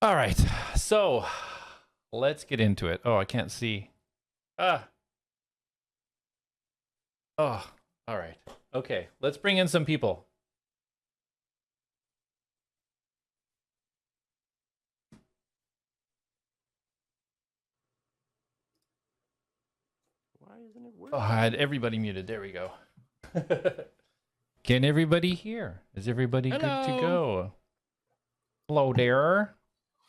All right, so let's get into it. Oh, I can't see. Ah. Oh, all right. Okay, let's bring in some people. Why isn't it working? Oh, I had everybody muted. There we go. Can everybody hear? Is everybody good to go? Hello there.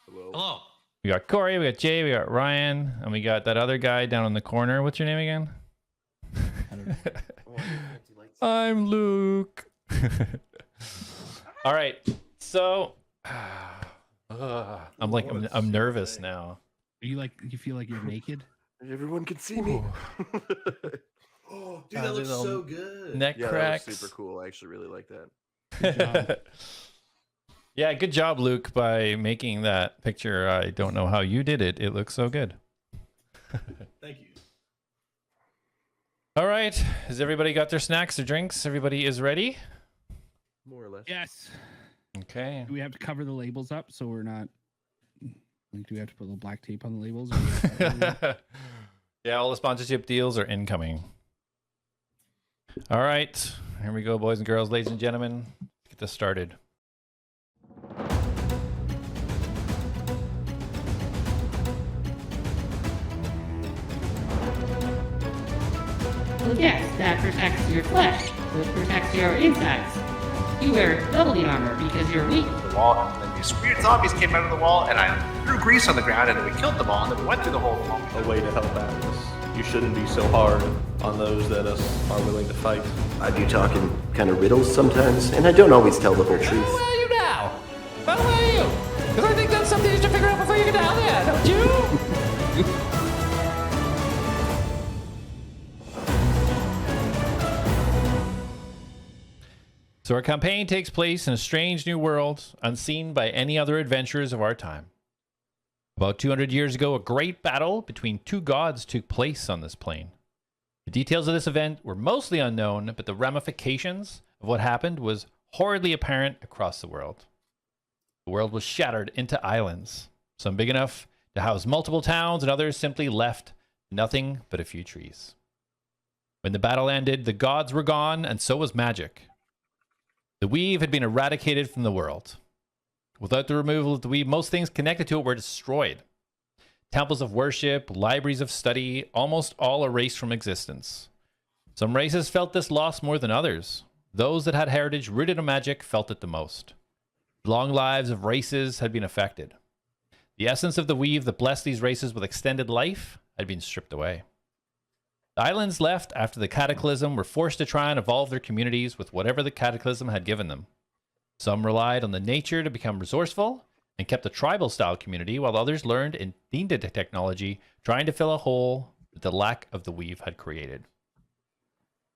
Hello. We got Corey, we got Jay, we got Ryan, and we got that other guy down in the corner. What's your name again? I don't know. I'm Luke. All right, so I'm nervous now. Are you feel like you're naked? Everyone can see me. Oh, dude, that looks so good. Neck cracks. That was super cool. I actually really like that. Good job. Yeah, good job, Luke, by making that picture. I don't know how you did it. It looks so good. Thank you. All right, has everybody got their snacks or drinks? Everybody is ready? More or less. Yes. Okay. Do we have to cover the labels up so we're not? Like, do we have to put a little black tape on the labels? Yeah, all the sponsorship deals are incoming. All right, here we go, boys and girls, ladies and gentlemen. Let's get this started. Yes, that protects your flesh. It protects your insides. You wear double the armor because you're weak. The wall, and then these weird zombies came out of the wall, and I threw grease on the ground, and then we killed them all, and then we went through the whole wall. A way to help Atlas. You shouldn't be so hard on those that are willing to fight. I do talk in kind of riddles sometimes, and I don't always tell the whole truth. How are you now? How are you? Because I think that's something you should figure out before you get down there, don't you? So our campaign takes place in a strange new world, unseen by any other adventurers of our time. About 200 years ago, a great battle between two gods took place on this plane. The details of this event were mostly unknown, but the ramifications of what happened was horridly apparent across the world. The world was shattered into islands, some big enough to house multiple towns, and others simply left nothing but a few trees. When the battle ended, the gods were gone, and so was magic. The weave had been eradicated from the world. Without the removal of the weave, most things connected to it were destroyed. Temples of worship, libraries of study, almost all erased from existence. Some races felt this loss more than others. Those that had heritage rooted in magic felt it the most. The long lives of races had been affected. The essence of the weave that blessed these races with extended life had been stripped away. The islands left after the cataclysm were forced to try and evolve their communities with whatever the cataclysm had given them. Some relied on the nature to become resourceful and kept a tribal-style community, while others learned and leaned into technology, trying to fill a hole that the lack of the weave had created.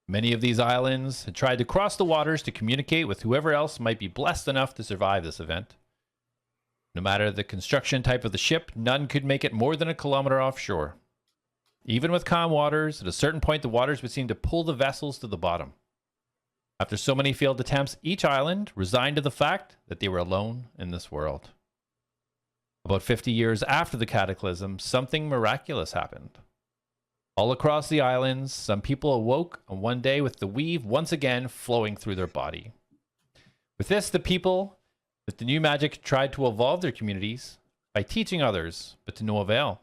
Many of these islands had tried to cross the waters to communicate with whoever else might be blessed enough to survive this event. No matter the construction type of the ship, none could make it more than a kilometer offshore. Even with calm waters, at a certain point the waters would seem to pull the vessels to the bottom. After so many failed attempts, each island resigned to the fact that they were alone in this world. About 50 years after the cataclysm, something miraculous happened. All across the islands, some people awoke on one day with the weave once again flowing through their body. With this, the people with the new magic tried to evolve their communities by teaching others, but to no avail.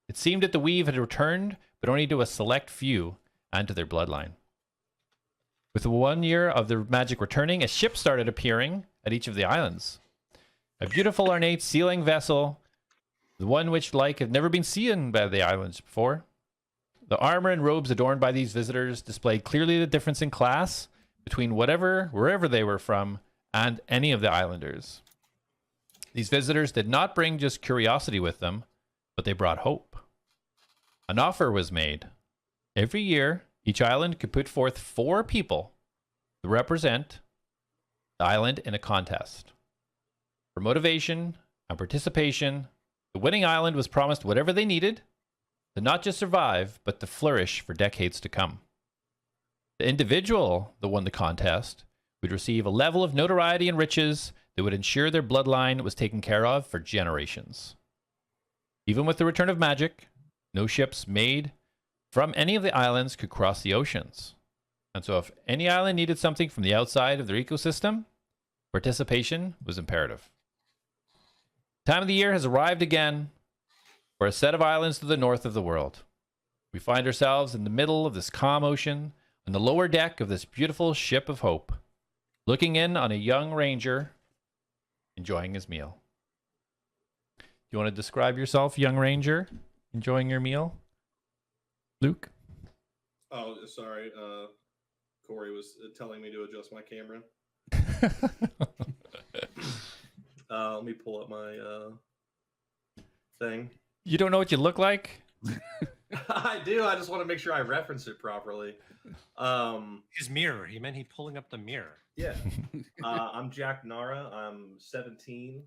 It seemed that the weave had returned, but only to a select few and to their bloodline. With 1 year of the magic returning, a ship started appearing at each of the islands. A beautiful ornate sealing vessel, the one which like had never been seen by the islands before. The armor and robes adorned by these visitors displayed clearly the difference in class between wherever they were from, and any of the islanders. These visitors did not bring just curiosity with them, but they brought hope. An offer was made. Every year, each island could put forth 4 people to represent the island in a contest. For motivation and participation, the winning island was promised whatever they needed to not just survive, but to flourish for decades to come. The individual that won the contest would receive a level of notoriety and riches that would ensure their bloodline was taken care of for generations. Even with the return of magic, no ships made from any of the islands could cross the oceans. And so if any island needed something from the outside of their ecosystem, participation was imperative. Time of the year has arrived again for a set of islands to the north of the world. We find ourselves in the middle of this calm ocean on the lower deck of this beautiful ship of hope, looking in on a young ranger enjoying his meal. You want to describe yourself, young ranger, enjoying your meal? Luke? Oh, sorry. Corey was telling me to adjust my camera. Let me pull up my thing. You don't know what you look like? I do. I just want to make sure I reference it properly. His mirror. He meant he pulling up the mirror. Yeah. I'm Jak Nara. I'm 17.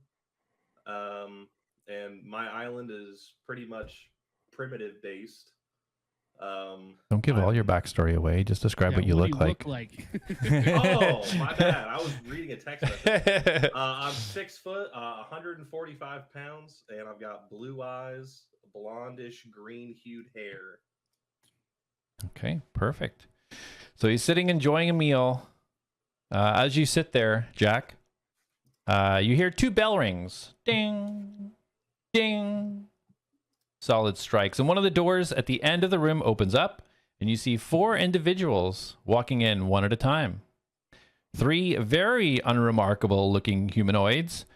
And my island is pretty much primitive based. Don't give all your backstory away. Just describe what you look like. Oh, my bad. I was reading a text message. I'm 6 foot, 145 pounds, and I've got blue eyes, blondish green-hued hair. Okay, perfect. So he's sitting enjoying a meal. As you sit there, Jak, you hear 2 bell rings. Ding, ding. Solid strikes. And one of the doors at the end of the room opens up, and you see 4 individuals walking in one at a time. 3 very unremarkable looking humanoids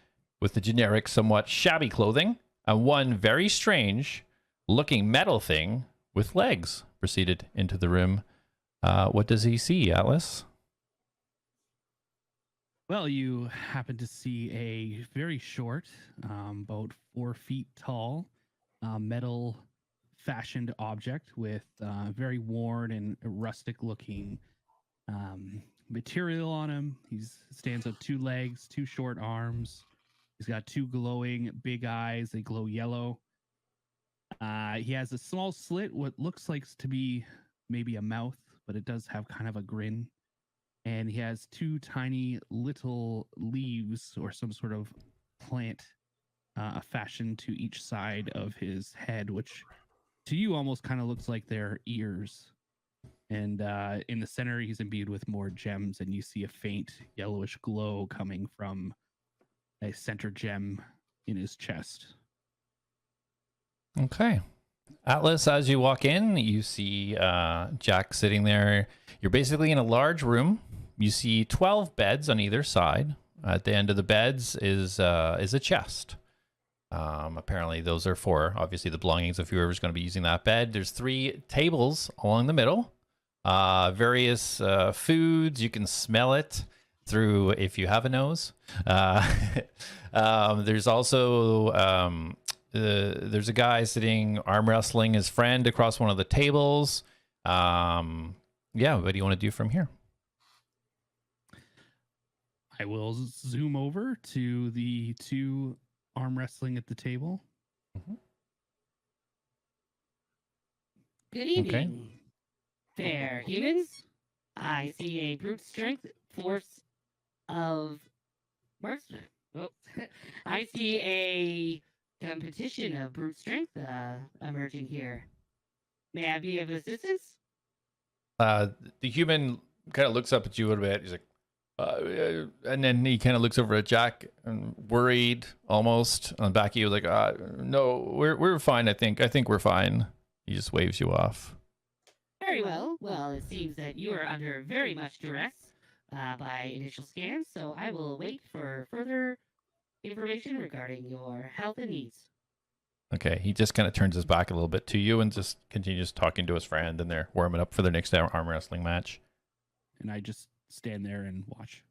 with the generic, somewhat shabby clothing, and 1 very strange looking metal thing with legs proceeded into the room. What does he see, Atlas? Well, you happen to see a very short, about 4 feet tall, metal fashioned object with very worn and rustic looking material on him. He stands up 2 legs, 2 short arms. He's got 2 glowing big eyes. They glow yellow. He has a small slit, what looks like to be maybe a mouth, but it does have kind of a grin. And he has 2 tiny little leaves or some sort of plant fashioned to each side of his head, which to you almost kind of looks like their ears. And in the center, he's imbued with more gems, and you see a faint yellowish glow coming from a center gem in his chest. Okay. Atlas, as you walk in, you see Jak sitting there. You're basically in a large room. You see 12 beds on either side. At the end of the beds is a chest. Apparently those are for, obviously, the belongings of whoever's going to be using that bed. There's 3 tables along the middle. Various foods. You can smell it through if you have a nose. There's also there's a guy sitting arm wrestling his friend across one of the tables. Yeah, what do you want to do from here? I will zoom over to the 2 arm wrestling at the table. Mm-hmm. Good evening, fair humans. I see a brute strength force of marksman. Oh, I see a competition of brute strength emerging here. May I be of assistance? The human kind of looks up at you a little bit. He's like, and then he kind of looks over at Jak and worried almost on the back of you, like, no, we're fine. I think we're fine. He just waves you off. Very well. Well, it seems that you are under very much duress by initial scans, so I will wait for further information regarding your health and needs. Okay, he just kind of turns his back a little bit to you and just continues talking to his friend, and they're warming up for their next arm wrestling match. And I just stand there and watch.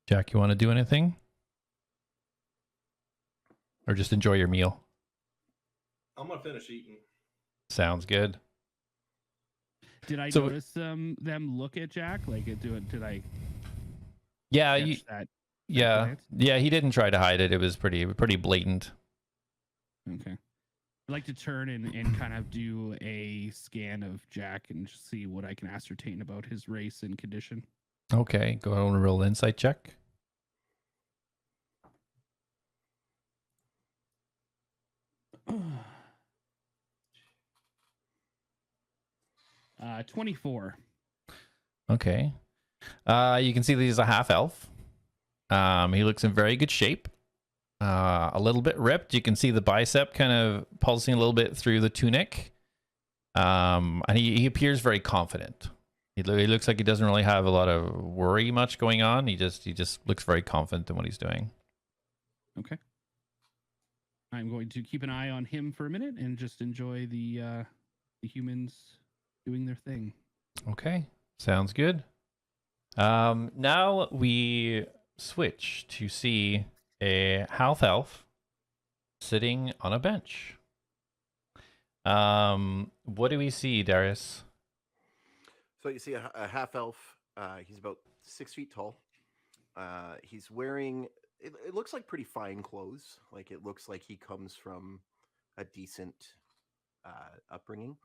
Jak, you want to do anything? Or just enjoy your meal? I'm going to finish eating. Sounds good. Did I notice them look at Jak? Like, did I? Yeah, that yeah, glance? yeah. He didn't try to hide it. It was pretty blatant. Okay. I'd like to turn and kind of do a scan of Jak and just see what I can ascertain about his race and condition. Okay, go on and roll insight check. Uh, 24. Okay. You can see that he's a half elf. He looks in very good shape. A little bit ripped. You can see the bicep kind of pulsing a little bit through the tunic. And he appears very confident. He looks like he doesn't really have a lot of worry much going on. He just looks very confident in what he's doing. Okay. I'm going to keep an eye on him for a minute and just enjoy the humans doing their thing. Okay, sounds good. Now we switch to see a half elf sitting on a bench. What do we see, Darius? So you see a half elf. He's about 6 feet tall. He's wearing, it looks like pretty fine clothes. Like it looks like he comes from a decent upbringing.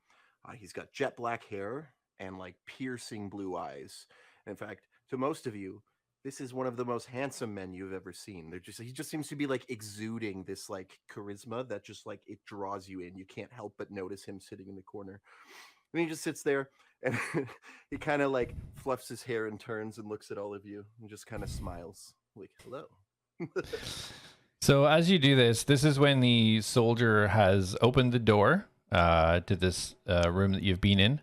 He's got jet black hair and like piercing blue eyes. In fact, to most of you, this is one of the most handsome men you've ever seen. He just seems to be like exuding this like charisma that just like it draws you in. You can't help but notice him sitting in the corner. And he just sits there and he kind of like fluffs his hair and turns and looks at all of you and just kind of smiles like, hello. So as you do this, this is when the soldier has opened the door to this room that you've been in.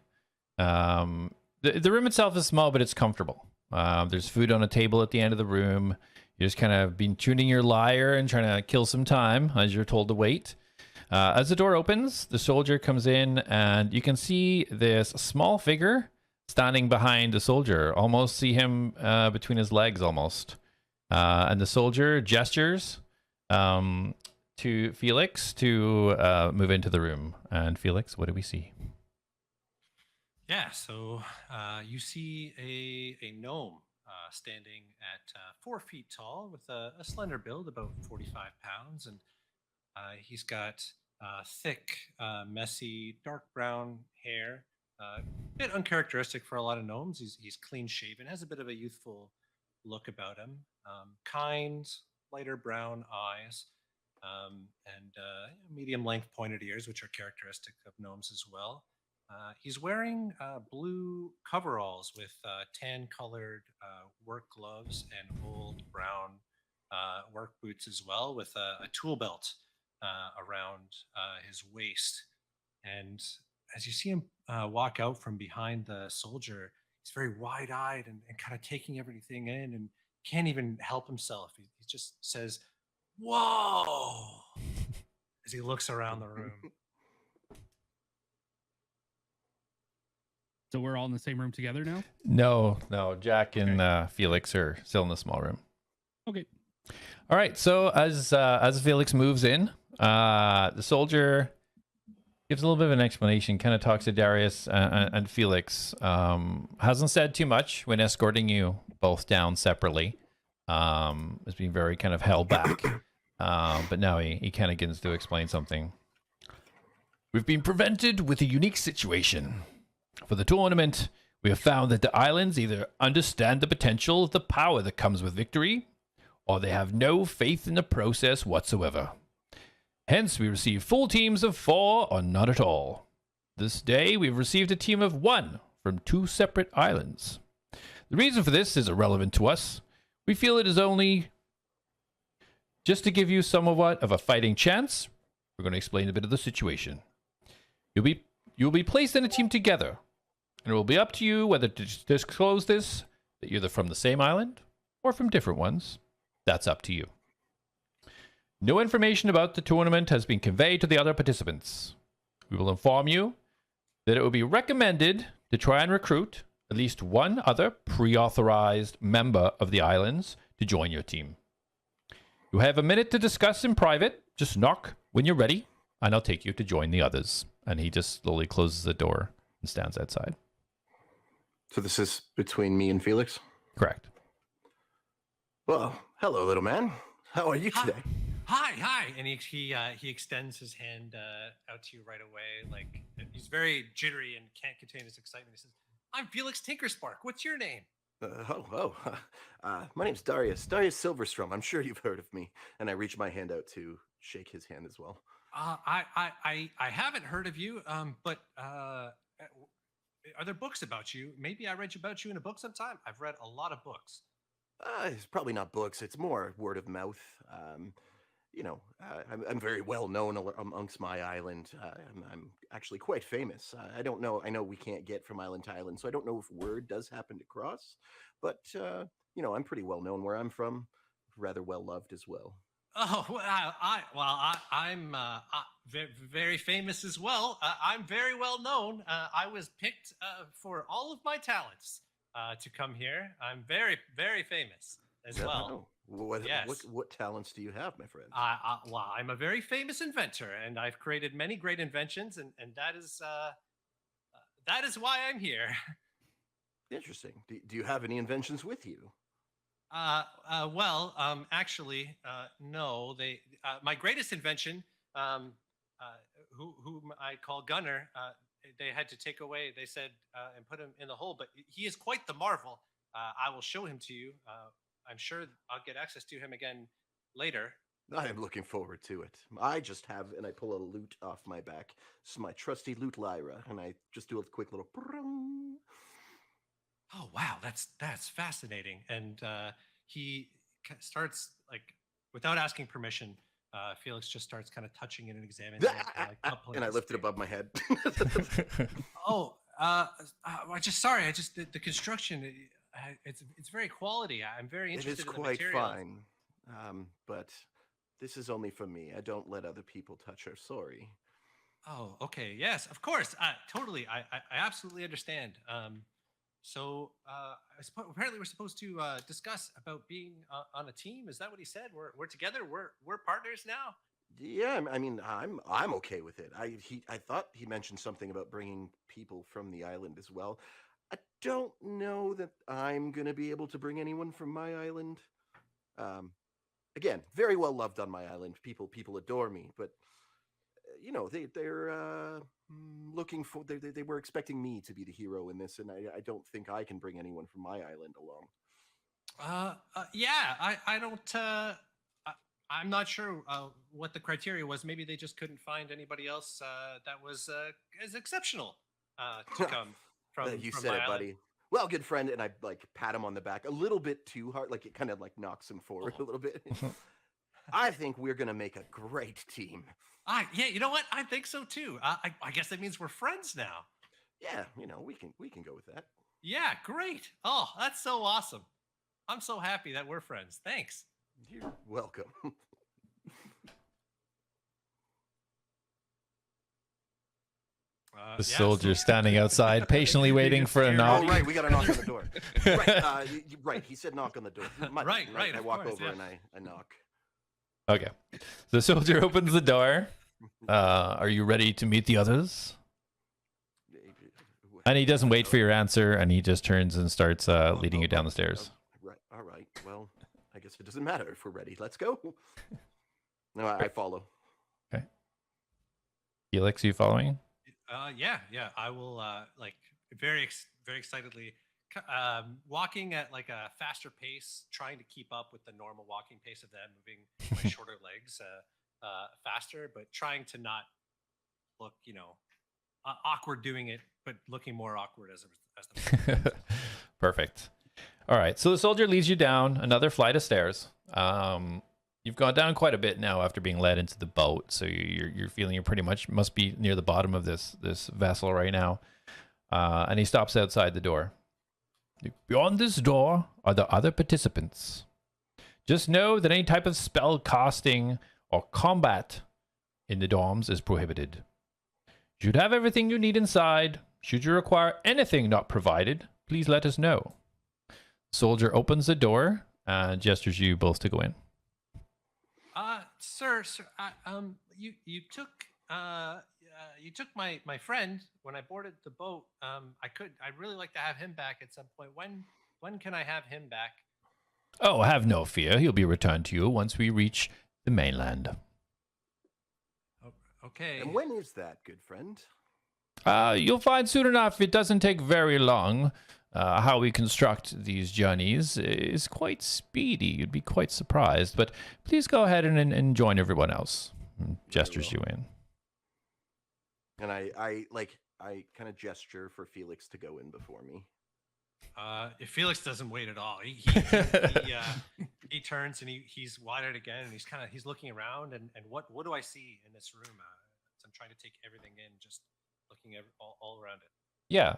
The room itself is small, but it's comfortable. There's food on a table at the end of the room. You're just kind of been tuning your lyre and trying to kill some time as you're told to wait. As the door opens, the soldier comes in and you can see this small figure standing behind the soldier. Almost see him between his legs almost. And the soldier gestures to Felix to move into the room. And Felix, what do we see? Yeah, so you see a gnome standing at 4 feet tall with a slender build, about 45 pounds. And he's got thick, messy, dark brown hair. A bit uncharacteristic for a lot of gnomes. He's clean shaven, has a bit of a youthful look about him. Kind, lighter brown eyes, and medium length pointed ears, which are characteristic of gnomes as well. He's wearing blue coveralls with tan-colored work gloves and old brown work boots as well, with a tool belt around his waist. And as you see him walk out from behind the soldier, he's very wide-eyed and kind of taking everything in and can't even help himself. He just says, "Whoa!" as he looks around the room. So we're all in the same room together now? No. Jak and Felix are still in the small room. Okay. All right. So as Felix moves in, the soldier gives a little bit of an explanation, kind of talks to Darius and Felix. Hasn't said too much when escorting you both down separately. Has been very kind of held back. But now he kind of begins to explain something. We've been presented with a unique situation. For the tournament, we have found that the islands either understand the potential of the power that comes with victory, or they have no faith in the process whatsoever. Hence, we receive full teams of 4 or not at all. This day, we've received a team of 1 from 2 separate islands. The reason for this is irrelevant to us. We feel it is only just to give you somewhat of a fighting chance. We're going to explain a bit of the situation. You'll be placed in a team together, and it will be up to you whether to disclose this, that you're either from the same island or from different ones. That's up to you. No information about the tournament has been conveyed to the other participants. We will inform you that it would be recommended to try and recruit at least 1 other pre-authorized member of the islands to join your team. You have a minute to discuss in private. Just knock when you're ready, and I'll take you to join the others. And he just slowly closes the door and stands outside. So this is between me and Felix? Correct. Well, hello, little man. How are you today? Hi. And he extends his hand out to you right away. Like, he's very jittery and can't contain his excitement. He says, "I'm Felix Tinkerspark. What's your name?" My name's Darius Silverstrum. I'm sure you've heard of me. And I reach my hand out to shake his hand as well. I haven't heard of you, but are there books about you? Maybe I read about you in a book sometime. I've read a lot of books. It's probably not books. It's more word of mouth. I'm very well known amongst my island. I'm actually quite famous. I don't know. I know we can't get from island to island, so I don't know if word does happen to cross. But I'm pretty well known where I'm from. Rather well loved as well. Oh, well, I'm very famous as well. I'm very well known. I was picked for all of my talents to come here. I'm very, very famous as well. What talents do you have, my friend? Well, I'm a very famous inventor, and I've created many great inventions, and that is why I'm here. Interesting. Do you have any inventions with you? Actually, no. My greatest invention, whom I call Gunner, they had to take away. They said and put him in the hole, but he is quite the marvel. I will show him to you. I'm sure I'll get access to him again later. I am looking forward to it. I just have, and I pull a lute off my back. It's my trusty lute lyra, and I just do a quick little. Oh wow, that's fascinating. And he starts, like, without asking permission. Felix just starts kind of touching it and examining it, and I lift it above my head. The construction. It's very quality. I'm very interested in the materials. It is quite fine, but this is only for me. I don't let other people touch her. Sorry. Oh, okay. Yes, of course. Totally. I absolutely understand. So apparently we're supposed to discuss about being on a team. Is that what he said? We're together. We're partners now. Yeah, I mean, I'm okay with it. I thought he mentioned something about bringing people from the island as well. I don't know that I'm gonna be able to bring anyone from my island. Again, very well loved on my island. People adore me, but they're looking for. They were expecting me to be the hero in this, and I don't think I can bring anyone from my island along. Yeah, I don't. I'm not sure what the criteria was. Maybe they just couldn't find anybody else that was as exceptional to come from. You from said my it, island. buddy. Well, good friend, and I pat him on the back a little bit too hard, like it kind of knocks him forward a little bit. I think we're gonna make a great team. Yeah, you know what? I think so too. I guess that means we're friends now. Yeah, we can go with that. Yeah, great. Oh, that's so awesome. I'm so happy that we're friends. Thanks. You're welcome. The soldier standing outside, patiently waiting for a knock. Oh, right, we got a knock on the door. Right, he said knock on the door. Right. I walk course, over yeah. and I knock. Okay. The soldier opens the door. Are you ready to meet the others? And he doesn't wait for your answer, and he just turns and starts leading you down the stairs. Right. All right. Well, I guess it doesn't matter if we're ready. Let's go. No, I follow. Okay. Felix, you following? Yeah. I will very excitedly walking at like a faster pace, trying to keep up with the normal walking pace of them, moving my shorter legs faster, but trying to not look, awkward doing it, but looking more awkward as the Perfect. All right. So the soldier leads you down another flight of stairs. You've gone down quite a bit now after being led into the boat, so you're feeling you pretty much must be near the bottom of this vessel right now. And he stops outside the door. Beyond this door are the other participants. Just know that any type of spell casting or combat in the dorms is prohibited. You should have everything you need inside. Should you require anything not provided, please let us know. Soldier opens the door and gestures you both to go in. Sir, you took my friend when I boarded the boat. I'd really like to have him back at some point. When can I have him back? Oh, have no fear. He'll be returned to you once we reach the mainland. Okay. And when is that, good friend? You'll find soon enough. It doesn't take very long. how we construct these journeys is quite speedy. You'd be quite surprised. But please go ahead and join everyone else. Gestures you in. And I kind of gesture for Felix to go in before me. If Felix doesn't wait at all, he turns and he's wide-eyed again, and he's looking around, and what do I see in this room? I'm trying to take everything in, just looking all around it. Yeah.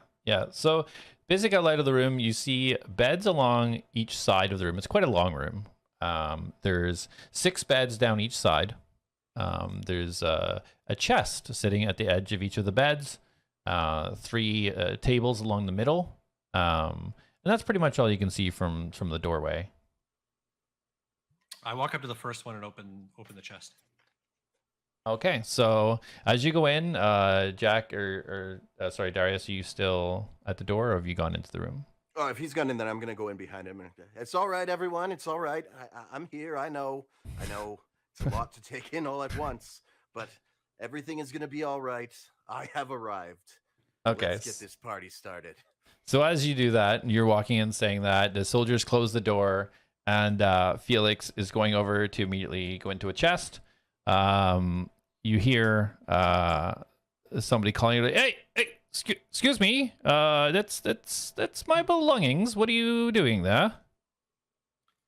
So basic outline of the room, you see beds along each side of the room. It's quite a long room. There's 6 beds down each side. There's a chest sitting at the edge of each of the beds. 3 tables along the middle. And that's pretty much all you can see from the doorway. I walk up to the first one and open the chest. Okay, so as you go in, Jak sorry, Darius, are you still at the door, or have you gone into the room? Oh, if he's gone in, then I'm going to go in behind him. It's all right, everyone. It's all right. I'm here. I know. It's a lot to take in all at once, but everything is going to be all right. I have arrived. Okay. Let's get this party started. So as you do that, you're walking in saying that, the soldiers close the door, and Felix is going over to immediately go into a chest. You hear somebody calling you, hey, excuse me, that's my belongings. What are you doing there?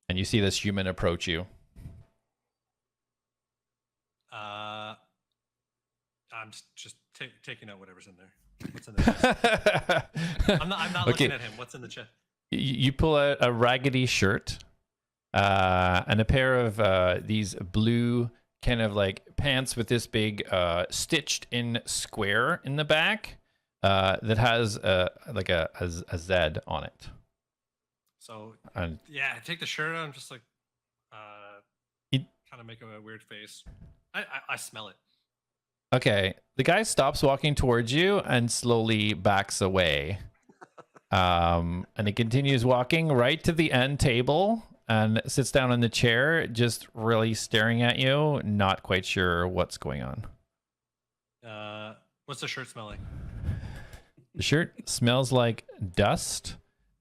And you see this human approach you. I'm just taking out whatever's in there. What's in the chest? I'm not looking at him. What's in the chest? You pull out a raggedy shirt and a pair of these blue kind of like pants with this big stitched in square in the back that has like a Z on it. So and yeah, I take the shirt on, just like kind of make a weird face. I smell it. Okay, the guy stops walking towards you and slowly backs away. And he continues walking right to the end table and sits down in the chair, just really staring at you, not quite sure what's going on. What's the shirt smell like? The shirt smells like dust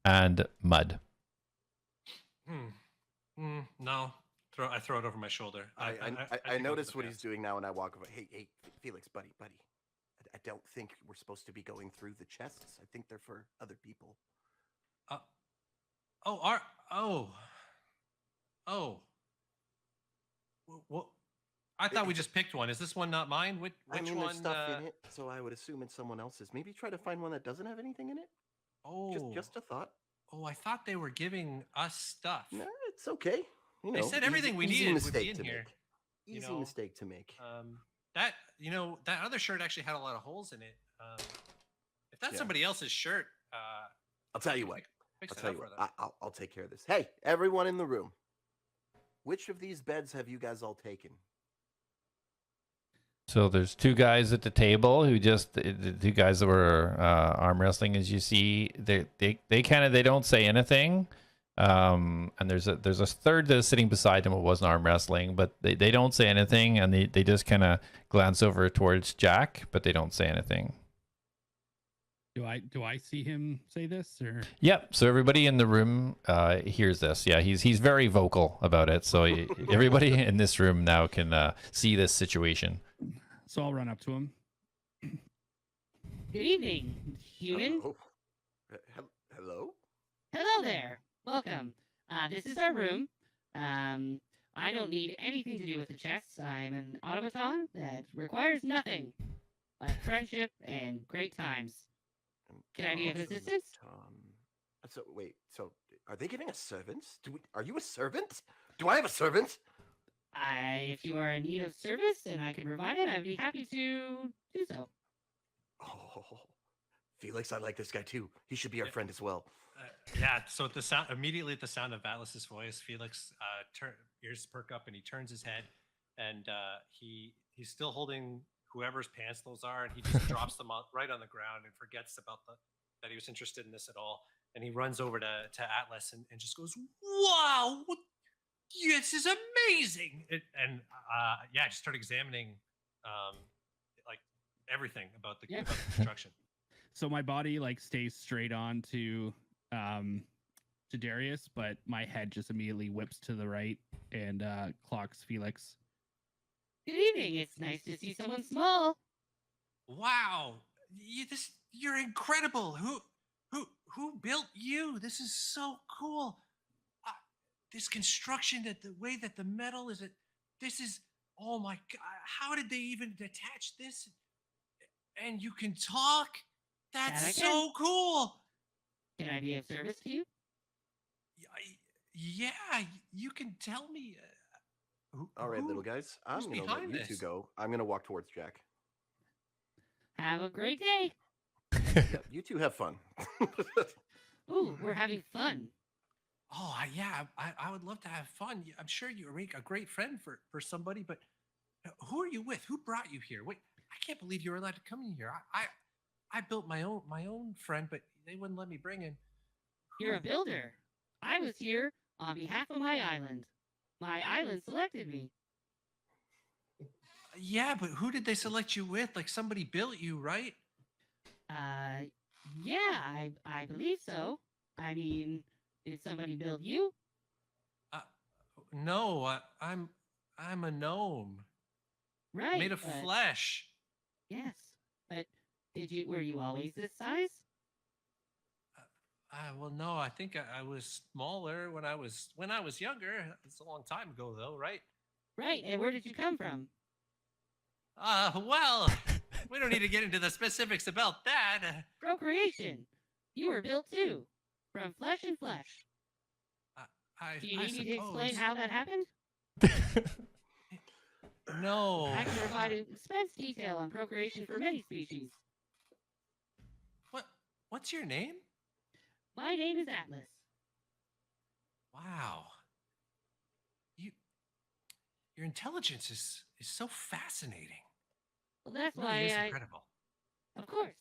and mud. No. I throw it over my shoulder. I notice what he's doing now, and I walk over. Hey, Felix, buddy. I don't think we're supposed to be going through the chests. I think they're for other people. Well, I thought we just picked one. Is this one not mine? Which There's one? stuff in it, so I would assume it's someone else's. Maybe try to find one that doesn't have anything in it. Oh, just a thought. Oh, I thought they were giving us stuff. No, it's okay. They said everything we needed would be in here. Easy mistake to make. That other shirt actually had a lot of holes in it. If that's somebody else's shirt, I'll tell you what. I'll take care of this. Hey, everyone in the room. Which of these beds have you guys all taken? So there's 2 guys at the table who the 2 guys that were arm wrestling, as you see. They don't say anything. And there's a third that's sitting beside him who wasn't arm wrestling, but they don't say anything, and they just kind of glance over towards Jak, but they don't say anything. Do I see him say this, or? Yep. So everybody in the room hears this. Yeah, he's very vocal about it. So everybody in this room now can see this situation. So I'll run up to him. Good evening, human. Hello? Hello there. Welcome. This is our room. I don't need anything to do with the chests. I'm an automaton that requires nothing but friendship and great times. Can I be of assistance? So are they giving us servants? Are you a servant? Do I have a servant? If you are in need of service and I can provide it, I'd be happy to do so. Oh, Felix, I like this guy too. He should be our friend as well. Yeah. So at the sound of Atlas's voice, Felix ears perk up and he turns his head, and he's still holding whoever's pants those are, and he just drops them right on the ground and forgets about that he was interested in this at all. And he runs over to Atlas and just goes, "Wow, this is amazing!" Just start examining like everything about the construction. So my body like stays straight on to to Darius, but my head just immediately whips to the right and clocks Felix. Good evening. It's nice to see someone small. Wow, you're incredible. Who built you? This is so cool. This construction, that the way that the metal is, this is, oh my god! How did they even attach this? And you can talk. That's so cool. Can I be of service to you? Yeah, you can tell me. All right, little guys. I'm going to let behind you two this? go. I'm going to walk towards Jak. Have a great day. Yeah, you two have fun. Ooh, we're having fun. Oh, yeah, I would love to have fun. I'm sure you make a great friend for somebody, but who are you with? Who brought you here? Wait, I can't believe you were allowed to come in here. I built my own friend, but they wouldn't let me bring in. You're a builder. I was here on behalf of my island. My island selected me. Yeah, but who did they select you with? Like somebody built you, right? Yeah, I believe so. I mean, did somebody build you? No, I'm a gnome. Right. Made of flesh. Yes, but were you always this size? Well, no, I think I was smaller when I was younger. It's a long time ago, though, right? Right. And where did you come from? Well, we don't need to get into the specifics about that. Procreation. You were built too, from flesh and flesh. Do you need me to explain how that happened? No. I can provide expense detail on procreation for many species. What's your name? My name is A.T.L.A.S. Wow. Your intelligence is so fascinating. Well, that's really why is incredible. Of course.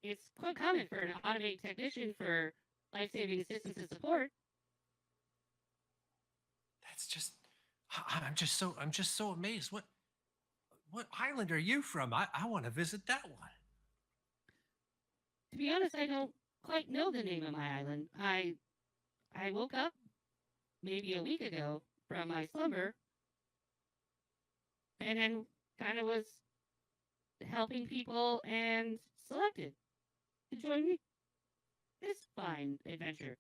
It's quite common for an automated technician for life-saving assistance and support. That's just, I'm just so amazed. What island are you from? I want to visit that one. To be honest, I don't quite know the name of my island. I woke up maybe a week ago from my slumber and then kind of was helping people and selected to join me this fine adventure.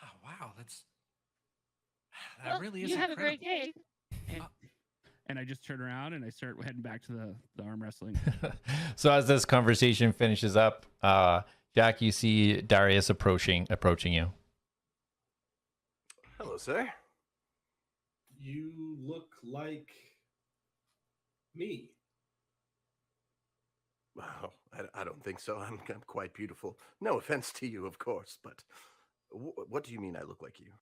Oh, wow, that really is you have incredible. a great day. And I just turn around and I start heading back to the arm wrestling. So as this conversation finishes up, Jak, you see Darius approaching you. Hello, sir. You look like me. Well, I don't think so. I'm quite beautiful. No offense to you, of course, but what do you mean I look like you?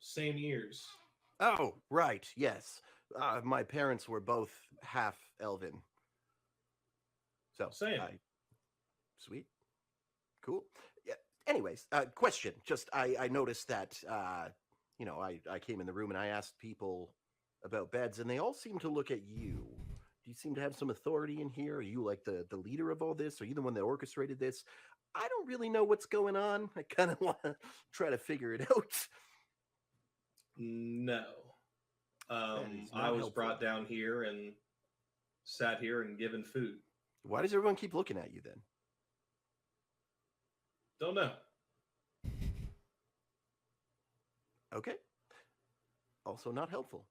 Same ears. Oh, right, yes. My parents were both half elven. So, Same. Sweet. Cool. Yeah. Anyways, question. Just, I noticed that, I came in the room and I asked people about beds, and they all seem to look at you. Do you seem to have some authority in here? Are you like the leader of all this? Are you the one that orchestrated this? I don't really know what's going on. I kind of want to try to figure it out. No. I was helpful. brought down here and sat here and given food. Why does everyone keep looking at you then? Don't know. Okay. Also not helpful.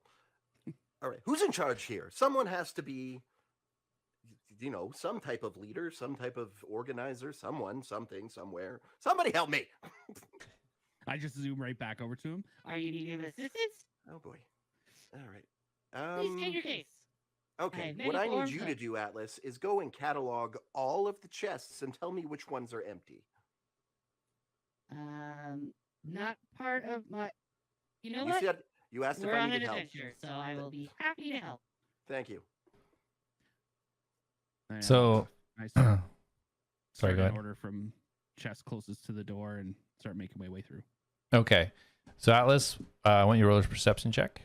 All right. Who's in charge here? Someone has to be, some type of leader, some type of organizer, someone, something, somewhere. Somebody help me. I just zoom right back over to him. Are you needing assistance? Oh, boy. All right. Please state your case. Okay. What I need you to do, A.T.L.A.S, is go and catalog all of the chests and tell me which ones are empty. Not part of my... You know what? You asked We're if I on an needed help. adventure, so I will be happy to help. Thank you. So, I sorry, start go an ahead. order from chest closest to the door and start making my way through. Okay. So A.T.L.A.S, I want you to roll a perception check.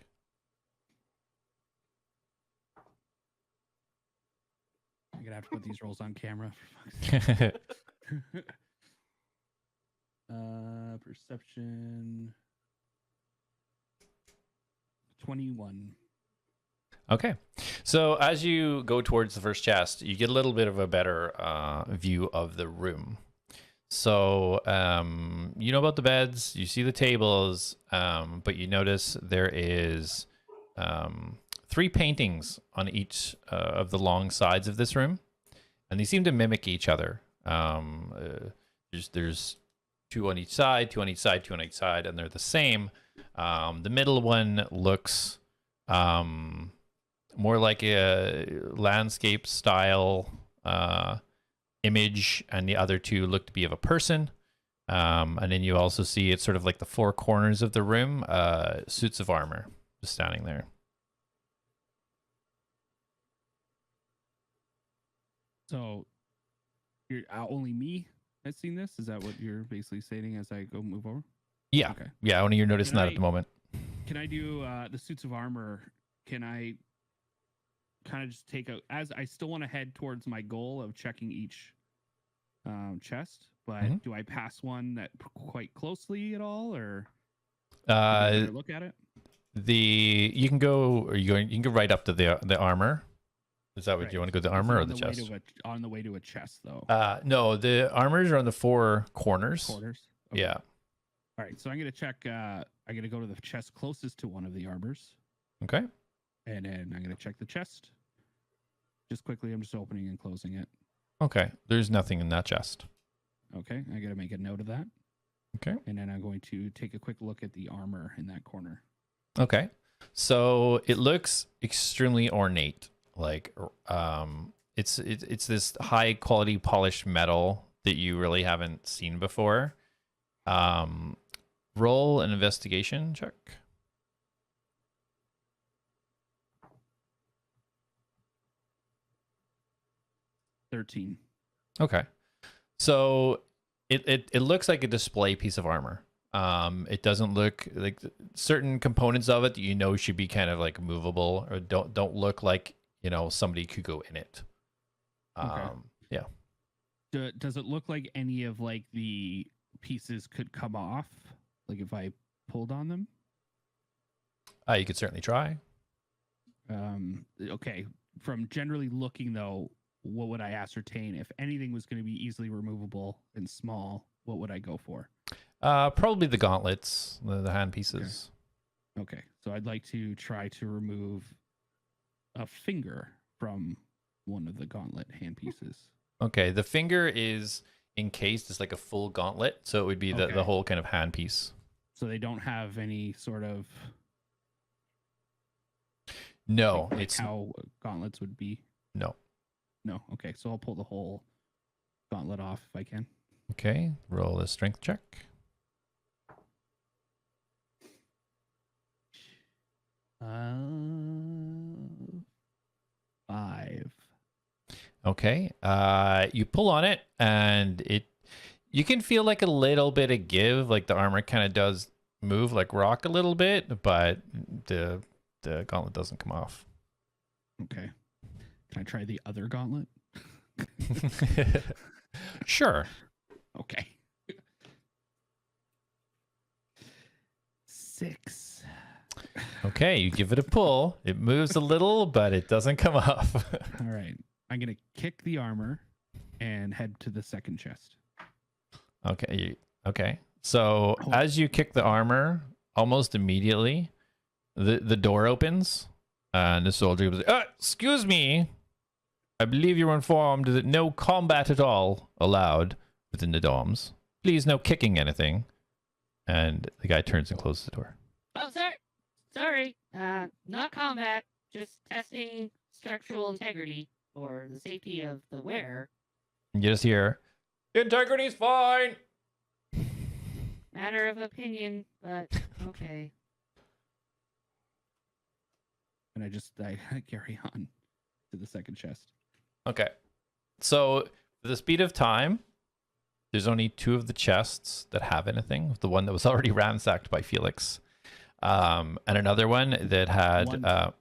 I'm gonna have to put these rolls on camera. For fuck's sake. Perception 21. Okay. So as you go towards the first chest, you get a little bit of a better view of the room. So you know about the beds, you see the tables, but you notice there is 3 paintings on each of the long sides of this room, and they seem to mimic each other. There's 2 on each side, 2 on each side, 2 on each side, and they're the same. The middle one looks more like a landscape style image, and the other 2 look to be of a person. And then you also see it's sort of like the 4 corners of the room, suits of armor just standing there. So, you're only me has seen this? Is that what you're basically saying as I go move over? Yeah. Okay. Yeah, only you're noticing that at the moment. Can I do the suits of armor? Can I kind of just take as I still want to head towards my goal of checking each chest, but do I pass one that quite closely at all, or look at it? You can go, or you can go right up to the armor. Is that what you want to go, the armor or the chest? On the way to a chest, though. No, the armors are on the 4 corners. Corners. Okay. Yeah. All right, so I'm gonna check. I'm gonna go to the chest closest to one of the armors. Okay. And then I'm gonna check the chest. Just quickly, I'm just opening and closing it. Okay. There's nothing in that chest. Okay, I gotta make a note of that. Okay. And then I'm going to take a quick look at the armor in that corner. Okay. So it looks extremely ornate. Like it's this high quality polished metal that you really haven't seen before. Roll an investigation check. 13. Okay. So it looks like a display piece of armor. It doesn't look like certain components of it that you know should be kind of like movable, or don't look like, you know, somebody could go in it. Okay. Yeah. Does it look like any of like the pieces could come off? Like if I pulled on them? You could certainly try. Okay. From generally looking though, what would I ascertain? If anything was going to be easily removable and small, what would I go for? Probably the gauntlets, the hand pieces. Okay. So I'd like to try to remove a finger from one of the gauntlet hand pieces. Okay. The finger is encased as like a full gauntlet, so it would be the whole kind of hand piece. So they don't have any sort of... No, like it's how gauntlets would be. No. Okay, so I'll pull the whole gauntlet off if I can. Okay, roll a strength check. 5. Okay, you pull on it, and you can feel like a little bit of give, like the armor kind of does move like rock a little bit, but the gauntlet doesn't come off. Okay. Can I try the other gauntlet? Sure. Okay. 6. Okay, you give it a pull. It moves a little, but it doesn't come off. All right. I'm going to kick the armor and head to the second chest. Okay. Okay. So as you kick the armor, almost immediately, the door opens, and the soldier goes, excuse me. I believe you're informed that no combat at all allowed within the domes. Please, no kicking anything. And the guy turns and closes the door. Oh, sorry. Not combat, just testing structural integrity or the safety of the wearer. And you just hear, integrity's fine. Matter of opinion, but okay. And I carry on to the second chest. Okay. So, for the speed of time, there's only 2 of the chests that have anything. The one that was already ransacked by Felix. And another one that had...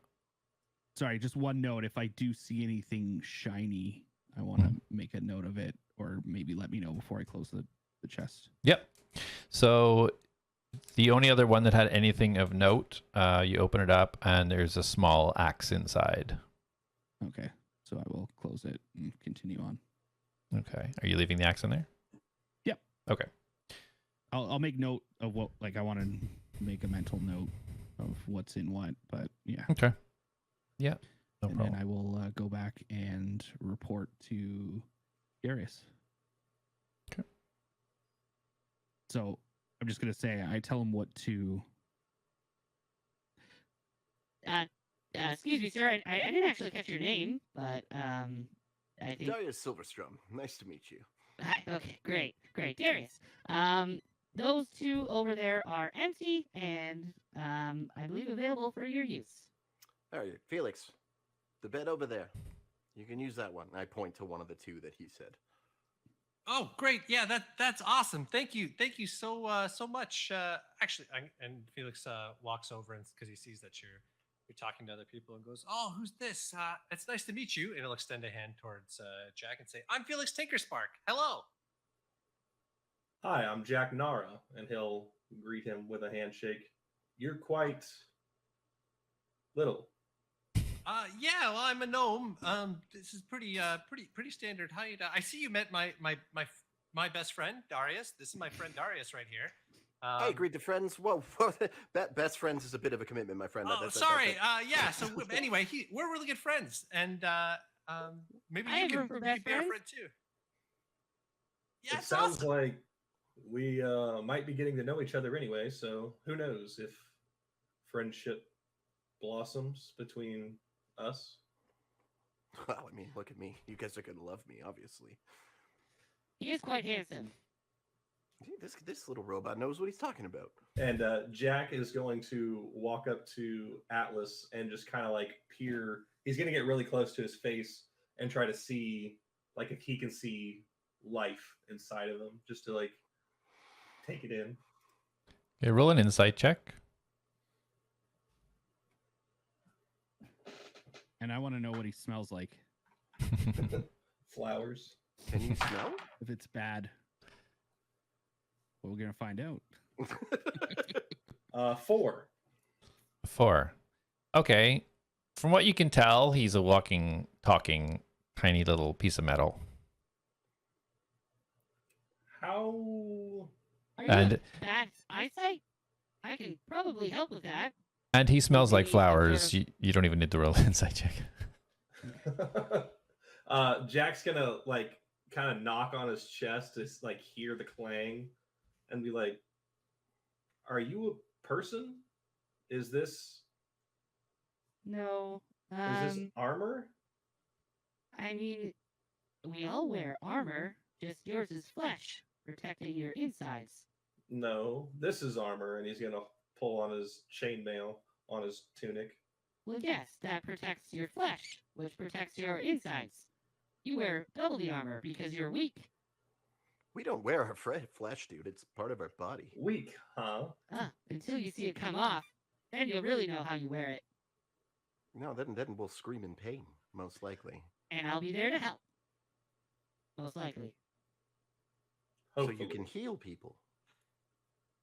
Sorry, just one note. If I do see anything shiny, I want to make a note of it. or maybe let me know before I close the chest. Yep. So the only other one that had anything of note, you open it up and there's a small axe inside. Okay, so I will close it and continue on. Okay. Are you leaving the axe in there? Yep. Okay. I'll make note of what, like, I want to make a mental note of what's in what, but yeah. Okay. Yeah. No and problem. then I will go back and report to Darius. Okay. So I'm just gonna say I tell him what to. Excuse me, sir. I didn't actually catch your name, but I think. Darius Silverstrum. Nice to meet you. Okay, great, Darius. Those two over there are empty and I believe available for your use. All right, Felix, the bed over there. You can use that one. I point to one of the two that he said. Oh, great! Yeah, that's awesome. Thank you so much. Actually, and Felix walks over and because he sees that you're talking to other people and goes, "Oh, who's this? It's nice to meet you." And he'll extend a hand towards Jak and say, "I'm Felix Tinkerspark. Hello." Hi, I'm Jak Nara, and he'll greet him with a handshake. You're quite little. Yeah, well, I'm a gnome. This is pretty standard height. I see you met my best friend Darius. This is my friend Darius right here. I agreed to friends. Whoa, that best friends is a bit of a commitment, my friend. Oh, sorry. Yeah. So anyway, we're really good friends, and maybe you could be a friend too. Yeah, it sounds like we might be getting to know each other anyway. So who knows if friendship blossoms between us? Well, I mean, look at me. You guys are gonna love me, obviously. He is quite handsome. This little robot knows what he's talking about. And Jak is going to walk up to Atlas and just kind of like peer. He's going to get really close to his face and try to see, like, if he can see life inside of him, just to like take it in. Okay, roll an insight check. And I want to know what he smells like. Flowers. Can you smell? If it's bad, well, we're gonna find out. 4. 4. Okay. From what you can tell, he's a walking, talking, tiny little piece of metal. How? Are And- you bad eyesight? I can probably help with that. And he smells like Maybe flowers. sort You don't even need to roll an insight check. Jak's gonna like kind of knock on his chest to like hear the clang and be like, "Are you a person? Is this No. is this armor?" I mean, we all wear armor. Just yours is flesh, protecting your insides. No, this is armor, and he's gonna pull on his chainmail on his tunic. Well, yes, that protects your flesh, which protects your insides. You wear double the armor because you're weak. We don't wear our flesh, dude. It's part of our body. Weak, huh? Until you see it come off, then you'll really know how you wear it. No, then we'll scream in pain, most likely. And I'll be there to help. Most likely. Hopefully. So you can heal people.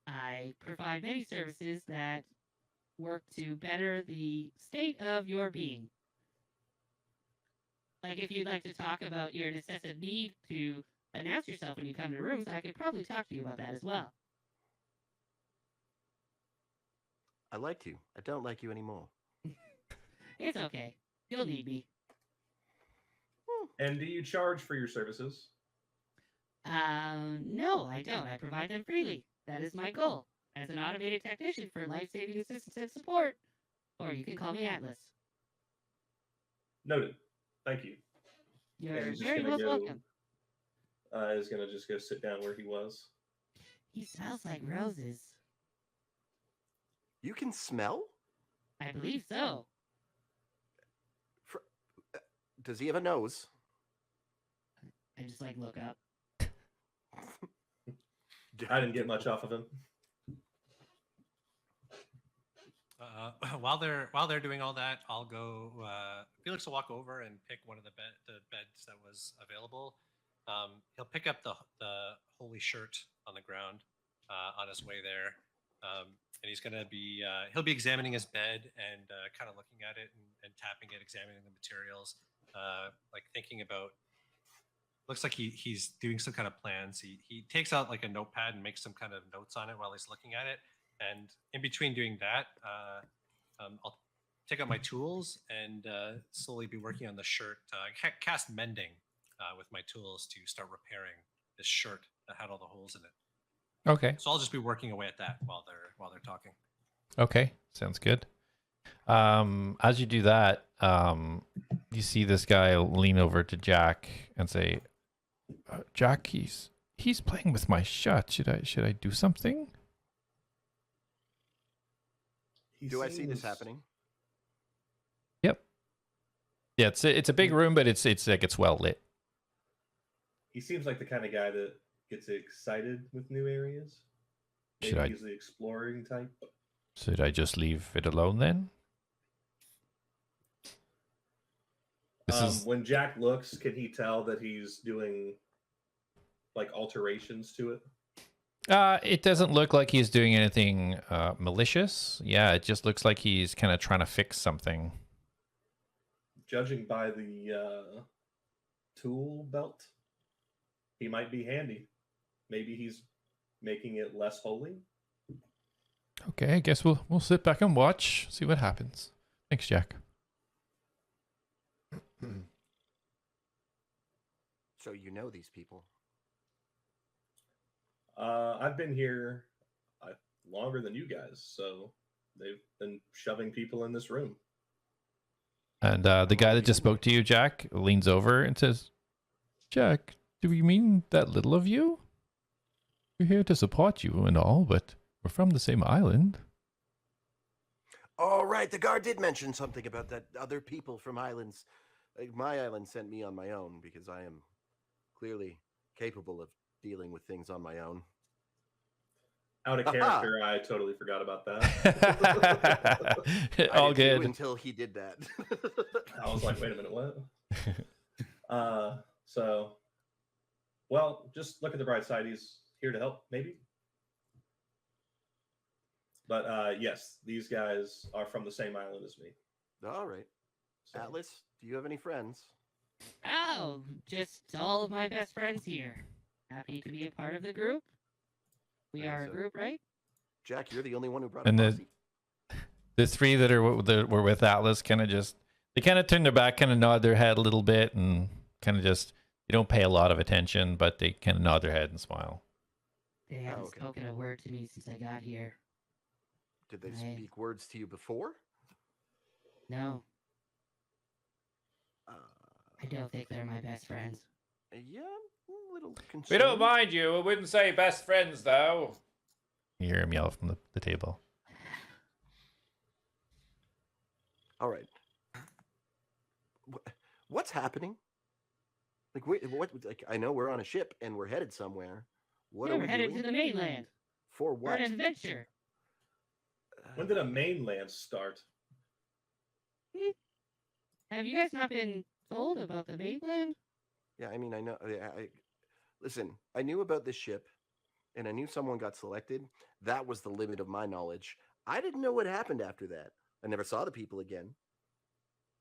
I provide many services that work to better the state of your being. Like if you'd like to talk about your necessary need to announce yourself when you come to rooms, I could probably talk to you about that as well. I liked you. I don't like you anymore. It's okay. You'll need me. And do you charge for your services? No, I don't. I provide them freely. That is my goal. As an automated technician for life-saving assistance and support. Or you can call me Atlas. Noted. Thank you. You're he's just very gonna most go- welcome. Is gonna just go sit down where he was. He smells like roses. You can smell? I believe so. Does he have a nose? I just like look up. I didn't get much off of him. While they're doing all that, I'll go. Felix will walk over and pick one of the beds that was available. he'll pick up the holy shirt on the ground on his way there, and he's gonna be he'll be examining his bed and kind of looking at it and tapping it, examining the materials, like thinking about. Looks like he's doing some kind of plans. He takes out like a notepad and makes some kind of notes on it while he's looking at it. And in between doing that, I'll take out my tools and slowly be working on the shirt. Cast mending with my tools to start repairing this shirt that had all the holes in it. Okay. So I'll just be working away at that while they're talking. Okay, sounds good. As you do that, you see this guy lean over to Jak and say, "Jak, he's playing with my shirt. Should I do something?" Do I see this happening? Yep. Yeah, it's a big room, but it's like it's well lit. He seems like the kind of guy that gets excited with new areas. Should Maybe I- he's the exploring type. Should I just leave it alone then? When Jak looks, can he tell that he's doing like alterations to it? It doesn't look like he's doing anything malicious. Yeah, it just looks like he's kind of trying to fix something. Judging by the tool belt, he might be handy. Maybe he's making it less holy. Okay, I guess we'll sit back and watch, see what happens. Thanks, Jak. So you know these people? I've been here longer than you guys, so they've been shoving people in this room. And the guy that just spoke to you, Jak, leans over and says, "Jak, do you mean that little of you? We're here to support you and all, but we're from the same island." Oh, right. The guard did mention something about that other people from islands. My island sent me on my own because I am clearly capable of dealing with things on my own. Out of character, I totally forgot about that. All I did too good. until he did that. I was like, wait a minute, what? So, well, just look at the bright side. He's here to help, maybe. But yes, these guys are from the same island as me. All right. So, Atlas, do you have any friends? Oh, just all of my best friends here. Happy to be a part of the group. We are a So- group, right? Jak, you're the only one who brought And a the- posse. The three that were with Atlas kind of just, they kind of turn their back, kind of nod their head a little bit, and kind of just, they don't pay a lot of attention, but they kind of nod their head and smile. They haven't okay. spoken a word to me since I got here. Did they Right. speak words to you before? No, Uh, I don't think they're my best friends. yeah, I'm a little concerned. We don't mind you. I wouldn't say best friends, though. You hear him yell from the table. All right. What's happening? Like, what? Like, I know we're on a ship and we're headed somewhere. What Yeah, are we're we headed doing? to the mainland For for what? an adventure. when did a mainland start? Have you guys not been told about the mainland? Yeah, I mean, I know. Listen, I knew about this ship, and I knew someone got selected. That was the limit of my knowledge. I didn't know what happened after that. I never saw the people again.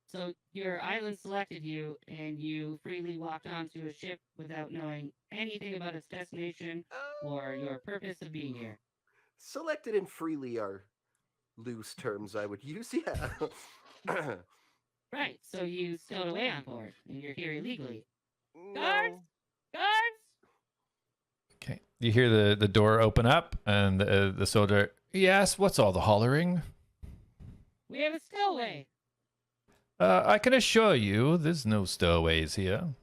So your island selected you, and you freely walked onto a ship without knowing anything about its destination or your purpose of being here. Selected and freely are loose terms I would use. Yeah. Right, so you stowed away on board, and you're here illegally. No. Guards! Okay. You hear the door open up, and the soldier, "Yes, what's all the hollering?" We have a stowaway. I can assure you, there's no stowaways here.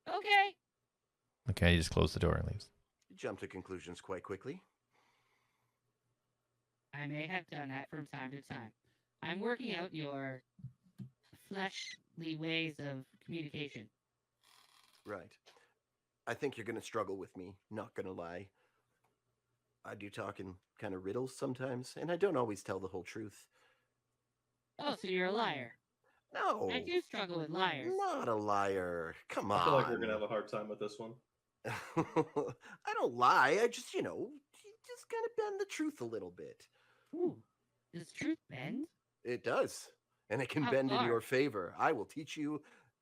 Okay. Okay, he just closed the door and leaves. You jump to conclusions quite quickly. I may have done that from time to time. I'm working out your fleshly ways of communication. Right. I think you're going to struggle with me, not going to lie. I do talk in kind of riddles sometimes, and I don't always tell the whole truth. Oh, so you're a liar. No, I do struggle with liars. not a liar. Come on. I feel like we're gonna have a hard time with this one. I don't lie. I just, you just gotta bend the truth a little bit. Ooh, does truth bend? It does, and it can How bend in far? your favor. I will teach you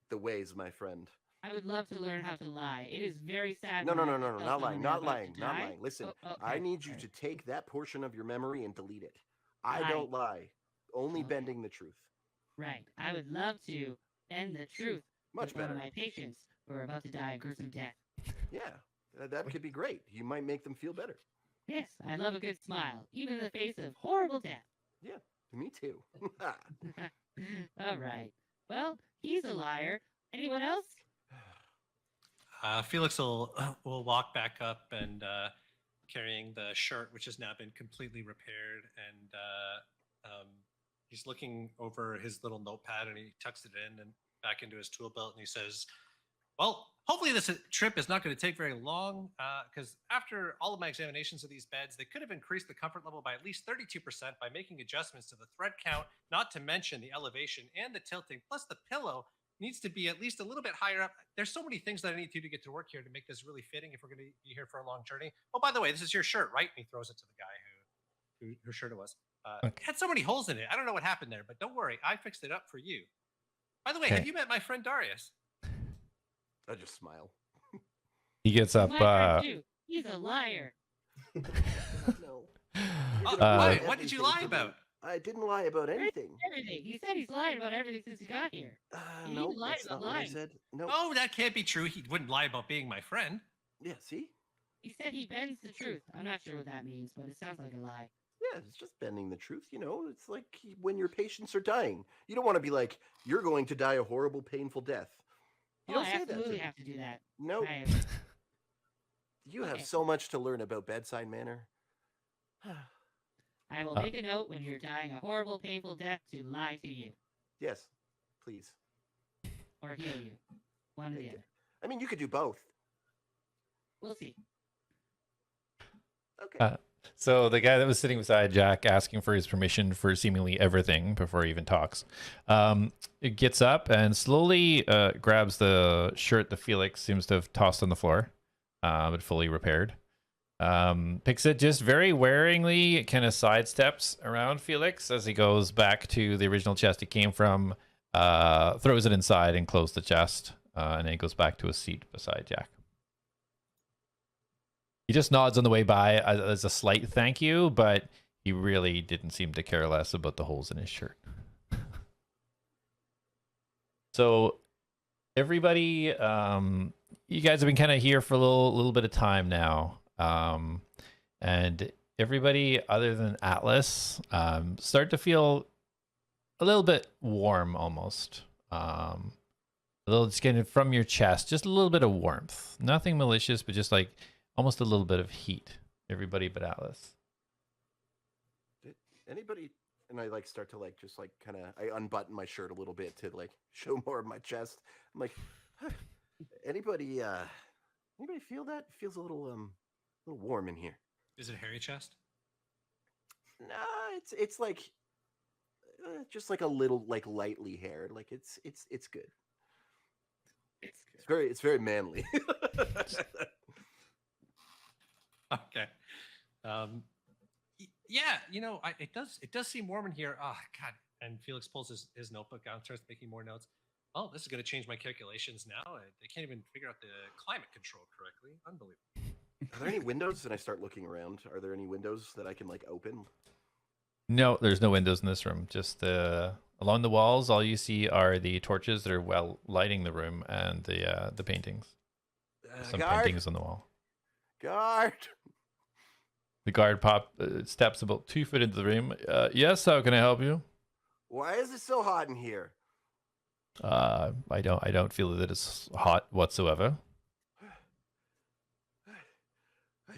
the ways, my friend. I would love to learn how to lie. It is very sad. No, when no, I no, no, no, tell not someone lying, they're not about to lying, not die. lying. Listen, Oh, I okay, need you sorry. to take that portion of your memory and delete it. I Right. don't lie, only Okay. bending the truth. Right. I would love to bend the truth Much with one better. of my patients who are about to die a gruesome death. Yeah, that could be great. You might make them feel better. Yes, I love a good smile, even in the face of horrible death. Yeah, me too. All right. Well, he's a liar. Anyone else? Felix will walk back up and carrying the shirt, which has now been completely repaired, and he's looking over his little notepad and he tucks it in and back into his tool belt and he says, well, hopefully this trip is not going to take very long because after all of my examinations of these beds, they could have increased the comfort level by at least 32% by making adjustments to the thread count, not to mention the elevation and the tilting, plus the pillow needs to be at least a little bit higher up. There's so many things that I need to do to get to work here to make this really fitting if we're going to be here for a long journey. Oh, by the way, this is your shirt, right? And he throws it to the guy whose shirt it was. It had so many holes in it. I don't know what happened there, but don't worry. I fixed it up for you. By the way, have you met my friend Darius? I just smile. He gets up. My friend too. He's a liar. No. What did you lie about? I didn't lie about anything. Everything. He said he's lied about everything since he got here. He No, even lied that's about not what I lying. said. No. Oh, that can't be true. He wouldn't lie about being my friend. Yeah, see? He said he bends the truth. I'm not sure what that means, but it sounds like a lie. Yeah, it's just bending the truth. It's like when your patients are dying. You don't want to be like, you're going to die a horrible, painful death. You Oh, don't I say that. absolutely have to do that. No, I have- you have Okay. so much to learn about bedside manner. I will make a note when you're dying a horrible, painful death to lie to you Yes, please. or heal you. One or the other. I mean, you could do both. We'll see. Okay. So the guy that was sitting beside Jack asking for his permission for seemingly everything before he even talks, it gets up and slowly grabs the shirt that Felix seems to have tossed on the floor, but fully repaired. Picks it just very waringly, kind of sidesteps around Felix as he goes back to the original chest he came from, throws it inside and closes the chest, and then he goes back to his seat beside Jack. He just nods on the way by as a slight thank you, but he really didn't seem to care less about the holes in his shirt. So everybody, you guys have been kind of here for a little bit of time now. And everybody other than Atlas start to feel a little bit warm almost. A little just getting from your chest, just a little bit of warmth. Nothing malicious, but just like almost a little bit of heat. Everybody but Atlas. Did anybody? And I start to just kind of I unbutton my shirt a little bit to show more of my chest. I'm like, huh, anybody feel that? It feels a little warm in here. Is it a hairy chest? Nah, it's like just a little lightly haired. It's good. It's very manly. Okay. Yeah, it does seem warm in here. Oh God! And Felix pulls his notebook out and starts making more notes. Oh, this is going to change my calculations now. They can't even figure out the climate control correctly. Unbelievable. Are there any windows? And I start looking around. Are there any windows that I can open? No, there's no windows in this room. Just along the walls, all you see are the torches that are lighting the room and the paintings. Some Guard! paintings on the wall. Guard! The guard steps about 2 feet into the room. Yes, how can I help you? Why is it so hot in here? I don't feel that it's hot whatsoever.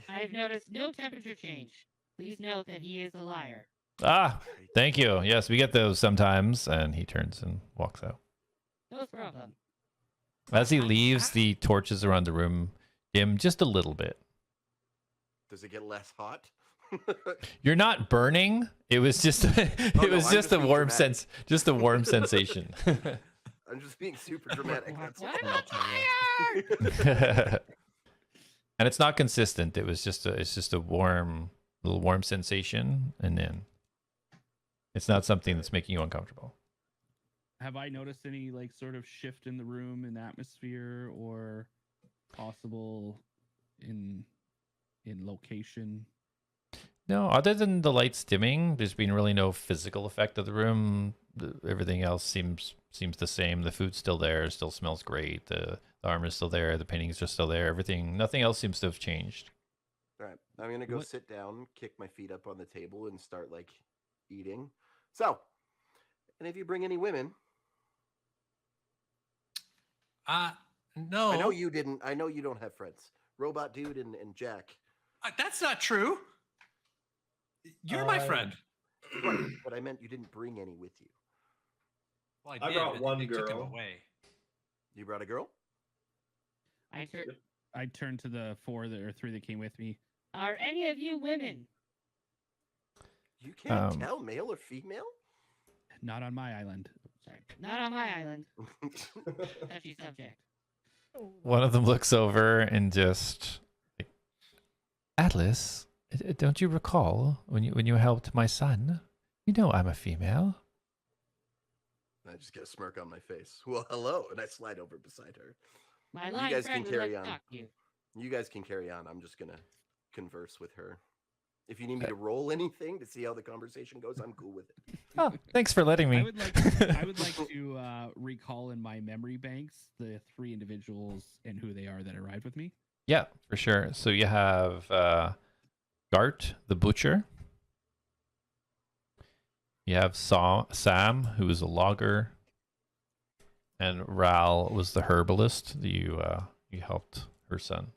I've noticed no temperature change. Please note that he is a liar. Ah, thank you. Yes, we get those sometimes. And he turns and walks out. No problem. As he leaves, the torches around the room dim just a little bit. Does it get less hot? You're not burning. It was just it no, was I'm just just a being warm dramatic. sense, just a warm sensation. I'm just being super dramatic. That's all. What? And it's not consistent. It's just a warm little warm sensation, and then it's not something that's making you uncomfortable. Have I noticed any like sort of shift in the room in atmosphere or possible in location? No, other than the lights dimming, there's been really no physical effect of the room. Everything else seems the same. The food's still there, still smells great. The armor's still there. The paintings are still there. Nothing else seems to have changed. All right, I'm gonna go sit down, kick my feet up on the table, and start like eating. So, and if you bring any women, No. I know you didn't. I know you don't have friends. Robot Dude and Jak. That's not true. You're my friend. Right, but I meant you didn't bring any with you. Well, I did, brought but one they took him girl. away. You brought a girl? I turned to the three that came with me. Are any of you women? You can't tell male or female? Not on my island. Sorry, not on my island. Touchy subject. One of them looks over and just, like, Atlas, don't you recall when you helped my son? You know I'm a female. I just get a smirk on my face. Well, hello, and I slide over beside her. My You lying guys friend can would like carry to on. talk to you. You guys can carry on. I'm just gonna converse with her. If you need me to roll anything to see how the conversation goes, I'm cool with it. Oh, thanks for letting me. I would like to recall in my memory banks the three individuals and who they are that arrived with me. Yeah, for sure. So you have Gart, the butcher. You have Sam, who is a logger. And Ral was the herbalist that you helped her son.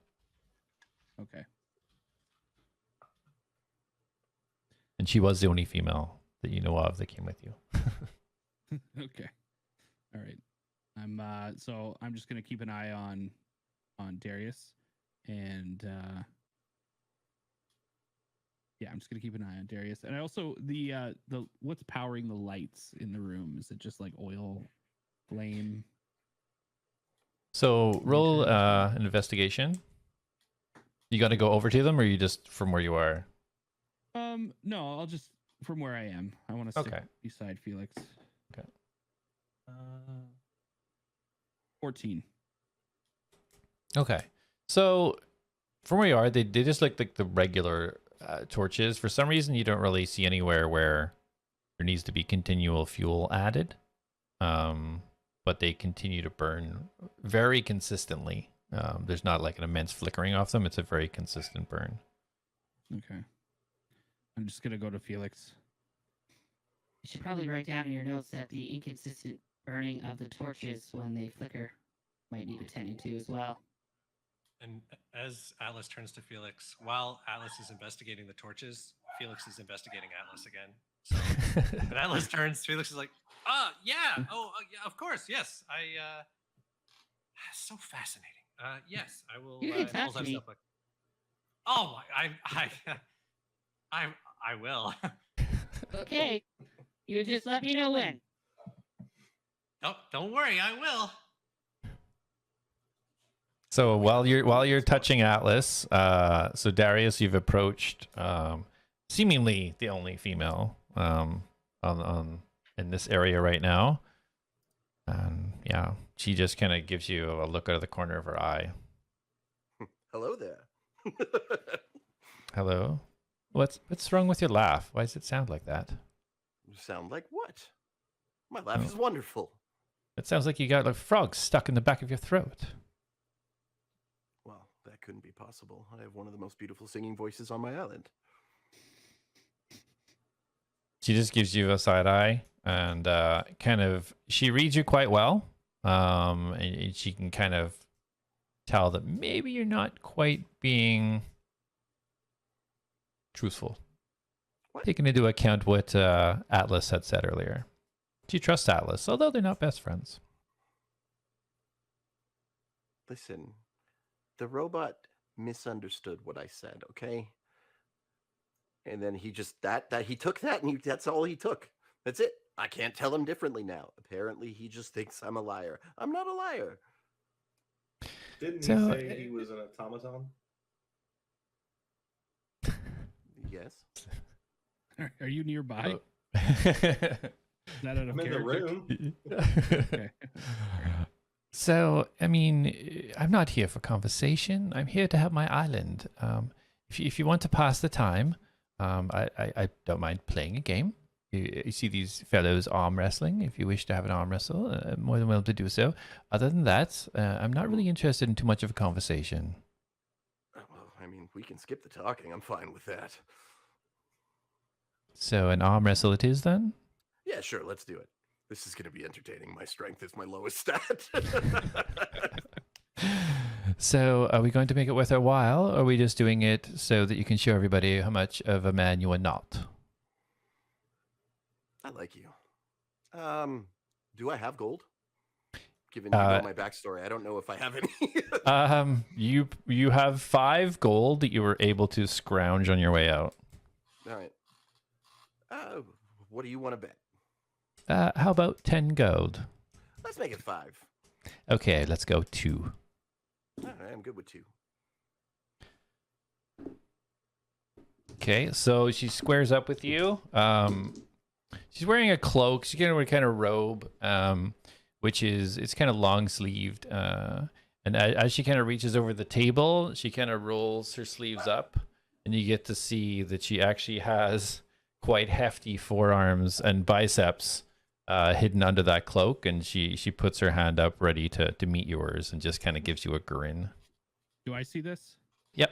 Okay. And she was the only female that you know of that came with you. Okay. All right. I'm just gonna keep an eye on Darius, and I'm just gonna keep an eye on Darius, and I also the what's powering the lights in the room? Is it just like oil, flame? So roll an investigation. You got to go over to them, or you just from where you are? No, I'll just from where I am. I want to sit beside Felix. Okay. 14. Okay. So from where you are, they just look like the regular torches. For some reason, you don't really see anywhere where there needs to be continual fuel added. But they continue to burn very consistently. There's not like an immense flickering off them. It's a very consistent burn. Okay. I'm just going to go to Felix. You should probably write down in your notes that the inconsistent burning of the torches when they flicker might need attending to as well. And as Atlas turns to Felix, while Atlas is investigating the torches, Felix is investigating Atlas again. So when Atlas turns, Felix is like, yeah. Oh, yeah, of course. Yes. So fascinating. Yes, I will. You can touch me. Oh, I will. Okay. You just let me know when. Oh, don't worry, I will. So while you're touching Atlas, so Darius, you've approached seemingly the only female in this area right now, and yeah, she just kind of gives you a look out of the corner of her eye. Hello there. Hello. What's wrong with your laugh? Why does it sound like that? Sound like what? My laugh is wonderful. It sounds like you got like frogs stuck in the back of your throat. Well, that couldn't be possible. I have one of the most beautiful singing voices on my island. She just gives you a side eye and she reads you quite well. And she can kind of tell that maybe you're not quite being truthful. What? Taking into account what Atlas had said earlier. She trusts Atlas, although they're not best friends. Listen, the robot misunderstood what I said, okay? And then he just that he took that, and that's all he took. That's it. I can't tell him differently now. Apparently, he just thinks I'm a liar. I'm not a liar. Didn't So, he say he was an automaton? Yes. Are you nearby? Oh. Is that out of I'm in the character? room. Okay. So, I mean, I'm not here for conversation. I'm here to have my island. If you want to pass the time, I don't mind playing a game. You see these fellows arm wrestling. If you wish to have an arm wrestle, I'm more than willing to do so. Other than that, I'm not really interested in too much of a conversation. Well, I mean, we can skip the talking. I'm fine with that. So an arm wrestle it is then? Yeah, sure. Let's do it. This is going to be entertaining. My strength is my lowest stat. So are we going to make it worth our while, or are we just doing it so that you can show everybody how much of a man you are not? I like you. Do I have gold? Given you know my backstory, I don't know if I have any. You have 5 gold that you were able to scrounge on your way out. All right. What do you want to bet? How about 10 gold? Let's make it 5. Okay, let's go 2. All right, I'm good with 2. Okay, so she squares up with you. She's wearing a cloak. She's wearing a kind of robe, which is it's kind of long sleeved. And as she kind of reaches over the table, she kind of rolls her sleeves up, and you get to see that she actually has quite hefty forearms and biceps hidden under that cloak. And she puts her hand up, ready to meet yours, and just kind of gives you a grin. Do I see this? Yep.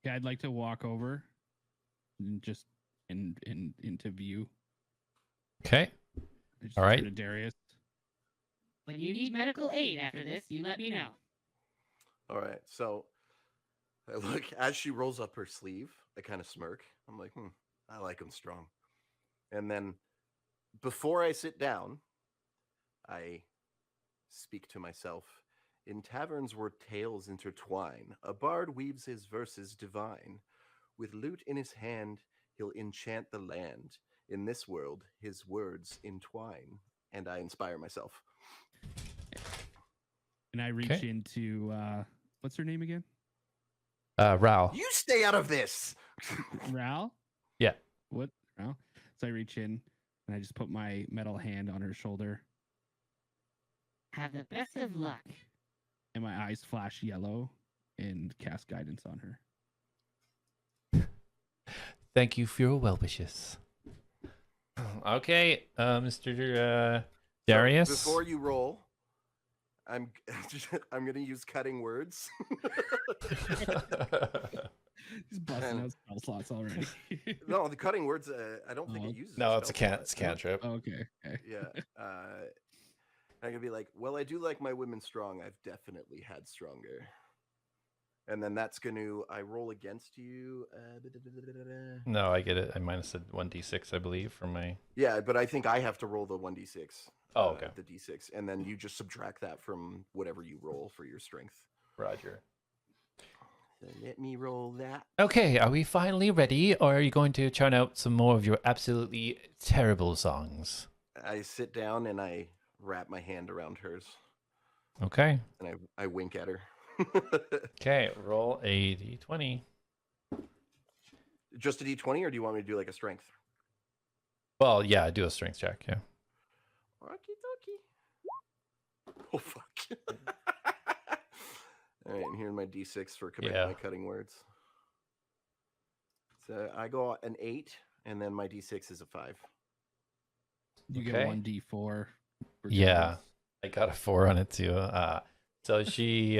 Yeah, I'd like to walk over and just into view. Okay. Just All right. turn to Darius. When you need medical aid after this, you let me know. All right. So I look as she rolls up her sleeve. I kind of smirk. I'm like, I like him strong. And then before I sit down, I speak to myself. In taverns where tales intertwine, a bard weaves his verses divine. With lute in his hand, he'll enchant the land. In this world, his words entwine. And I inspire myself. And I reach into what's her name again? Ral. You stay out of this. Ral? Yeah. What? Ral? So I reach in and I just put my metal hand on her shoulder. Have the best of luck. And my eyes flash yellow and cast guidance on her. Thank you for your well wishes. Okay, Mr. Darius. So before you roll, I'm going to use cutting words. He's busting out spell slots already. No, the cutting words. I don't think it uses. No, it's a spell it's a slot. cantrip. Okay. Yeah. I'm gonna be like, well, I do like my women strong. I've definitely had stronger. And then that's gonna. I roll against you. No, I get it. I minus a 1d6, I believe, from my. Yeah, but I think I have to roll the 1d6. Oh, okay. The d6, and then you just subtract that from whatever you roll for your strength. Roger. So let me roll that. Okay, are we finally ready, or are you going to churn out some more of your absolutely terrible songs? I sit down and I wrap my hand around hers. Okay. And I wink at her. Okay, roll a d20. Just a d20, or do you want me to do like a strength? Well, yeah, do a strength check, yeah. Okie dokie. Oh, fuck. All right, and here's my d6 for my cutting words. So I go an 8, and then my d6 is a 5. You get 1d4. for Yeah, damage. I got a 4 on it too. So she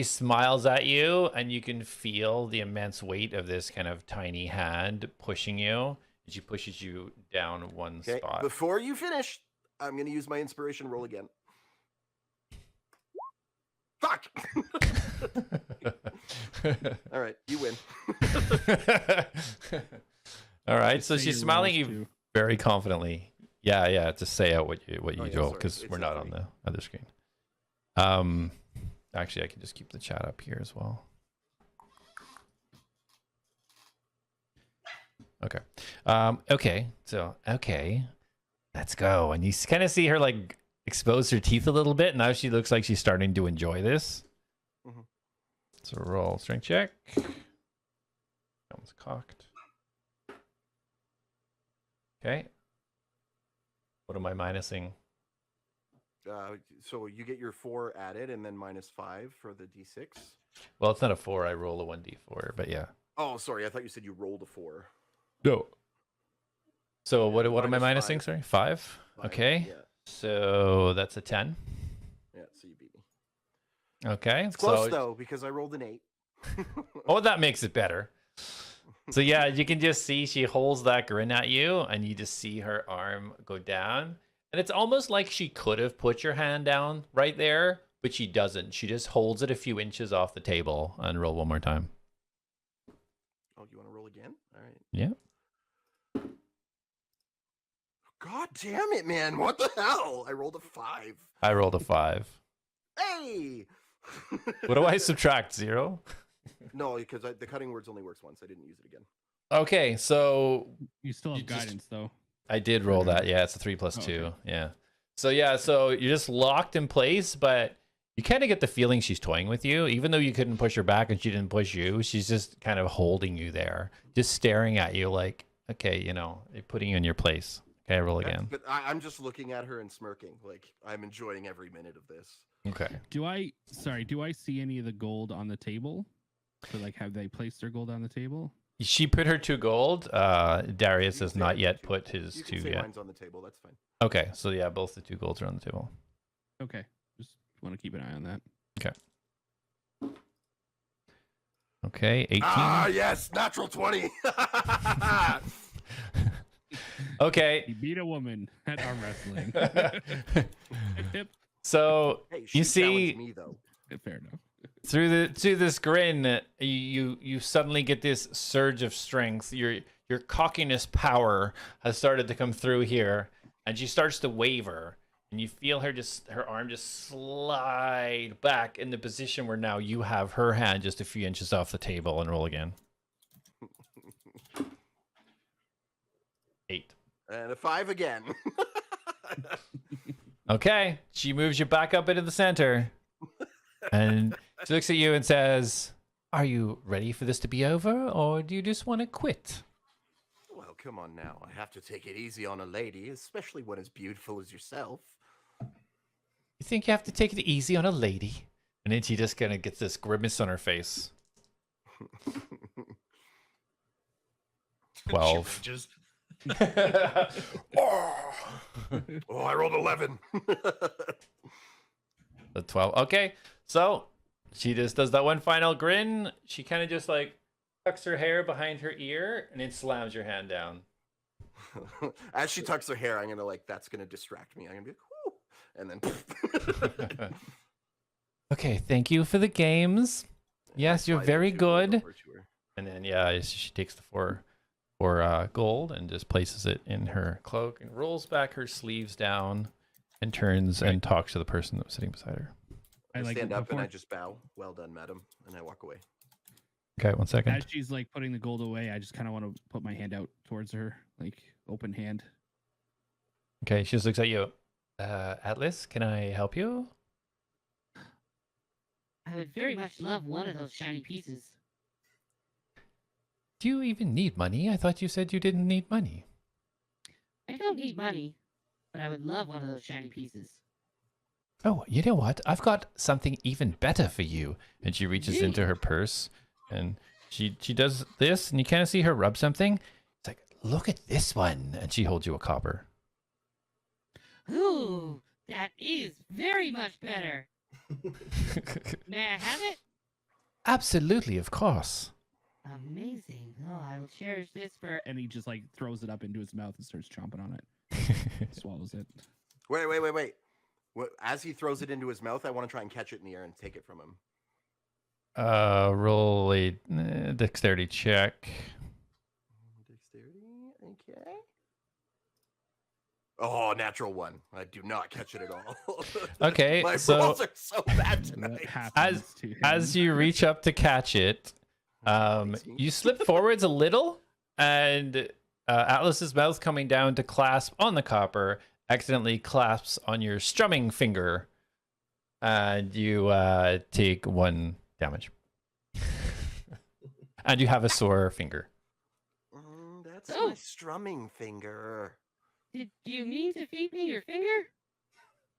smiles at you, and you can feel the immense weight of this kind of tiny hand pushing you. And she pushes you down one spot. Before you finish, I'm going to use my inspiration roll again. Fuck! All right, you win. All right, Just so say she's your smiling rolls, at you too. very confidently. Yeah, just say out what you yeah, roll, sorry. because It's we're a not on 3. the other screen. Actually, I can just keep the chat up here as well. Okay. Okay. So, okay. Let's go. And you kind of see her like expose her teeth a little bit. Now she looks like she's starting to enjoy this. Mhm. So roll strength check. Almost cocked. Okay. What am I minusing? So you get your 4 added and then -5 for the d6. Well, it's not a 4. I roll a 1d4, but yeah. Oh, sorry. I thought you said you rolled a 4. No. So Yeah, what am I minus minusing? 5. Sorry, 5. 5, Okay. Yeah. So that's a 10. Yeah. So you beat me. Okay. It's close so, though because I rolled an 8. Oh, that makes it better. So yeah, you can just see she holds that grin at you, and you just see her arm go down. And it's almost like she could have put your hand down right there, but she doesn't. She just holds it a few inches off the table and roll one more time. Oh, you want to roll again? All right. Yeah. God damn it, man. What the hell? I rolled a 5. I rolled a 5. Hey! What do I subtract? 0? No, because the cutting words only works once. I didn't use it again. Okay, so You still have You just- guidance though. I did roll that. Yeah, it's a 3 plus 2. Yeah. So yeah, so you're just locked in place, but you kind of get the feeling she's toying with you, even though you couldn't push her back and she didn't push you. She's just kind of holding you there, just staring at you like, okay, putting you in your place. Okay, roll again. But I'm just looking at her and smirking. Like, I'm enjoying every minute of this. Okay. Do I see any of the gold on the table? So like, have they placed their gold on the table? She put her 2 gold. Darius You has can say not I yet did too. put his You 2 can say yet. mine's on the table. That's fine. Okay, so yeah, both the 2 golds are on the table. Okay, just want to keep an eye on that. Okay, 18. Ah, yes, natural 20. Okay. He beat a woman at arm wrestling. Tip. So Hey, you she see challenged me though. Fair enough. through this grin, you suddenly get this surge of strength. Your cockiness power has started to come through here, and she starts to waver, and you feel her arm just slide back in the position where now you have her hand just a few inches off the table, and roll again. 8. And a 5 again. Okay, she moves you back up into the center, and she looks at you and says, "Are you ready for this to be over, or do you just want to quit?" Well, come on now. I have to take it easy on a lady, especially one as beautiful as yourself. You think you have to take it easy on a lady? And then she just kind of gets this grimace on her face. 12. She rages. Oh, I rolled 11. The 12. Okay, so she just does that one final grin. She kind of just like tucks her hair behind her ear and then slams your hand down. As she tucks her hair, I'm gonna that's gonna distract me. I'm gonna be like, whoo, and then Okay, thank you for the games. Yes, you're slide very the 2 gold good. over to her. And then yeah, she takes the four gold and just places it in her cloak and rolls back her sleeves down and turns and talks to the person that was sitting beside her. I like stand up and before- I just bow. Well done, madam, and I walk away. Okay, 1 second. As she's like putting the gold away, I just kind of want to put my hand out towards her, like open hand. Okay, she just looks at you. Atlas, can I help you? I would very much love one of those shiny pieces. Do you even need money? I thought you said you didn't need money. I don't need money, but I would love one of those shiny pieces. Oh, you know what? I've got something even better for you. And she reaches Yay. into her purse and she does this, and you kind of see her rub something. It's like, look at this one. And she holds you a copper. Ooh, that is very much better. May I have it? Absolutely, of course. Amazing. Oh, I will cherish this for. And he just like throws it up into his mouth and starts chomping on it. Swallows it. Wait. As he throws it into his mouth, I want to try and catch it in the air and take it from him. Roll a dexterity check. Dexterity, okay. Oh, natural 1. I do not catch it at all. Okay, My so- rolls are so bad What tonight. happens to him? As you reach up to catch it, you slip forwards a little, and Atlas's mouth coming down to clasp on the copper accidentally clasps on your strumming finger, and you take 1 damage. And you have a sore finger. That's my strumming finger. Did you mean to feed me your finger?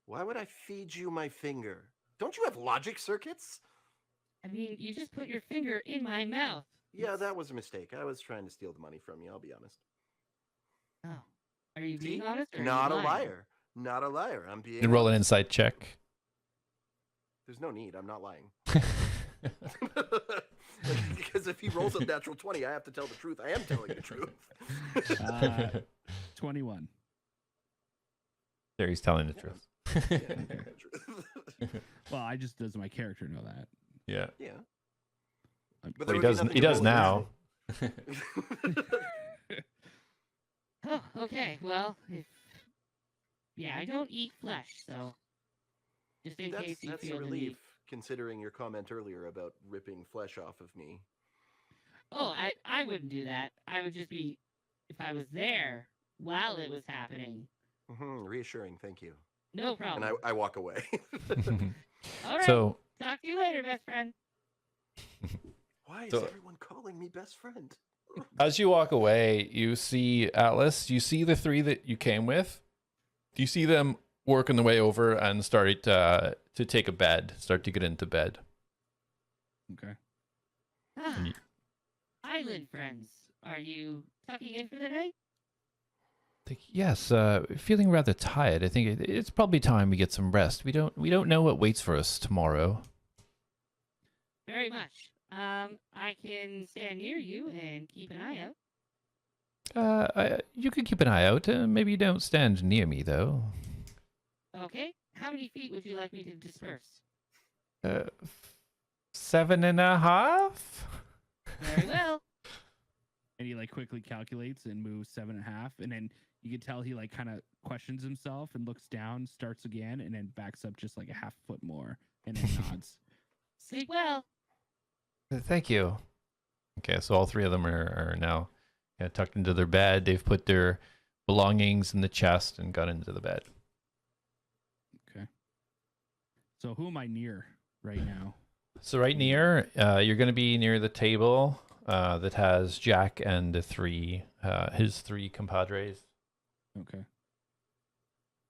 Why would I feed you my finger? Don't you have logic circuits? I mean, you just put your finger in my mouth. Yeah, that was a mistake. I was trying to steal the money from you, I'll be honest. Oh. Are you being See? honest? Or Not are a you lying? liar. Not a liar. I'm being And roll an honest. insight check. There's no need. I'm not lying. Because if he rolls a natural 20, I have to tell the truth. I am telling the truth. 21. There, he's telling the truth. Well, I just does my character know that? Yeah. Yeah. But there He would be does. nothing He to does roll now. Oh, okay. Well, yeah, I don't eat flesh, so just in case you That's a feel the need. relief, considering your comment earlier about ripping flesh off of me. Oh, I wouldn't do that. I would just be, if I was there while it was happening. Reassuring, thank you. No problem. And I walk away. All right. So, Talk to you later, best friend. Why is So- everyone calling me best friend? as you walk away, you see Atlas. You see the 3 that you came with. You see them working their way over and start to take a bed, start to get into bed. Okay. Ah, island friends. Are you tucking in for the night? Yes, feeling rather tired. I think it's probably time we get some rest. We don't know what waits for us tomorrow. Very much. I can stand near you and keep an eye out. You can keep an eye out. Maybe you don't stand near me though. Okay. How many feet would you like me to disperse? 7.5. Very well. And he like quickly calculates and moves 7.5, and then you can tell he like kind of questions himself and looks down, starts again, and then backs up just like a half foot more, and then nods. Sleep well. Thank you. Okay, so all 3 of them are now tucked into their bed. They've put their belongings in the chest and got into the bed. Okay. So who am I near right now? So right near, you're going to be near the table that has Jack and his 3 compadres. Okay.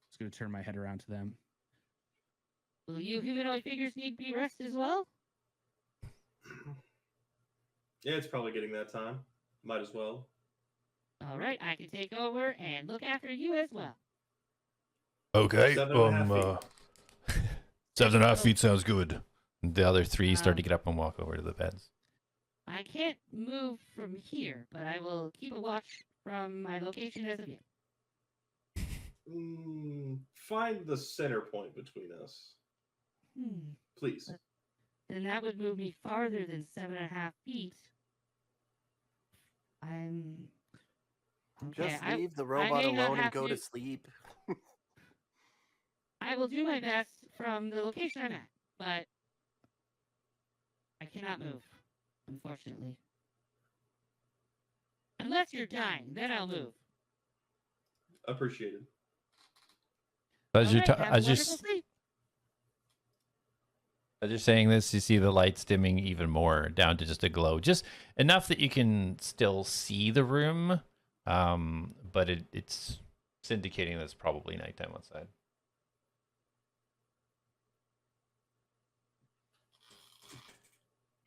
Just gonna turn my head around to them. Will you humanoid figures need to be rested as well? Yeah, it's probably getting that time. Might as well. All right, I can take over and look after you as well. Okay. 7.5 feet. 7.5 feet sounds good. The other 3 start to get up and walk over to the beds. I can't move from here, but I will keep a watch from my location as of yet. Find the center point between us, please. Then that would move me farther than 7.5 feet. I'm... Okay, Just leave the I robot may not alone and have go to to- sleep. I will do my best from the location I'm at, but I cannot move, unfortunately. Unless you're dying, then I'll move. Appreciated. As All you're right, ta- have a as you're wonderful sleep. as you're saying this, you see the lights dimming even more down to just a glow, just enough that you can still see the room, but it's indicating that it's probably nighttime outside.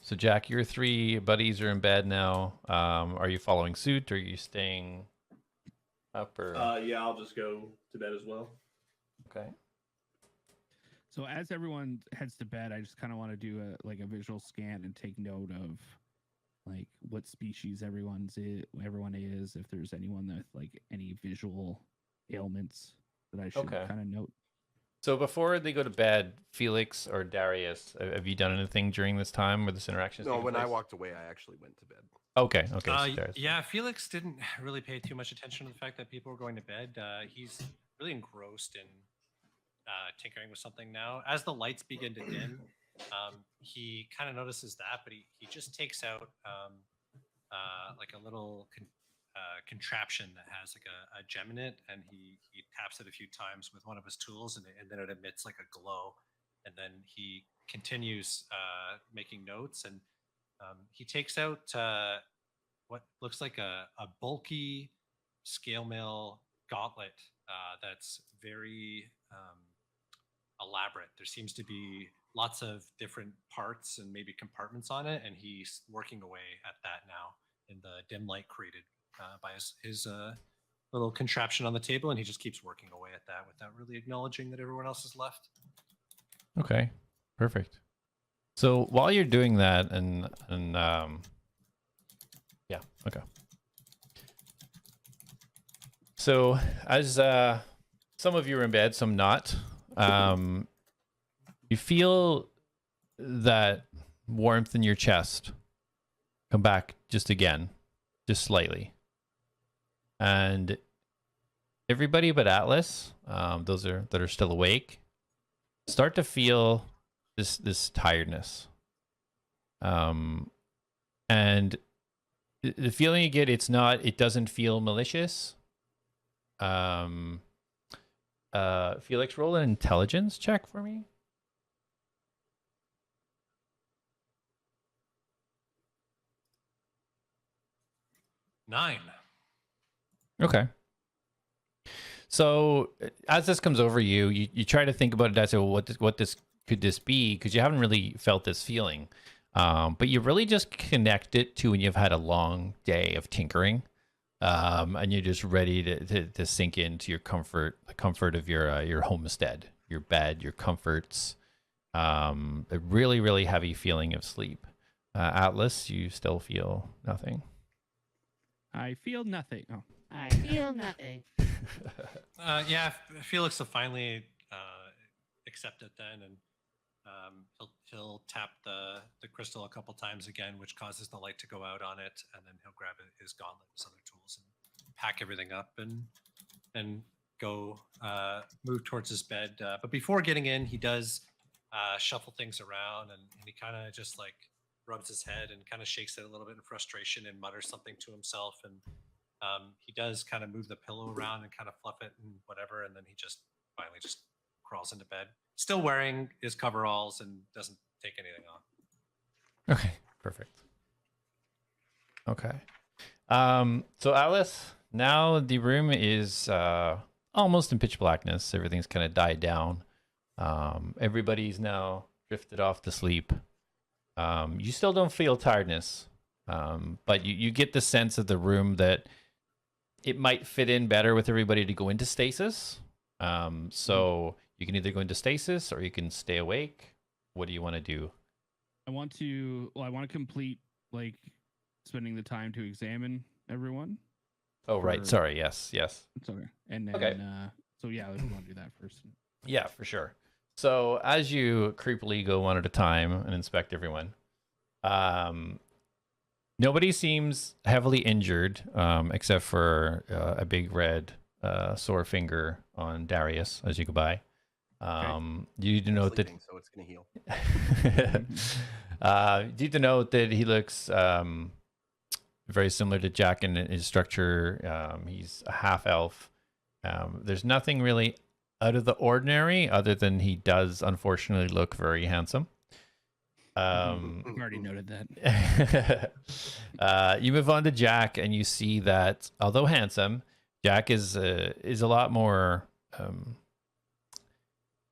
So Jack, your 3 buddies are in bed now. Are you following suit, or are you staying up? Or Yeah, I'll just go to bed as well. okay. So as everyone heads to bed, I just kind of want to do a visual scan and take note of like what species everyone is, if there's anyone with like any visual ailments that I should Okay. kind of note. So before they go to bed, Felix or Darius, have you done anything during this time where this interaction is No, taking when I place? walked away, I actually went to bed. Okay, so Darius. Yeah, Felix didn't really pay too much attention to the fact that people were going to bed. He's really engrossed in tinkering with something now. As the lights begin to dim, he kind of notices that, but he just takes out like a little contraption that has like a gem in it, and he taps it a few times with one of his tools, and then it emits like a glow, and then he continues making notes, and he takes out what looks like a bulky scale mail gauntlet that's very elaborate. There seems to be lots of different parts and maybe compartments on it, and he's working away at that now in the dim light created by his little contraption on the table, and he just keeps working away at that without really acknowledging that everyone else is left. Okay, perfect. So while you're doing that, and yeah, okay. So as some of you are in bed, some not, you feel that warmth in your chest come back just again, just slightly. And everybody but Atlas, those that are still awake, start to feel this tiredness. And the feeling you get, it doesn't feel malicious. Felix, roll an intelligence check for me. Nine. Okay. So as this comes over you, you try to think about it as what this could this be, because you haven't really felt this feeling. But you really just connect it to when you've had a long day of tinkering. And you're just ready to sink into your comfort, the comfort of your homestead, your bed, your comforts. A really, really heavy feeling of sleep. Atlas, you still feel nothing. I feel nothing. Oh. I feel nothing. Yeah, Felix will finally accept it then, and he'll tap the crystal a couple times again, which causes the light to go out on it, and then he'll grab his gauntlet, his other tools, and pack everything up and go move towards his bed. But before getting in, he does shuffle things around, and he kind of just like rubs his head and kind of shakes it a little bit in frustration and mutters something to himself, and he does kind of move the pillow around and kind of fluff it and whatever, and then he just finally just crawls into bed, still wearing his coveralls and doesn't take anything off. Okay, perfect. Okay. So Alice, now the room is almost in pitch blackness. Everything's kind of died down. Everybody's now drifted off to sleep. You still don't feel tiredness, but you get the sense of the room that it might fit in better with everybody to go into stasis. So you can either go into stasis or you can stay awake. What do you want to do? I want to complete like spending the time to examine everyone. Oh, right. Sorry. Yes. Yes. It's okay. And then, okay. So yeah, I would want to do that first. Yeah, for sure. So as you creepily go one at a time and inspect everyone, nobody seems heavily injured, except for a big red sore finger on Darius as you go by. You denote that, so it's going to heal. you denote that he looks very similar to Jak in his structure. He's a half elf. There's nothing really out of the ordinary, other than he does unfortunately look very handsome. I've already noted that. You move on to Jak, and you see that although handsome, Jak is a lot more.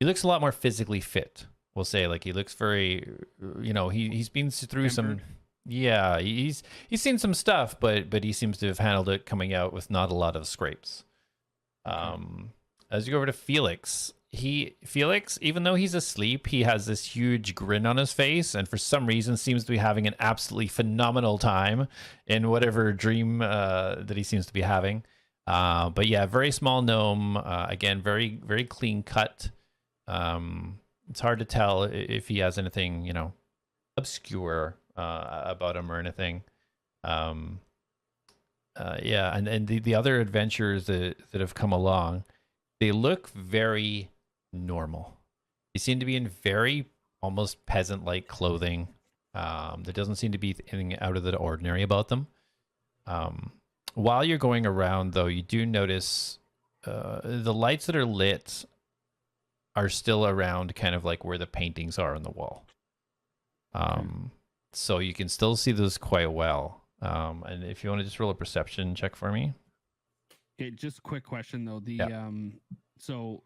He looks a lot more physically fit. We'll say, like, he looks very, he's been through some. Yeah, he's seen some stuff, but he seems to have handled it coming out with not a lot of scrapes. As you go over to Felix, even though he's asleep, he has this huge grin on his face, and for some reason seems to be having an absolutely phenomenal time in whatever dream that he seems to be having. But yeah, very small gnome. Again, very, very clean cut. It's hard to tell if he has anything, obscure about him or anything. Yeah, and the other adventurers that have come along, they look very normal. They seem to be in very almost peasant-like clothing. There doesn't seem to be anything out of the ordinary about them. While you're going around, though, you do notice the lights that are lit are still around kind of like where the paintings are on the wall. So you can still see those quite well. And if you want to just roll a perception check for me. Okay, just quick question though. So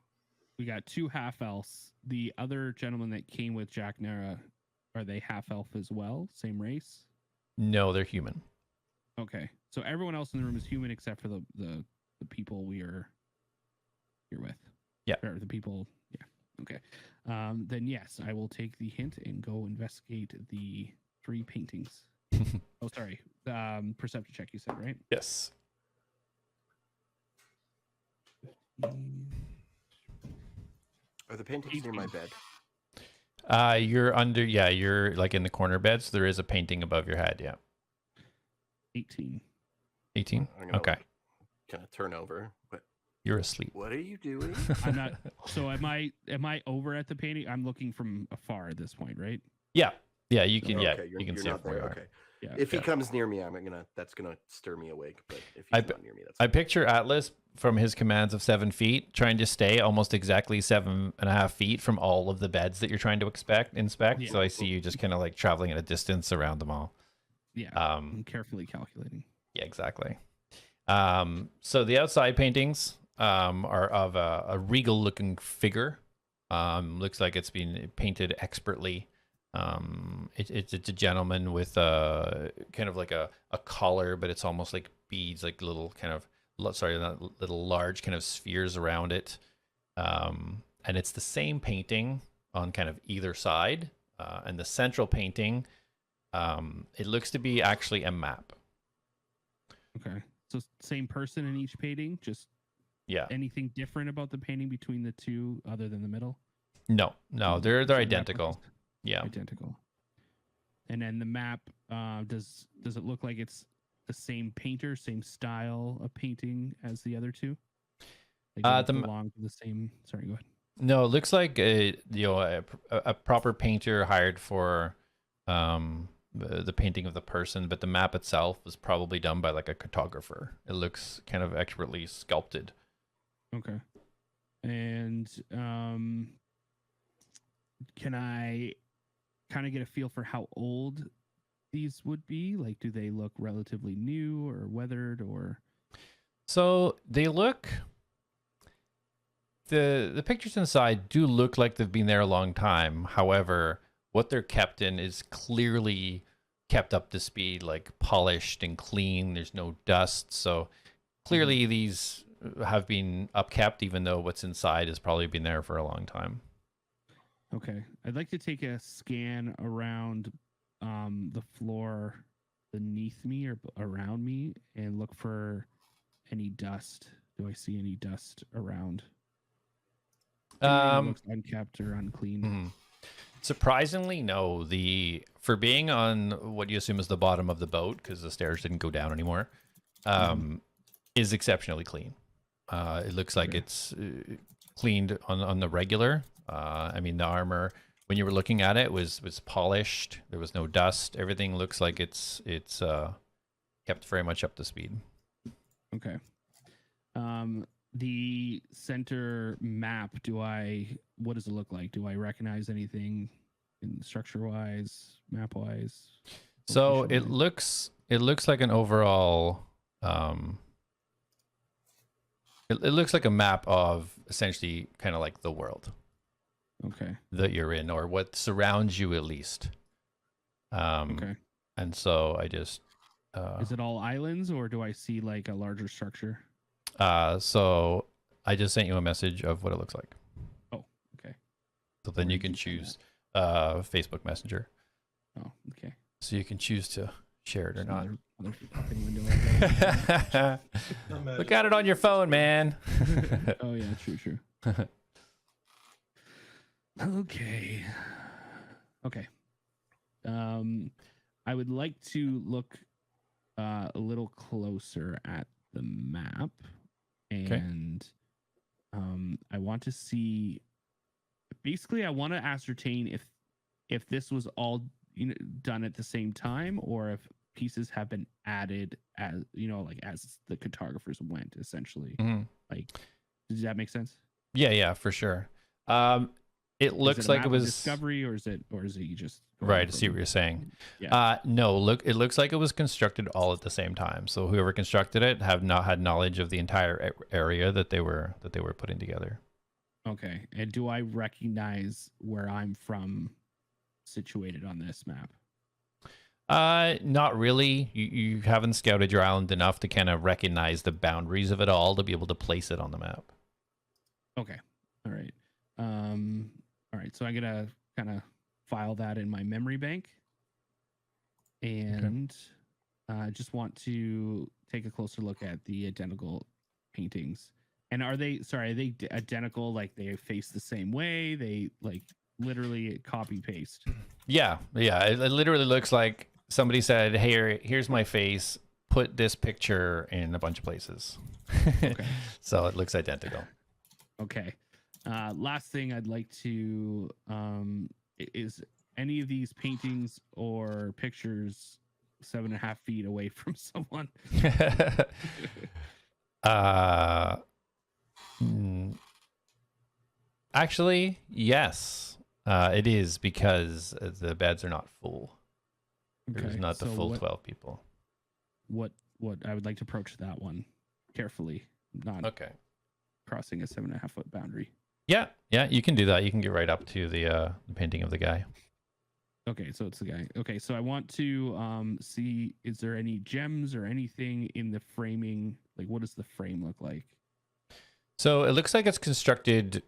we got 2 half elves. The other gentleman that came with Jak Nara, are they half elf as well? Same race? No, they're human. Okay. So everyone else in the room is human except for the people we are here with. Yeah. Or the people. Yeah. Okay. Then yes, I will take the hint and go investigate the 3 paintings. Oh, sorry. Perception check, you said, right? Yes. Are the paintings near my bed? You're under, you're like in the corner bed, so there is a painting above your head, yeah. 18. 18? I'm gonna Okay. kind of turn over. You're asleep. What are you doing? I'm not. So am I over at the painting? I'm looking from afar at this point, right? Yeah. Yeah, you can, Okay, you can you're see it not from where there. you are. Okay. Yeah. If he comes near me, that's gonna stir me awake. But if he's not near me, that's I picture Atlas from his commands of 7 feet trying to stay almost exactly 7.5 feet from all of the beds that you're trying to inspect. Yeah. So I see you just kind of like traveling at a distance around them all. Yeah. I'm carefully calculating. Yeah, exactly. So the outside paintings are of a regal looking figure. Looks like it's been painted expertly. It's a gentleman with kind of like a collar, but it's almost like beads, like little kind of, not little large kind of spheres around it. And it's the same painting on kind of either side. And the central painting, it looks to be actually a map. Okay. So same person in each painting, just anything different about the painting between the 2 other than the middle? No, they're identical. Yeah. Identical. And then the map, does it look like it's the same painter, same style of painting as the other 2? They belong to the same. Sorry, go ahead. No, it looks like a proper painter hired for the painting of the person, but the map itself was probably done by like a cartographer. It looks kind of expertly sculpted. Okay. And can I kind of get a feel for how old these would be? Like, do they look relatively new or weathered or? So they look, the pictures inside do look like they've been there a long time. However, what they're kept in is clearly kept up to speed, like polished and clean. There's no dust. So clearly these have been upkept, even though what's inside has probably been there for a long time. Okay. I'd like to take a scan around the floor beneath me or around me and look for any dust. Do I see any dust around? Looks unkept or unclean. Surprisingly, no. For being on what you assume is the bottom of the boat, because the stairs didn't go down anymore, is exceptionally clean. It looks like it's cleaned on the regular. I mean, the armor, when you were looking at it, was polished. There was no dust. Everything looks like it's kept very much up to speed. Okay. The center map, what does it look like? Do I recognize anything in structure-wise, map-wise? So it looks like an overall, it looks like a map of essentially kind of like the world. Okay. That you're in, or what surrounds you at least. Okay. And so I just is it all islands or do I see like a larger structure? So I just sent you a message of what it looks like. Oh, okay. So then you can choose Facebook Messenger. Oh, okay. So you can choose to share it or not. Another fucking window. Look at it on your phone, man. Oh yeah, true. Okay. I would like to look a little closer at the map, and I want to see. Basically, I want to ascertain if this was all done at the same time, or if pieces have been added as like as the cartographers went, essentially. Mhm. Like, does that make sense? Yeah, for sure. It looks Is it a like map it of was discovery, or is it you just going right. I see from- what you're saying. Yeah. No, it looks like it was constructed all at the same time. So whoever constructed it have not had knowledge of the entire area that they were putting together. Okay. And do I recognize where I'm from situated on this map? Not really. You haven't scouted your island enough to kind of recognize the boundaries of it all to be able to place it on the map. Okay. All right. All right. So I'm gonna kind of file that in my memory bank, and I just want to take a closer look at the identical paintings. And are they identical? Like they face the same way? They like literally copy paste? Yeah. It literally looks like somebody said, "Hey, here's my face. Put this picture in a bunch of places." Okay. So it looks identical. Okay. Last thing I'd like to is any of these paintings or pictures 7.5 feet away from someone? Actually, yes, it is, because the beds are not full. There's Okay, not the so full what- 12 people. What I would like to approach that one carefully, not Okay. crossing a 7.5 foot boundary. Yeah, you can do that. You can get right up to the painting of the guy. Okay, so it's the guy. Okay, so I want to see, is there any gems or anything in the framing? Like, what does the frame look like? So it looks like it's constructed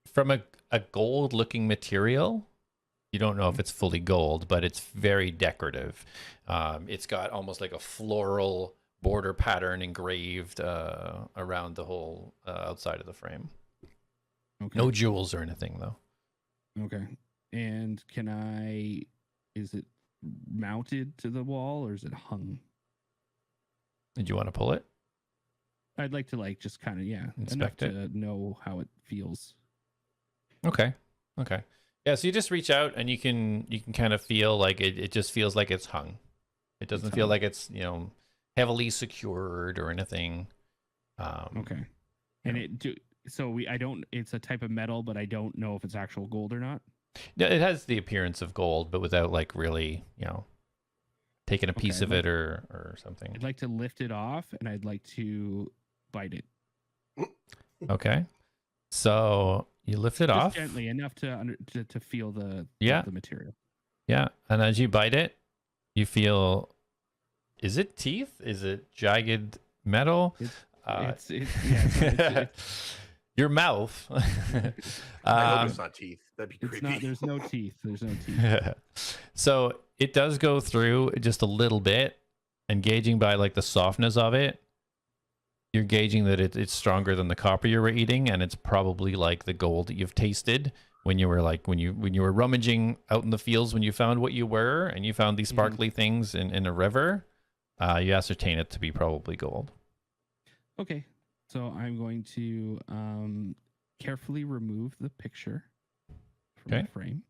from a gold-looking material. You don't know if it's fully gold, but it's very decorative. It's got almost like a floral border pattern engraved around the whole outside of the frame. Okay. No jewels or anything, though. Okay. And is it mounted to the wall or is it hung? Did you want to pull it? I'd like to like just kind of, Inspect it. enough to know how it feels. Okay. Yeah, so you just reach out and you can kind of feel like it just feels like it's hung. It doesn't feel like it's, heavily secured or anything. Okay. And it's a type of metal, but I don't know if it's actual gold or not. Yeah, it has the appearance of gold, but without like really, taking a piece of it or something. I'd like to lift it off and I'd like to bite it. Okay. So you lift it Just off gently enough to feel the material. Yeah, and as you bite it, you feel, is it teeth? Is it jagged metal? It's Your mouth. I hope it's not teeth. That'd be It's creepy. not. There's no teeth. There's no teeth. So it does go through just a little bit, and gauging by like the softness of it, you're gauging that it's stronger than the copper you were eating, and it's probably like the gold that you've tasted when you were when you were rummaging out in the fields when you found what you were, and you found these sparkly things in a river. You ascertain it to be probably gold. Okay, so I'm going to carefully remove the picture from the frame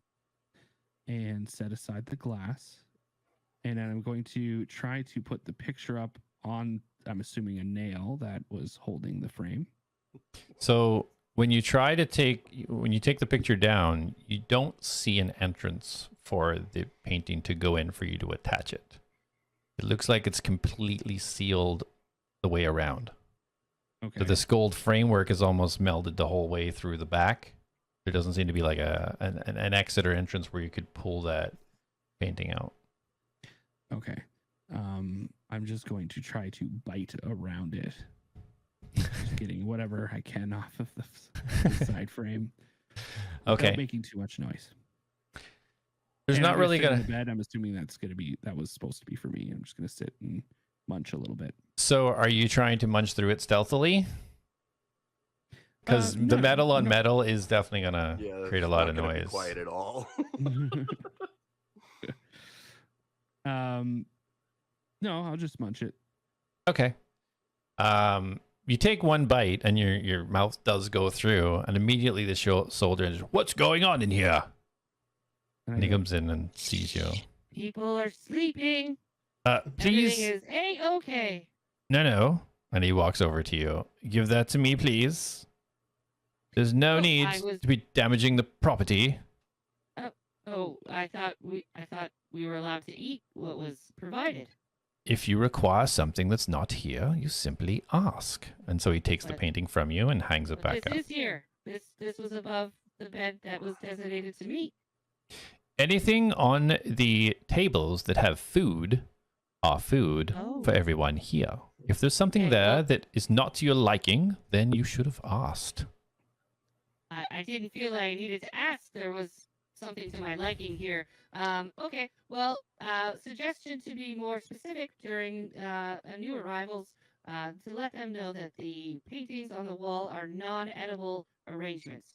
and set aside the glass. And then I'm going to try to put the picture up on, I'm assuming, a nail that was holding the frame. So when you take the picture down, you don't see an entrance for the painting to go in for you to attach it. It looks like it's completely sealed the way around. Okay. So this gold framework is almost melded the whole way through the back. There doesn't seem to be like an exit or entrance where you could pull that painting out. Okay. I'm just going to try to bite around it. Just getting whatever I can off of the side frame. Okay. Without making too much noise. There's And not I'm really sit in gonna. the bed. I'm assuming that was supposed to be for me. I'm just gonna sit and munch a little bit. So are you trying to munch through it stealthily? Because the No, metal on no. metal is definitely gonna Yeah, create a it's lot not of gonna be noise. quiet at all. No, I'll just munch it. Okay. You take one bite and your mouth does go through, and immediately the soldier is, "What's going on in here?" And he comes in and sees you. People are sleeping. Please. Everything is A-okay. No. And he walks over to you. Give that to me, please. There's no need to be damaging the property. Oh, I thought we were allowed to eat what was provided. If you require something that's not here, you simply ask. And so he takes the painting from you and hangs it back up. This is here. This was above the bed that was designated to me. Anything on the tables that have food are food for everyone here. If there's something there that is not to your liking, then you should have asked. I didn't feel I needed to ask. There was something to my liking here. Okay, well, suggestion to be more specific during new arrivals, to let them know that the paintings on the wall are non-edible arrangements.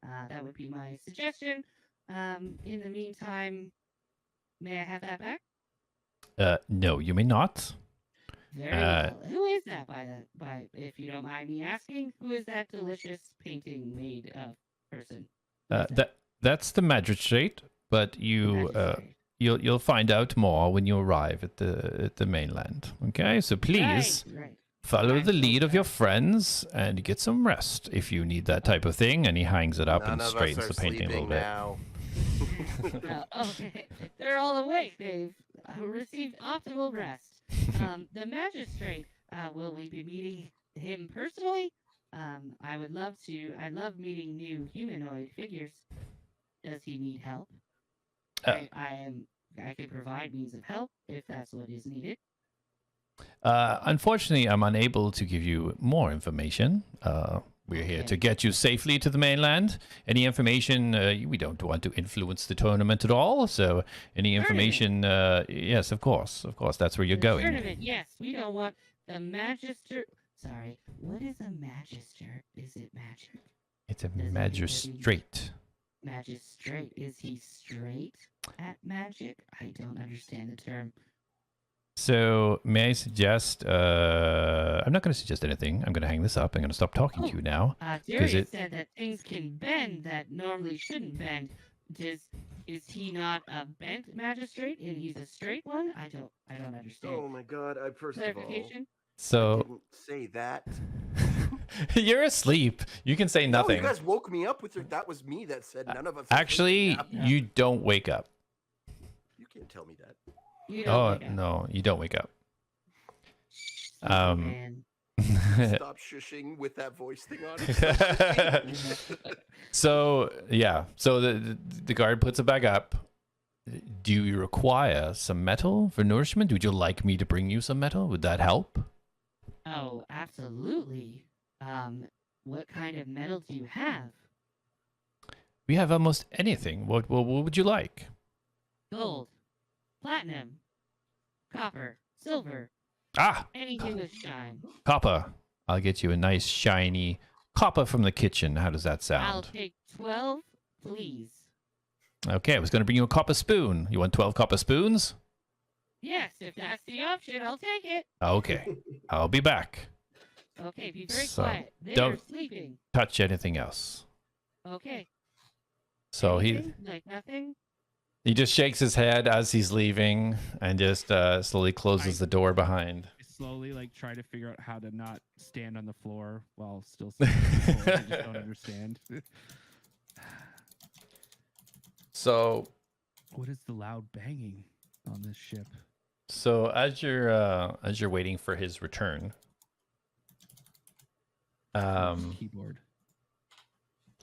That would be my suggestion. In the meantime, may I have that back? No, you may not. Very well. Who is that, by if you don't mind me asking? Who is that delicious painting made person? That's the magistrate, but you'll find out more when you arrive at the mainland. Okay, so please follow the lead of your friends and get some rest if you need that type of thing. And he hangs it up and straightens the painting a little bit. Okay, they're all awake. They've received optimal rest. The magistrate, will we be meeting him personally? I would love to. I love meeting new humanoid figures. Does he need help? I can provide means of help if that's what is needed. Unfortunately, I'm unable to give you more information. We're here to get you safely to the mainland. Any information, we don't want to influence the tournament at all. So any information, yes, of course, that's where you're going. Tournament, yes. We don't want the magister. Sorry, what is a magister? Is it magic? It's a magistrate. Magistrate. Is he straight at magic? I don't understand the term. So may I suggest, I'm not going to suggest anything. I'm going to hang this up. I'm going to stop talking to you now. Darius said that things can bend that normally shouldn't bend. Is he not a bent magistrate and he's a straight one? I don't understand. Oh my god, first of all, I didn't say that. You're asleep. You can say nothing. No, you guys woke me up with that was me that said none of us. Actually, you don't wake up. You can't tell me that. No, you don't wake up. Stop shushing with that voice thing on it. So the guard puts it back up. Do you require some metal for nourishment? Would you like me to bring you some metal? Would that help? Oh, absolutely. What kind of metal do you have? We have almost anything. What would you like? Gold, platinum, copper, silver. Anything with shine. Copper. I'll get you a nice shiny copper from the kitchen. How does that sound? I'll take 12, please. Okay, I was going to bring you a copper spoon. You want 12 copper spoons? Yes, if that's the option, I'll take it. Okay, I'll be back. Okay, be very quiet. They're sleeping. Touch anything else. Okay. So like nothing? He just shakes his head as he's leaving and just slowly closes the door behind. I slowly try to figure out how to not stand on the floor while still sitting on the floor. I just don't understand. So, what is the loud banging on this ship? So as you're waiting for his return, keyboard.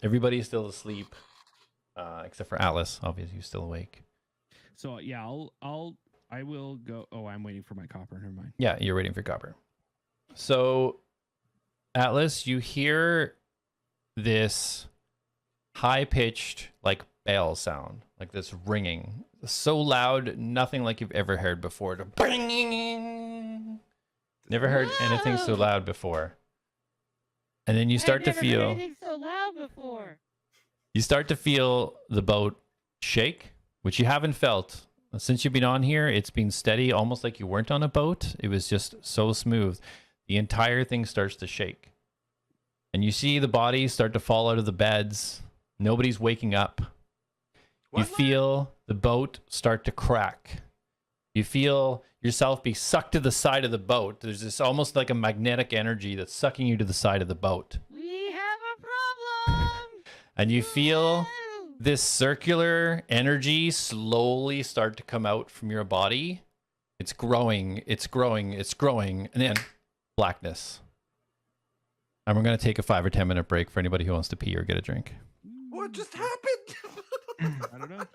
Everybody's still asleep, except for A.T.L.A.S. Obviously, he's still awake. So yeah, I will go. Oh, I'm waiting for my copper. Never mind. Yeah, you're waiting for copper. So, A.T.L.A.S, you hear this high-pitched bell sound, this ringing, so loud, nothing like you've ever heard before. Never heard anything so loud before. And then you start to feel anything so loud before. You start to feel the boat shake, which you haven't felt since you've been on here. It's been steady, almost like you weren't on a boat. It was just so smooth. The entire thing starts to shake, and you see the bodies start to fall out of the beds. Nobody's waking up. You feel the boat start to crack, You feel yourself be sucked to the side of the boat. There's this almost like a magnetic energy that's sucking you to the side of the boat. We have a problem. And you feel this circular energy slowly start to come out from your body. It's growing, it's growing, it's growing, and then blackness. And we're going to take a 5 or 10 minute break for anybody who wants to pee or get a drink. What just happened? I don't know.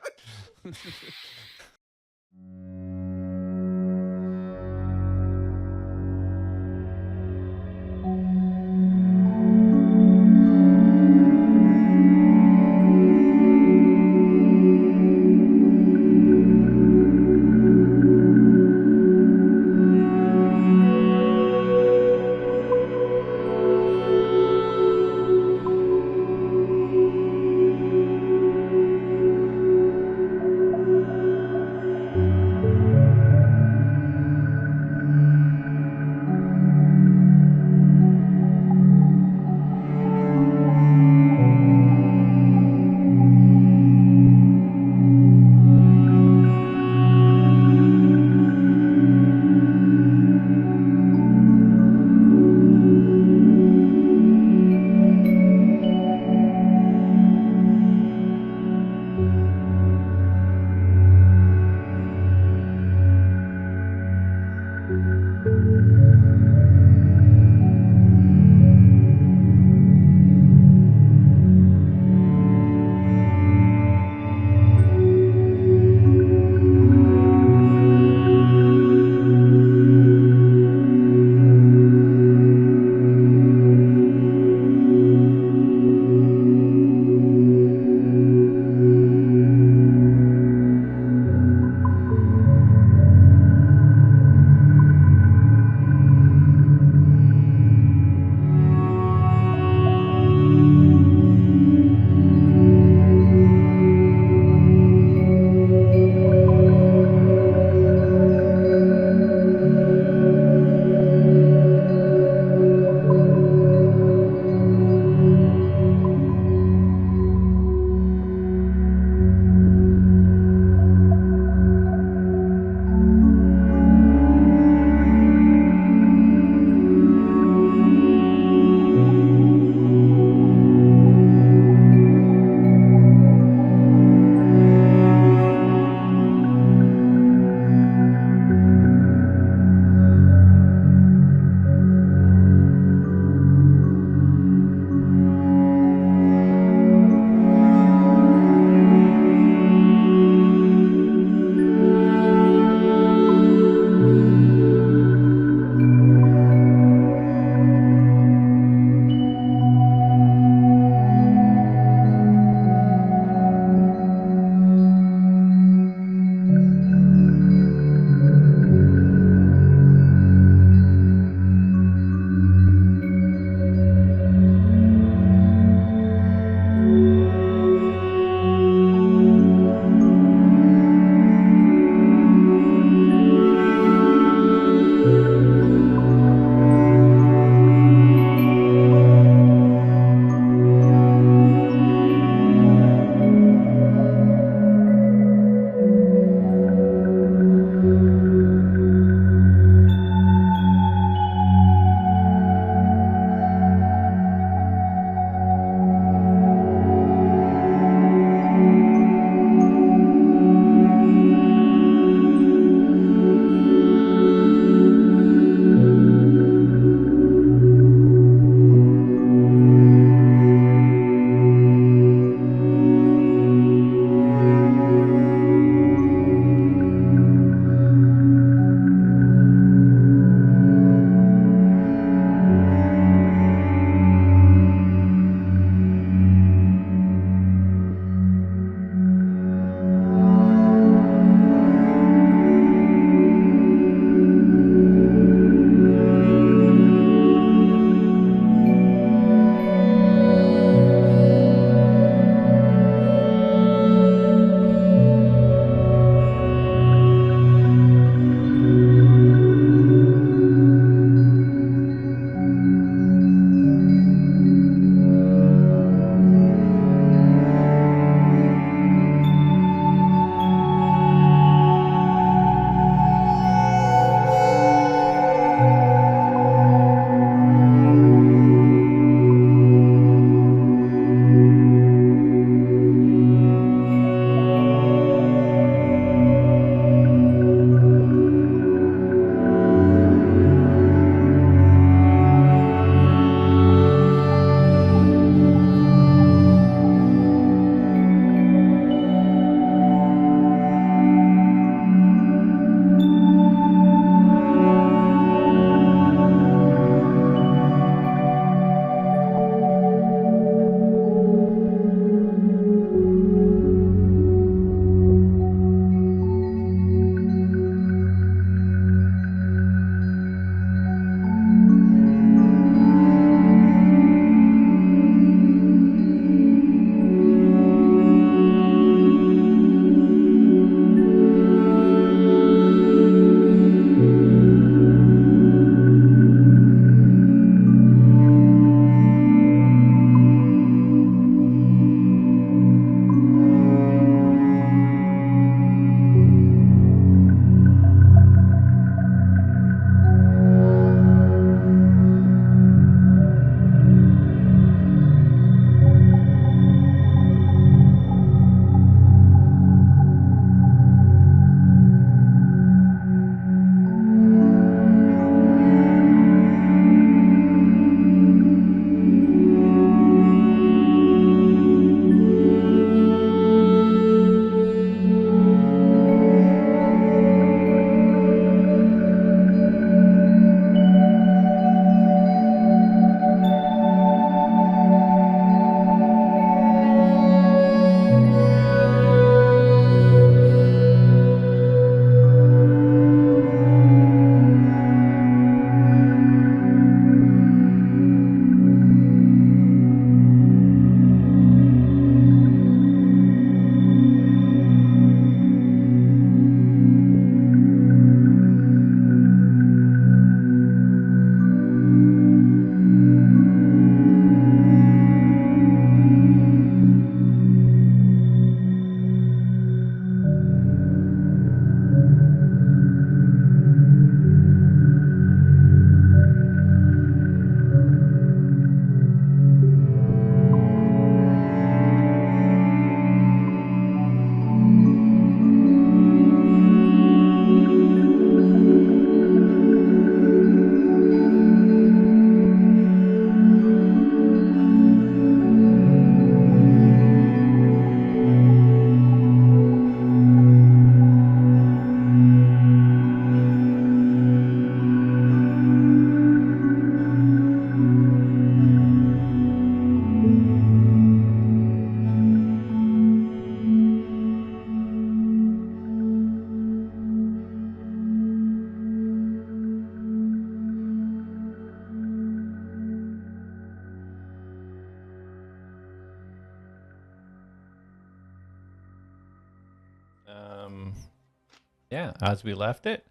Yeah, as we left it,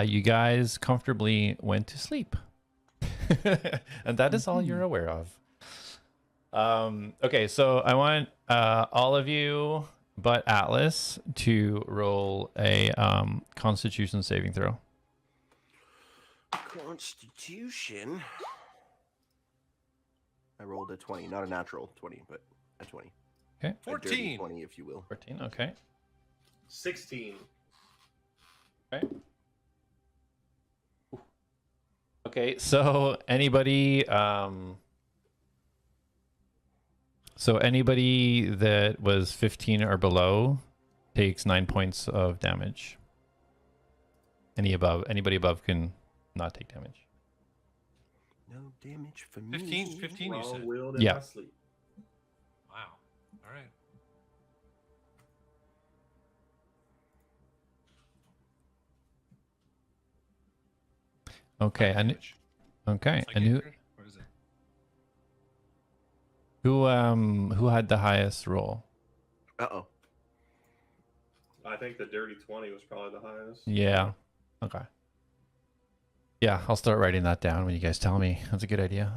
you guys comfortably went to sleep. And that is all you're aware of. Okay, so I want all of you but Atlas to roll a Constitution saving throw. Constitution. I rolled a 20, not a natural 20, but a 20. Okay. A dirty 14. 20, if you will. 14, okay. 16. Okay. Okay, so anybody that was 15 or below takes 9 points of damage. Anybody above can not take damage. No damage for me. 15 you said? Wrong-willed in Yeah. my sleep. Wow. All right. Okay, and Damage. okay, and Psychic, what is it? who had the highest roll? Uh-oh. I think the dirty 20 was probably the highest. Yeah. Okay. Yeah, I'll start writing that down when you guys tell me. That's a good idea.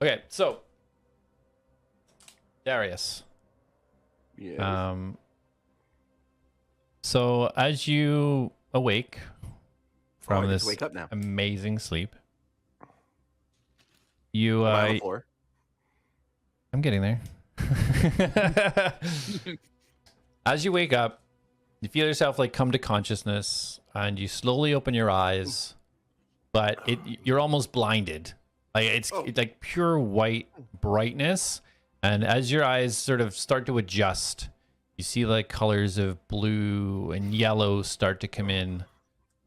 Okay, so Darius. Yeah. So as you awake from I get to this wake up now. amazing sleep, you Am I on the floor? I'm getting there. As you wake up, you feel yourself like come to consciousness, and you slowly open your eyes, but you're almost blinded. Like it's like pure white brightness, and as your eyes sort of start to adjust, you see like colors of blue and yellow start to come in,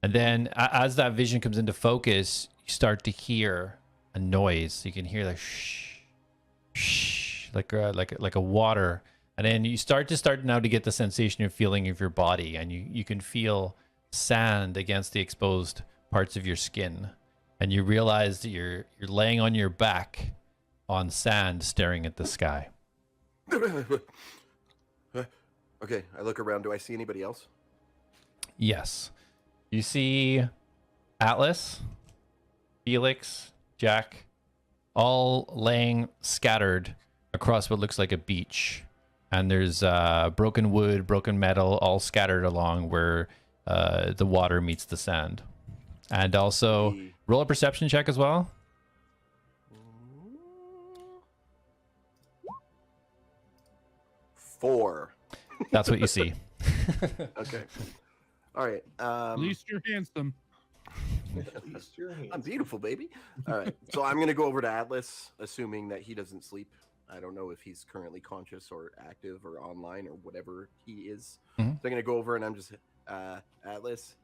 and then as that vision comes into focus, you start to hear a noise. You can hear like shh, shh, like a water. And then you start now to get the sensation of feeling of your body, and you can feel sand against the exposed parts of your skin, and you realize that you're laying on your back on sand, staring at the sky. Okay, I look around. Do I see anybody else? Yes, you see Atlas, Felix, Jak, all laying scattered across what looks like a beach. And there's broken wood, broken metal, all scattered along where the water meets the sand. And also, roll a perception check as well. 4. That's what you see. Okay. All right. At least you're handsome. At least you're handsome. I'm beautiful, baby. All right. So I'm going to go over to Atlas, assuming that he doesn't sleep. I don't know if he's currently conscious or active or online or whatever he is. Mhm. So I'm going to go over and I'm just, Atlas.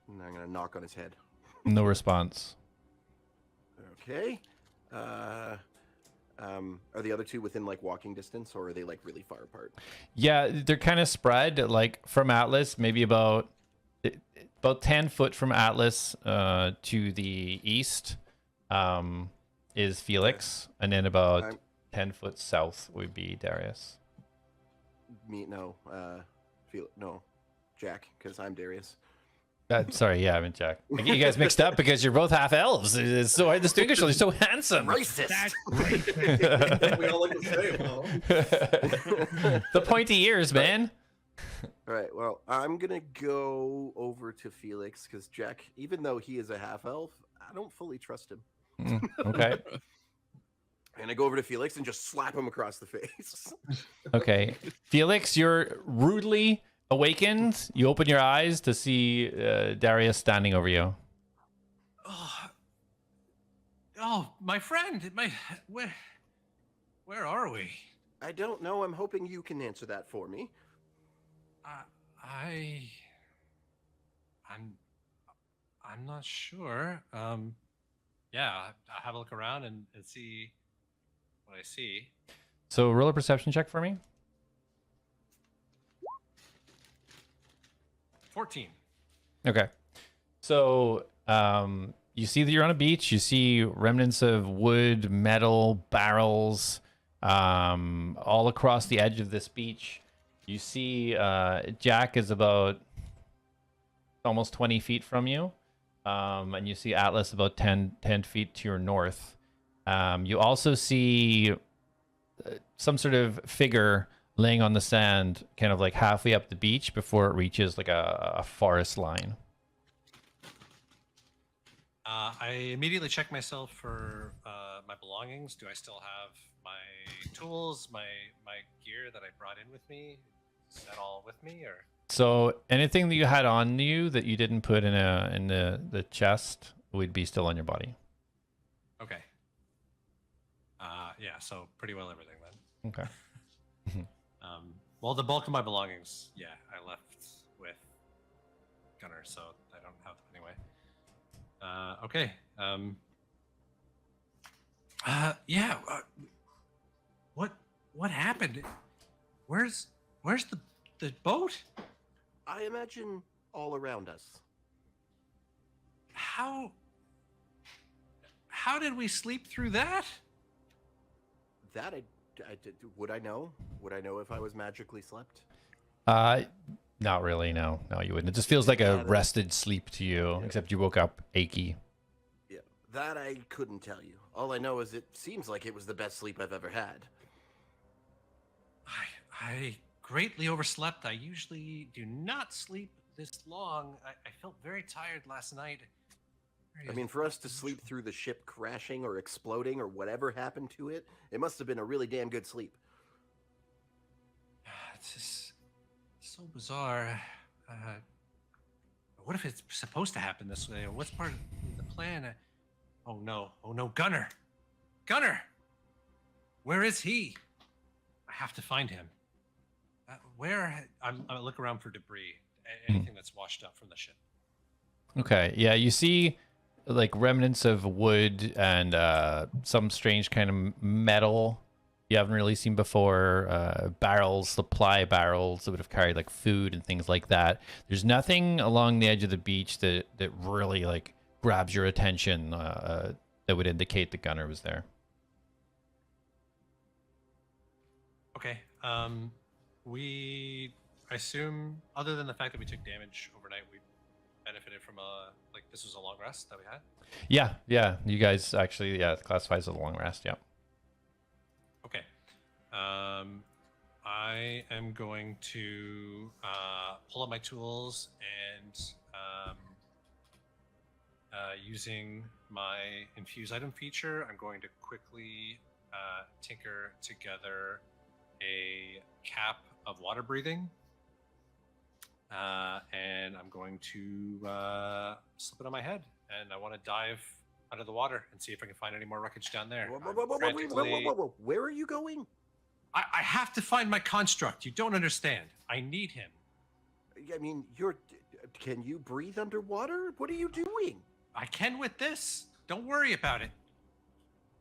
And I'm going to knock on his head. No response. Okay. Are the other two within like walking distance, or are they like really far apart? Yeah, they're kind of spread. Like from Atlas, maybe about 10 foot from Atlas to the east is Felix, and then about 10 foot south would be Darius. No, Jak, because I'm Darius. Sorry, yeah, I meant Jak. I get you guys mixed up because you're both half elves. It's so hard to distinguish. You're so handsome. Racist. We all look the same, huh? The pointy ears, man. All right, well, I'm going to go over to Felix because Jak, even though he is a half elf, I don't fully trust him. Okay. And I go over to Felix and just slap him across the face. Okay. Felix, you're rudely awakened. You open your eyes to see Darius standing over you. Oh, my friend, where are we? I don't know. I'm hoping you can answer that for me. I'm not sure. Yeah, I'll have a look around and see what I see. So roll a perception check for me. 14. Okay. So you see that you're on a beach. You see remnants of wood, metal, barrels all across the edge of this beach. You see Jak is about almost 20 feet from you. And you see Atlas about 10 feet to your north. You also see some sort of figure laying on the sand, kind of like halfway up the beach before it reaches like a forest line. I immediately check myself for my belongings. Do I still have my tools, my gear that I brought in with me? Is that all with me, or? So anything that you had on you that you didn't put in the chest would be still on your body. Okay. Yeah, so pretty well everything then. Okay. Well, the bulk of my belongings, yeah, I left with Gunner, so I don't have them anyway. Okay. Yeah. What happened? Where's the boat? I imagine all around us. How did we sleep through that? That would I know? Would I know if I was magically slept? Not really. No, you wouldn't. It just feels like a rested sleep to you, Yeah. except you woke up achy. Yeah, that I couldn't tell you. All I know is it seems like it was the best sleep I've ever had. I greatly overslept. I usually do not sleep this long. I felt very tired last night. I mean, for us to sleep through the ship crashing or exploding or whatever happened to it, it must have been a really damn good sleep. It's just so bizarre. What if it's supposed to happen this way? Or what's part of the plan? Oh no, Gunner! Where is he? I have to find him. I look around for debris, anything that's washed up from the ship. Okay, yeah, you see like remnants of wood and some strange kind of metal you haven't really seen before. Barrels, supply barrels that would have carried like food and things like that. There's nothing along the edge of the beach that really like grabs your attention that would indicate the Gunner was there. Okay. I assume, other than the fact that we took damage overnight, we benefited from this was a long rest that we had. Yeah. You guys actually, classifies as a long rest. Yeah. Okay. I am going to pull up my tools and using my infuse item feature, I'm going to quickly tinker together a cap of water breathing. And I'm going to slip it on my head, and I want to dive under the water and see if I can find any more wreckage down there. Whoa. Where are you going? I have to find my construct. You don't understand. I need him. I mean, can you breathe underwater? What are you doing? I can with this. Don't worry about it.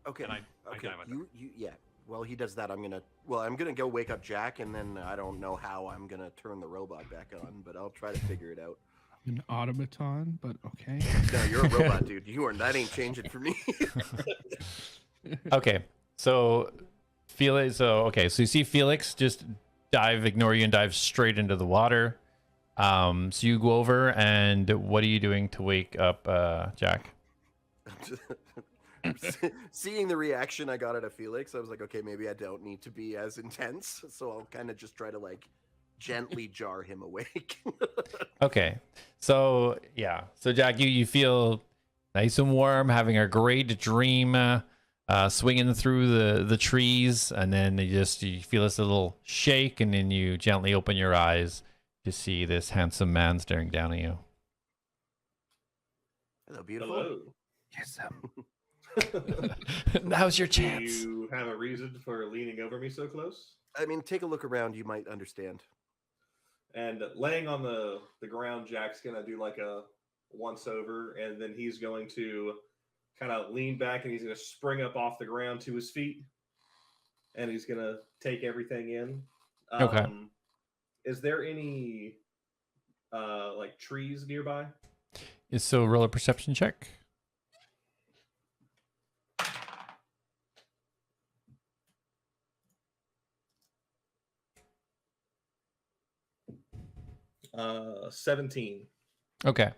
Okay. And I dive under. Yeah. Well, he does that. I'm gonna go wake up Jak, and then I don't know how I'm gonna turn the robot back on, but I'll try to figure it out. An automaton, but okay. No, you're a robot, dude. That ain't changing for me. Okay, so Felix. So you see Felix just ignore you and dive straight into the water. So you go over, and what are you doing to wake up Jak? Seeing the reaction I got out of Felix, I was like, okay, maybe I don't need to be as intense, so I'll kind of just try to gently jar him awake. Okay, so Jak, you feel nice and warm, having a great dream, swinging through the trees, and then you feel this little shake, and then you gently open your eyes to see this handsome man staring down at you. Hello, beautiful. Hello. Yes, Now's your Do chance. you have a reason for leaning over me so close? I mean, take a look around. You might understand. And laying on the ground, Jak's going to do like a once over, and then he's going to kind of lean back, and he's going to spring up off the ground to his feet, and he's going to take everything in. Okay. Is there any trees nearby? So roll a perception check. 17. Okay.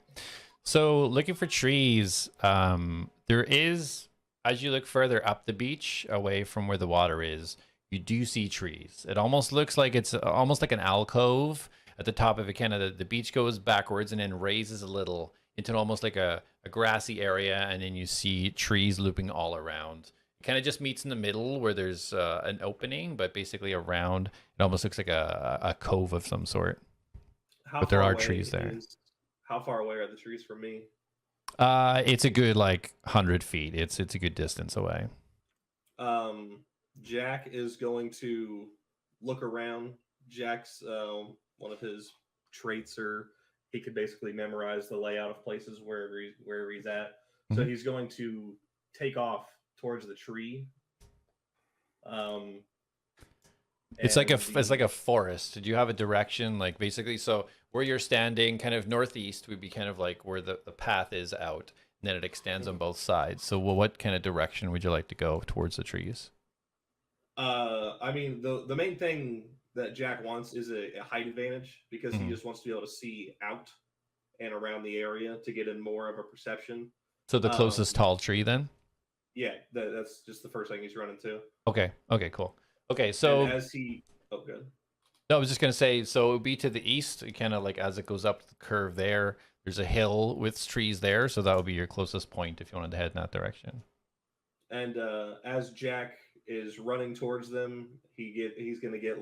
So looking for trees, there is, as you look further up the beach away from where the water is, you do see trees. It almost looks like it's almost like an alcove at the top of it. Kind of the beach goes backwards and then raises a little into almost like a grassy area. And then you see trees looping all around. It kind of just meets in the middle where there's an opening, but basically around, it almost looks like a cove of some sort. But there are trees there. How far away are the trees from me? It's a good 100 feet. It's a good distance away. Jak is going to look around. Jak's one of his traits are he could basically memorize the layout of places wherever he's at. So he's going to take off towards the tree. It's like a forest. Did you have a direction? Like basically, so where you're standing, kind of northeast would be kind of like where the path is out, and then it extends on both sides. So what kind of direction would you like to go towards the trees? I mean, the main thing that Jak wants is a height advantage because he just wants to be able to see out and around the area to get in more of a perception. So the closest tall tree then? Yeah, that's just the first thing he's running to. Okay, cool. Okay, so and as he good. No, I was just gonna say, so it would be to the east, kind of like as it goes up the curve there. There's a hill with trees there, so that would be your closest point if you wanted to head in that direction. And as Jak is running towards them, he's gonna get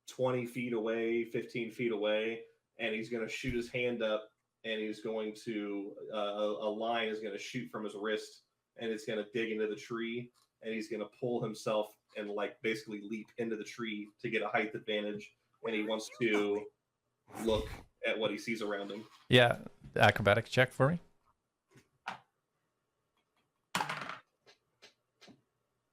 20 feet away, 15 feet away, and he's gonna shoot his hand up, and he's going to a line is gonna shoot from his wrist, and it's gonna dig into the tree, and he's gonna pull himself and basically leap into the tree to get a height advantage, and he wants to look at what he sees around him. Yeah, acrobatic check for me.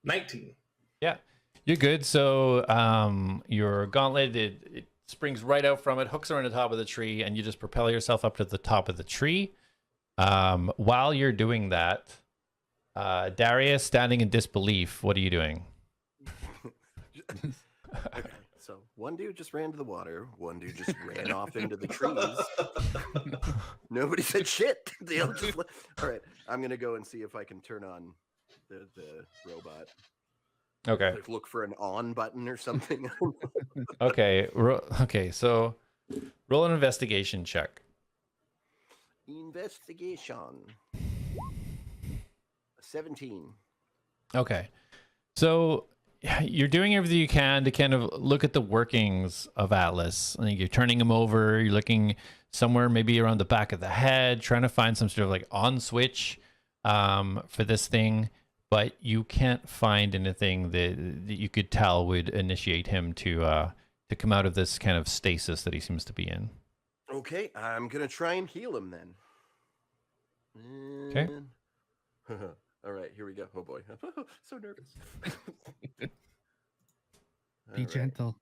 19. Yeah, you're good. So your gauntlet, it springs right out from it, hooks around the top of the tree, and you just propel yourself up to the top of the tree. While you're doing that, Darius, standing in disbelief, what are you doing? Okay, so one dude just ran to the water, one dude just ran off into the trees. Nobody said shit. They all just all right, I'm gonna go and see if I can turn on the robot. Okay. Look for an on button or something. Okay. Okay. So roll an investigation check. Investigation. 17. Okay. So you're doing everything you can to kind of look at the workings of Atlas. I think you're turning him over. You're looking somewhere maybe around the back of the head, trying to find some sort of on switch for this thing. But you can't find anything that you could tell would initiate him to come out of this kind of stasis that he seems to be in. Okay, I'm gonna try and heal him then. Okay. All right, here we go. Oh boy, so nervous. Be gentle.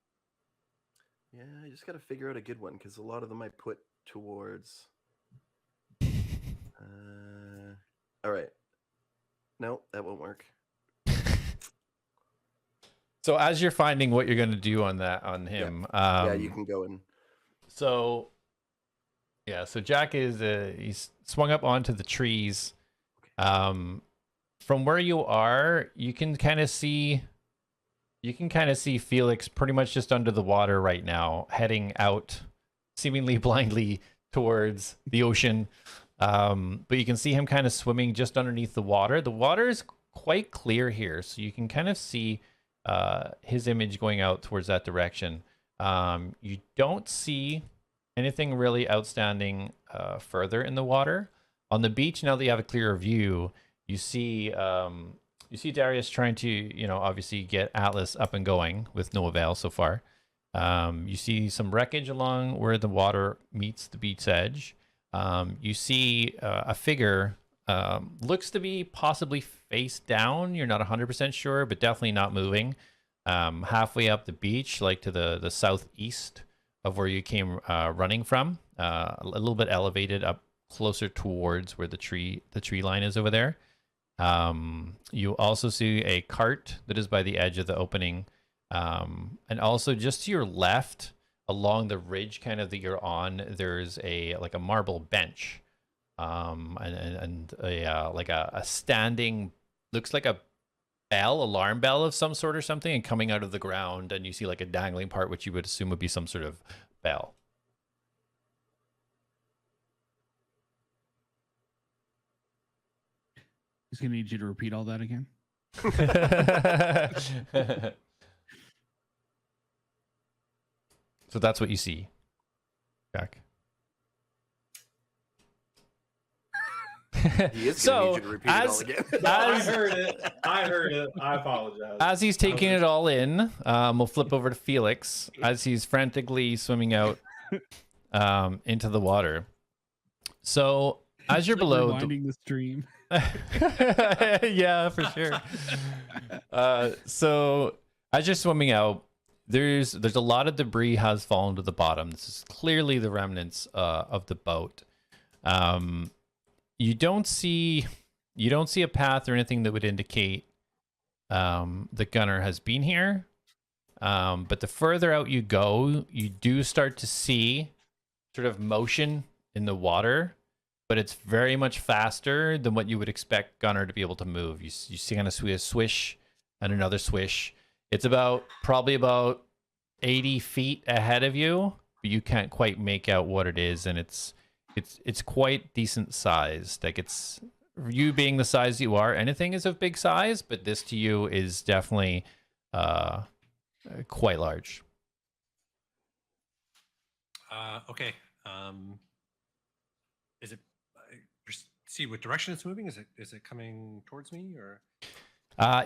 Yeah, I just gotta figure out a good one because a lot of them I put towards. All right. No, that won't work. So as you're finding what you're going to do on him, yeah, you can go in. So, yeah, so Jak is he's swung up onto the trees. From where you are, you can kind of see Felix pretty much just under the water right now, heading out, seemingly blindly towards the ocean. But you can see him kind of swimming just underneath the water. The water is quite clear here, so you can kind of see his image going out towards that direction. You don't see anything really outstanding further in the water. On the beach, now that you have a clearer view, you see Darius trying to, obviously get Atlas up and going with no avail so far. You see some wreckage along where the water meets the beach's edge. You see a figure, looks to be possibly face down. You're not 100% sure, but definitely not moving. Halfway up the beach, like to the southeast of where you came running from, a little bit elevated up closer towards where the tree line is over there. You also see a cart that is by the edge of the opening. And also just to your left, along the ridge kind of that you're on, there's a marble bench, and a standing, looks like a bell, alarm bell of some sort or something, and coming out of the ground, and you see like a dangling part, which you would assume would be some sort of bell. He's gonna need you to repeat all that again. So that's what you see, Jack. He is So, gonna need you to repeat it all again. I heard it. I heard it. I apologize. As he's taking it all in, we'll flip over to Felix as he's frantically swimming out into the water. So as you're It's like below, rewinding the stream. yeah, for sure. So as you're swimming out, there's a lot of debris has fallen to the bottom. This is clearly the remnants of the boat. You don't see a path or anything that would indicate the gunner has been here. But the further out you go, you do start to see sort of motion in the water, but it's very much faster than what you would expect gunner to be able to move. You see kind of a swish and another swish. It's probably about 80 feet ahead of you, but you can't quite make out what it is, and it's quite decent sized. Like, it's, you being the size you are, anything is of big size, but this to you is definitely quite large. Okay. Is it? Just see what direction it's moving. Is it coming towards me, or?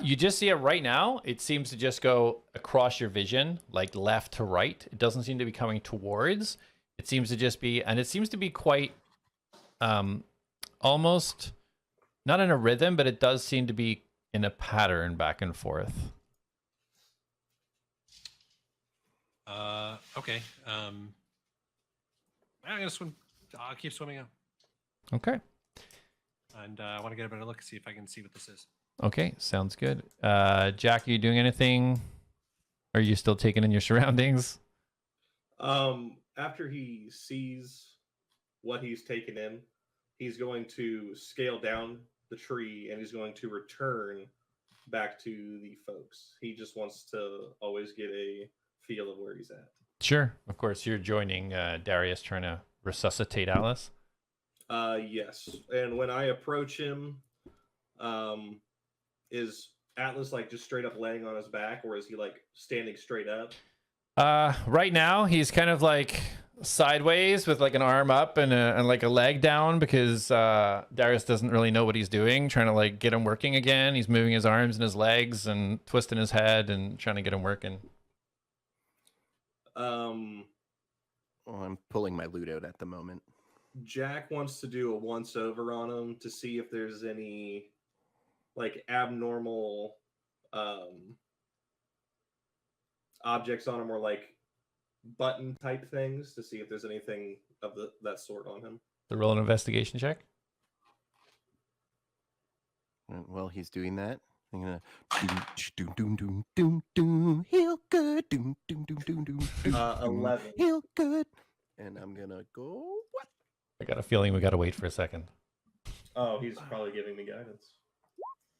You just see it right now. It seems to just go across your vision, like left to right. It doesn't seem to be coming towards. It seems to just be, and it seems to be quite, almost not in a rhythm, but it does seem to be in a pattern back and forth. Okay. I'm gonna swim. I'll keep swimming out. Okay. And I want to get a better look, see if I can see what this is. Okay, sounds good. Jack, are you doing anything? Are you still taking in your surroundings? After he sees what he's taken in, he's going to scale down the tree and he's going to return back to the folks. He just wants to always get a feel of where he's at. Sure. Of course, you're joining Darius trying to resuscitate A.T.L.A.S. Yes. And when I approach him, is A.T.L.A.S like just straight up laying on his back, or is he like standing straight up? Right now he's kind of like sideways with like an arm up and like a leg down, because Darius doesn't really know what he's doing, trying to like get him working again. He's moving his arms and his legs and twisting his head and trying to get him working. Well, I'm pulling my loot out at the moment. Jack wants to do a once over on him to see if there's any like abnormal objects on him, or like button type things, to see if there's anything of that sort on him. So roll an investigation check. While he's doing that, I'm gonna heal good, 11. heal good, and I'm gonna go. What? I got a feeling we got to wait for a second. Oh, he's probably giving me guidance.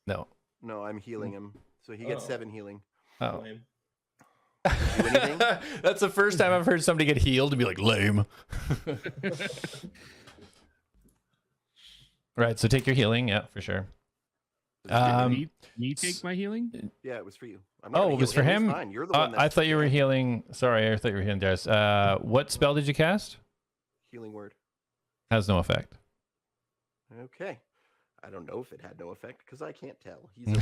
No. No, I'm healing him, so he gets 7 healing. Oh. Lame. Do anything? That's the first time I've heard somebody get healed and be like, lame. Right, so take your healing. Yeah, for sure. Did you take my healing? Yeah, it was for you. I'm not Oh, gonna it was heal for him. him? He's fine. You're the one I that's thought you were healing. Sorry, I thought you were healing Darius. What spell did you cast? healing word. Has no effect. Okay. I don't know if it had no effect because I can't tell. He's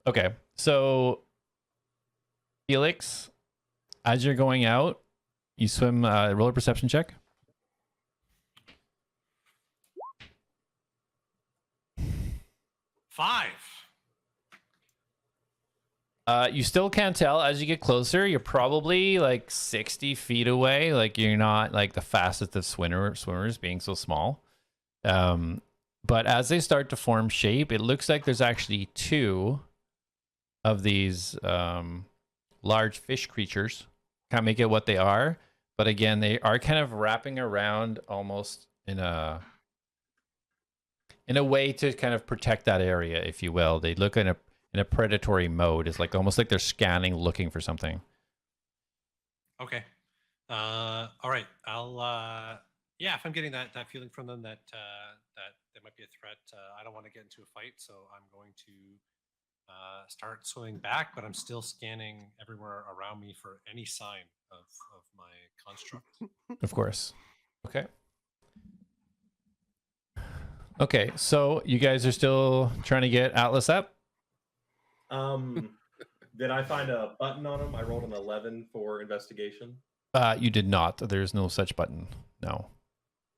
Okay, so Felix, as you're going out, you swim. Roll a perception check. Five. You still can't tell as you get closer. You're probably like 60 feet away. Like, you're not like the fastest of swimmers being so small. But as they start to form shape, it looks like there's actually 2 of these large fish creatures. Can't make it what they are, but again, they are kind of wrapping around almost in a way to kind of protect that area, if you will. They look in a predatory mode. It's like almost like they're scanning, looking for something. Okay. All right. I'll. Yeah, if I'm getting that feeling from them that that there might be a threat, I don't want to get into a fight, so I'm going to start swimming back. But I'm still scanning everywhere around me for any sign of my construct. Of course. Okay. Okay, so you guys are still trying to get Atlas up? Did I find a button on him? I rolled an 11 for investigation. You did not. There's no such button. No.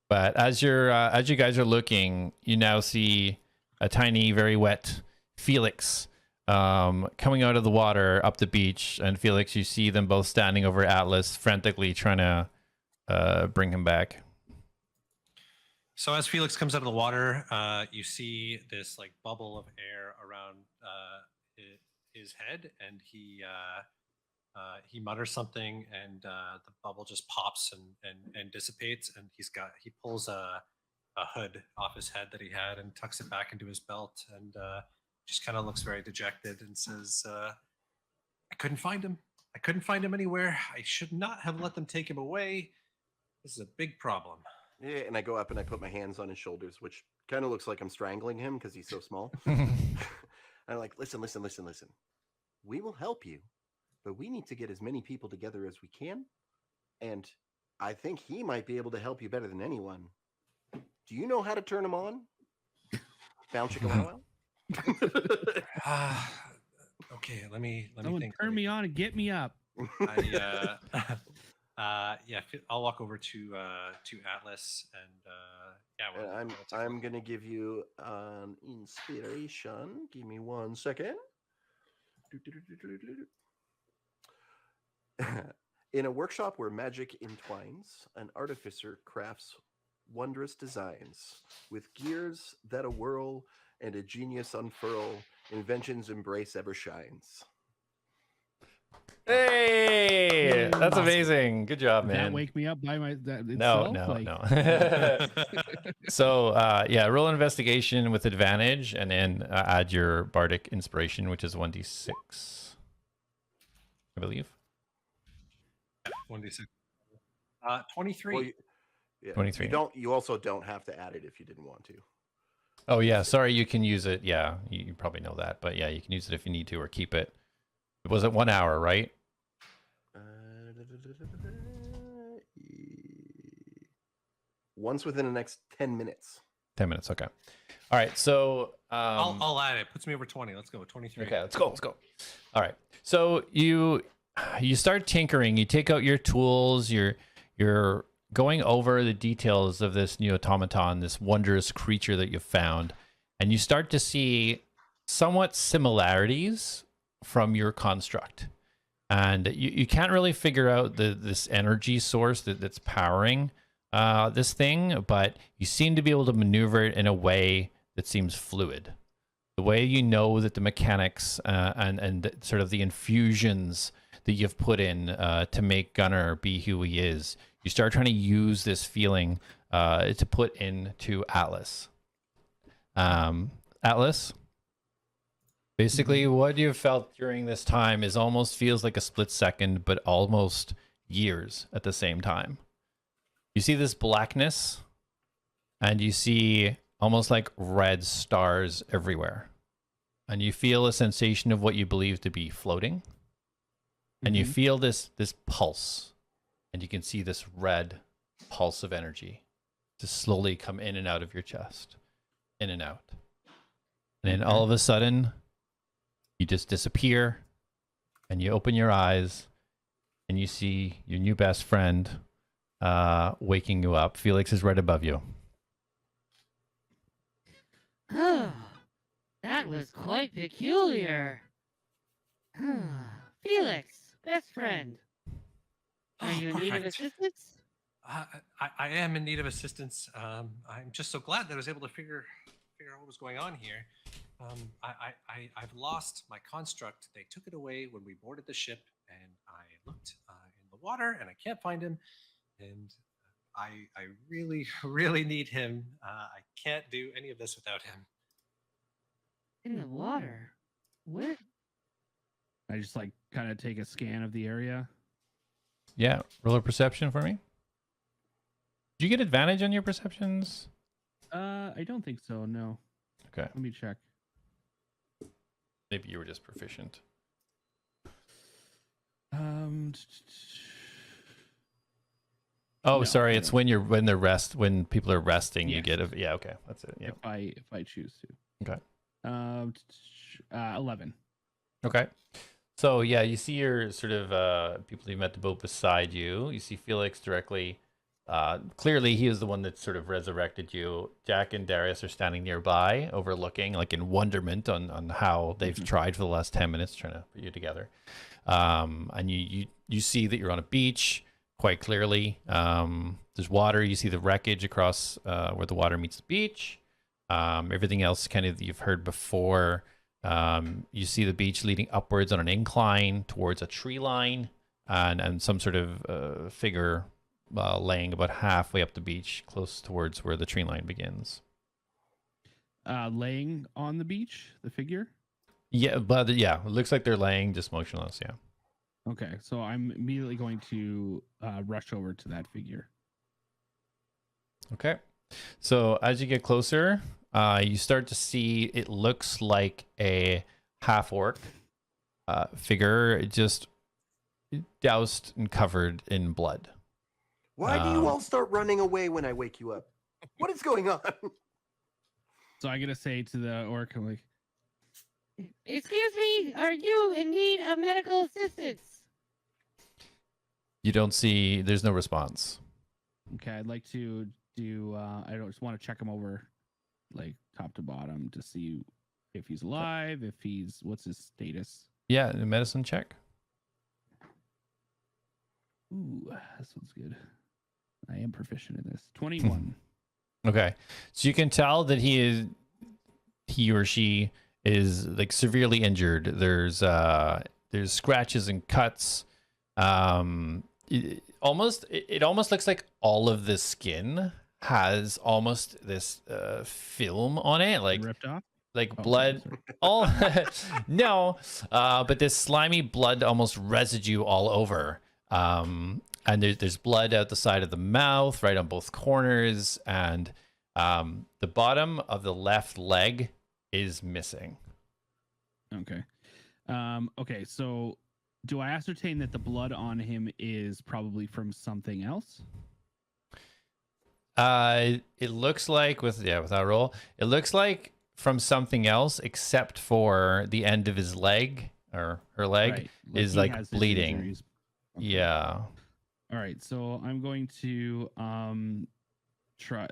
But as you guys are looking, you now see a tiny, very wet Felix coming out of the water up the beach. And Felix, you see them both standing over Atlas, frantically trying to bring him back. So as Felix comes out of the water, you see this like bubble of air around his head, and he mutters something, and the bubble just pops and dissipates, and he pulls a hood off his head that he had and tucks it back into his belt, and just kind of looks very dejected and says, I couldn't find him anywhere. I should not have let them take him away. This is a big problem. Yeah, and I go up and I put my hands on his shoulders, which kind of looks like I'm strangling him because he's so small. I'm like, listen. We will help you, but we need to get as many people together as we can. And I think he might be able to help you better than anyone. Do you know how to turn him on? Found Chicken Okay, let me Someone think. turn me on and get me up. Yeah, I'll walk over to Atlas and I'm gonna give you an inspiration. Give me 1 second. In a workshop where magic entwines, an artificer crafts wondrous designs. With gears that a whirl and a genius unfurl, inventions embrace ever shines. Hey, that's amazing. Good job, Did man. that wake me up by my that No, itself? no. So, yeah, roll an investigation with advantage, and then add your bardic inspiration, which is 1d6, I believe. 1d6. 23. Well, yeah, 23. You also don't have to add it if you didn't want to. Oh, yeah. Sorry, you can use it. Yeah, you probably know that. But yeah, you can use it if you need to, or keep it. Was it 1 hour, right? Once within the next 10 minutes. 10 minutes. Okay. All right. So I'll add it. Puts me over 20. Let's go. 23. Okay, let's go. All right. So you start tinkering. You take out your tools. You're going over the details of this new automaton, this wondrous creature that you've found, and you start to see somewhat similarities from your construct. And you can't really figure out this energy source that's powering this thing, but you seem to be able to maneuver it in a way that seems fluid. The way you know that the mechanics and sort of the infusions that you've put in to make Gunnar be who he is, you start trying to use this feeling to put into Atlas. Atlas, basically what you've felt during this time is almost feels like a split second, but almost years at the same time. You see this blackness, and you see almost like red stars everywhere. And you feel a sensation of what you believe to be floating. And you feel this pulse. And you can see this red pulse of energy just slowly come in and out of your chest. In and out. And then all of a sudden, you just disappear. And you open your eyes. And you see your new best friend waking you up. Felix is right above you. Oh, that was quite peculiar. Felix, best friend. Are you in need of assistance? I am in need of assistance. I'm just so glad that I was able to figure out what was going on here. I've lost my construct. They took it away when we boarded the ship, and I looked in the water, and I can't find him. And I really, really need him. I can't do any of this without him. In the water. Where? I just like kind of take a scan of the area. Yeah, roll a perception for me. Did you get advantage on your perceptions? I don't think so. No. Okay, Let me check. maybe you were just proficient. Oh, No, sorry. I It's don't. when people are resting, you Yes. get a, yeah, okay. That's it. Yeah. If I choose to. Okay. 11. Okay. So yeah, you see your sort of people you met the boat beside you. You see Felix directly. Clearly, he is the one that sort of resurrected you. Jak and Darius are standing nearby, overlooking, like in wonderment on how they've tried for the last 10 minutes trying to put you together. And you see that you're on a beach quite clearly. There's water. You see the wreckage across where the water meets the beach. Everything else kind of that you've heard before. You see the beach leading upwards on an incline towards a tree line, and some sort of figure laying about halfway up the beach, close towards where the tree line begins. Laying on the beach, the figure. Yeah, but yeah, it looks like they're laying just motionless. Yeah. Okay, so I'm immediately going to rush over to that figure. Okay. So as you get closer, you start to see it looks like a half orc figure, just doused and covered in blood. Why do you all start running away when I wake you up? What is going on? So I'm gonna say to the orc, I'm like, Excuse me, are you in need of medical assistance? You don't see, there's no response. okay, I'd like to do. I don't just want to check him over, like top to bottom, to see if he's alive, what's his status. Yeah, a medicine check. Ooh, this one's good. I am proficient in this. 21. Okay. So you can tell that he or she is like severely injured. There's scratches and cuts. It almost looks like all of the skin has almost this film on it, like ripped off, like Oh, blood. sorry. All no, but this slimy blood almost residue all over. And there's blood out the side of the mouth, right on both corners, and the bottom of the left leg is missing. Okay. Okay, so do I ascertain that the blood on him is probably from something else? It looks like without roll, it looks like from something else, except for the end of his leg or her leg Right. is he like has his bleeding. injuries. Okay. Yeah. All right, so I'm going to try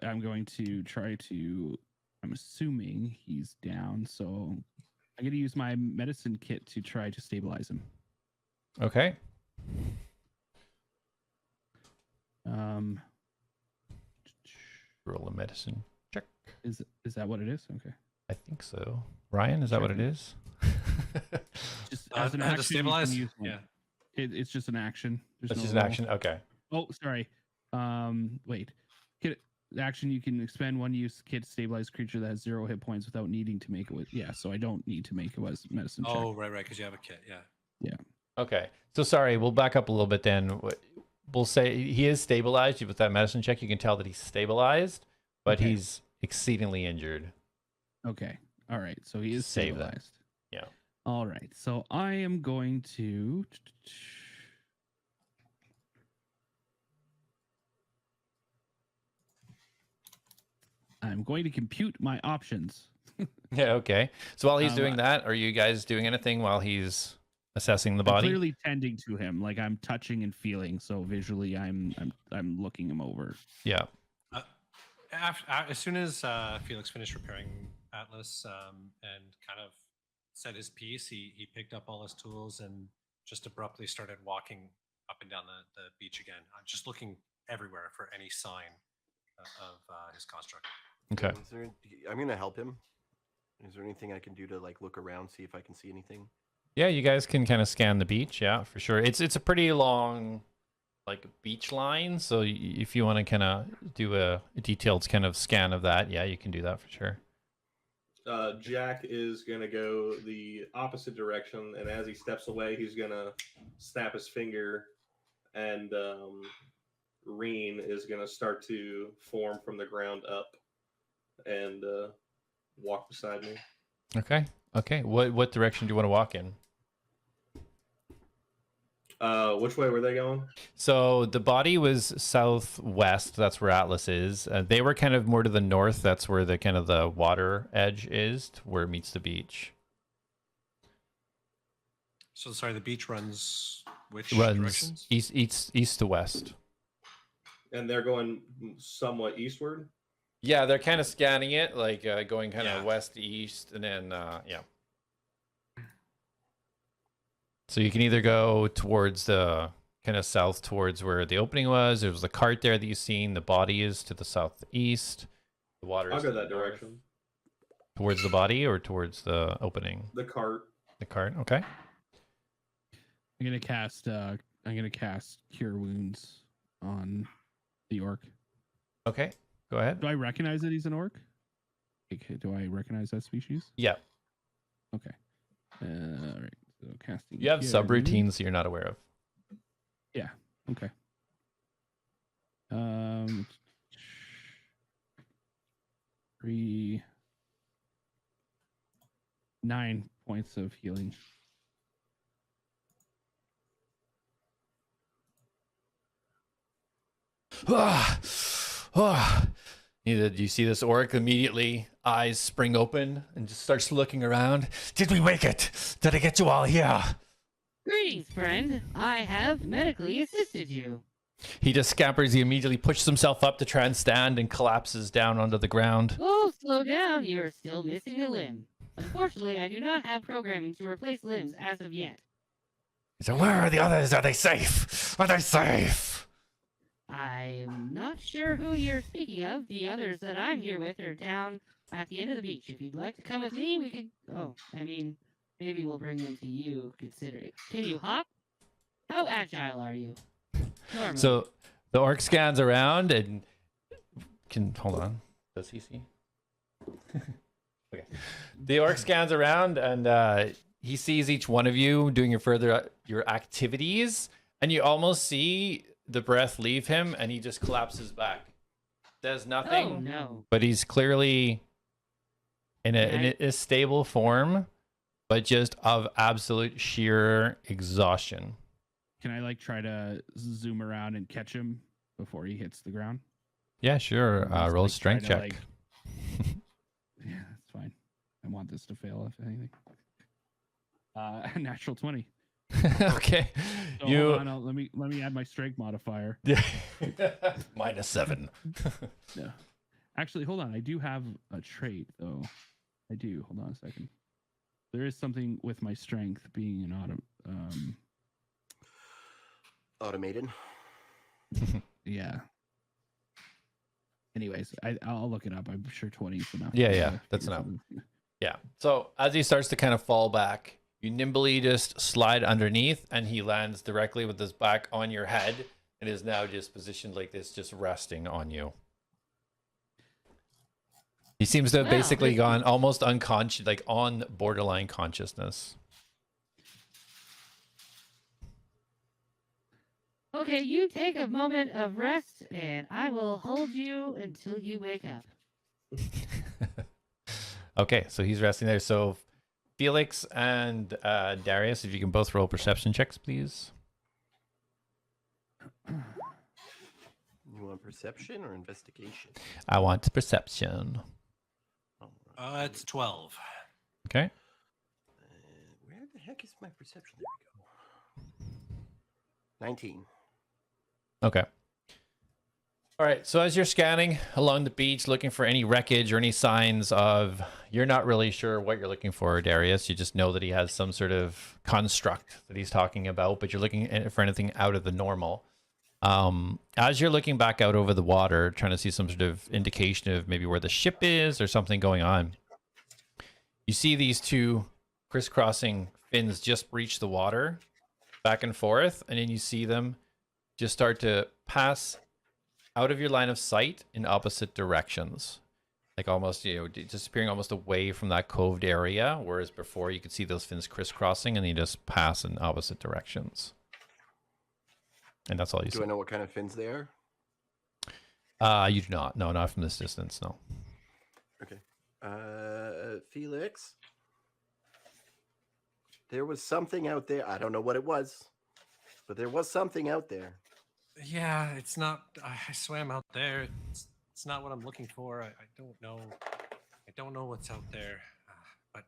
to. I'm assuming he's down, so I'm going to use my medicine kit to try to stabilize him. Okay. Roll a medicine check. Is that what it is? Okay. I think so. Ryan, is that what it is? Just as an to action, stabilize? you can use one. Yeah. It's just an action. There's That's no just an roll. action. Okay. Oh, sorry. Wait. Action, you can expend one use kit to stabilize a creature that has 0 hit points without needing to make it. Yeah, so I don't need to make a medicine check. Oh, right, because you have a kit. Yeah. Yeah. Okay. So sorry, we'll back up a little bit then. We'll say he is stabilized. With that medicine check, you can tell that he's stabilized, but Okay. he's exceedingly injured. Okay. All right. So he is Save that. stabilized. Yeah. All right. So I am going to. I'm going to compute my options. Yeah, okay. So while he's Um, doing that, are you guys doing anything while he's assessing the I'm body? clearly tending to him, like I'm touching and feeling. So visually, I'm looking him over. Yeah. As soon as Felix finished repairing A.T.L.A.S and kind of said his piece, he picked up all his tools and just abruptly started walking up and down the beach again. I'm just looking everywhere for any sign of his construct. Okay. I'm going to help him. Is there anything I can do to like look around, see if I can see anything? Yeah, you guys can kind of scan the beach. Yeah, for sure. It's a pretty long, like, beach line. So if you want to kind of do a detailed kind of scan of that, yeah, you can do that for sure. Jak is going to go the opposite direction, and as he steps away, he's going to snap his finger, and Reen is going to start to form from the ground up and walk beside me. Okay. Okay. What direction do you want to walk in? Which way were they going? So the body was southwest. That's where Atlas is. They were kind of more to the north. That's where the kind of the water edge is, where it meets the beach. So sorry, the beach runs which Runs directions? east to west. And they're going somewhat eastward? Yeah, they're kind of scanning it, like going kind of Yeah. west to east, and then yeah. So you can either go towards the kind of south towards where the opening was. There was the cart there that you've seen. The body is to the southeast. The water I'll is go to the that north. direction. Towards the body or towards the opening? The cart. The cart. Okay. I'm gonna cast Cure Wounds on the orc. Okay. Go ahead. Do I recognize that he's an orc? Okay, do I recognize that species? Yeah. Okay. All right. So casting. You have Cure subroutines Wounds. that you're not aware of. Yeah. Okay. 9 points of healing. You see this orc immediately, eyes spring open and just starts looking around. Did we make it? Did I get you all here? Greetings, friend. I have medically assisted you. He just scampers. He immediately pushes himself up to try and stand and collapses down onto the ground. Oh, slow down. You're still missing a limb. Unfortunately, I do not have programming to replace limbs as of yet. So where are the others? Are they safe? Are they safe? I'm not sure who you're speaking of. The others that I'm here with are down at the end of the beach. If you'd like to come with me, we could... Oh, I mean, maybe we'll bring them to you, consider it. Can you hop? How agile are you? Normally. So the orc scans around and can hold on. Does he see? Okay. The orc scans around and he sees each one of you doing your activities, and you almost see the breath leave him, and he just collapses back. Says nothing. Oh, no. But he's clearly in a stable form, but just of absolute sheer exhaustion. Can I like try to zoom around and catch him before he hits the ground? Yeah, sure. Just, Roll a like, strength try to, check. Yeah, that's fine. I want this to fail, if anything. Natural 20. Okay. So You hold on, let me add my strength modifier. -7. Yeah. Actually, hold on. I do have a trait though. I do. Hold on a second. There is something with my strength being an Automated. yeah. Anyways, I'll look it up. I'm sure 20 is enough. Yeah, that's enough. Yeah. So as he starts to kind of fall back, you nimbly just slide underneath, and he lands directly with his back on your head and is now just positioned like this, just resting on you. He seems to have Wow, basically this- gone almost unconscious, like on borderline consciousness. Okay, you take a moment of rest, and I will hold you until you wake up. Okay, so he's resting there. So Felix and Darius, if you can both roll perception checks, please. You want perception or investigation? I want perception. All right. It's 12. Okay. Where the heck is my perception? There we go. 19. Okay. All right. So as you're scanning along the beach, looking for any wreckage or any signs of, you're not really sure what you're looking for, Darius. You just know that he has some sort of construct that he's talking about, but you're looking for anything out of the normal. As you're looking back out over the water, trying to see some sort of indication of maybe where the ship is or something going on, you see these two crisscrossing fins just breach the water back and forth, and then you see them just start to pass out of your line of sight in opposite directions. Like almost, disappearing almost away from that coved area, whereas before you could see those fins crisscrossing and they just pass in opposite directions. And that's all you see. Do I know what kind of fins they are? You do not. No, not from this distance, no. Okay. Felix? There was something out there. I don't know what it was, but there was something out there. Yeah, it's not. I swam out there. It's not what I'm looking for. I don't know. I don't know what's out there. But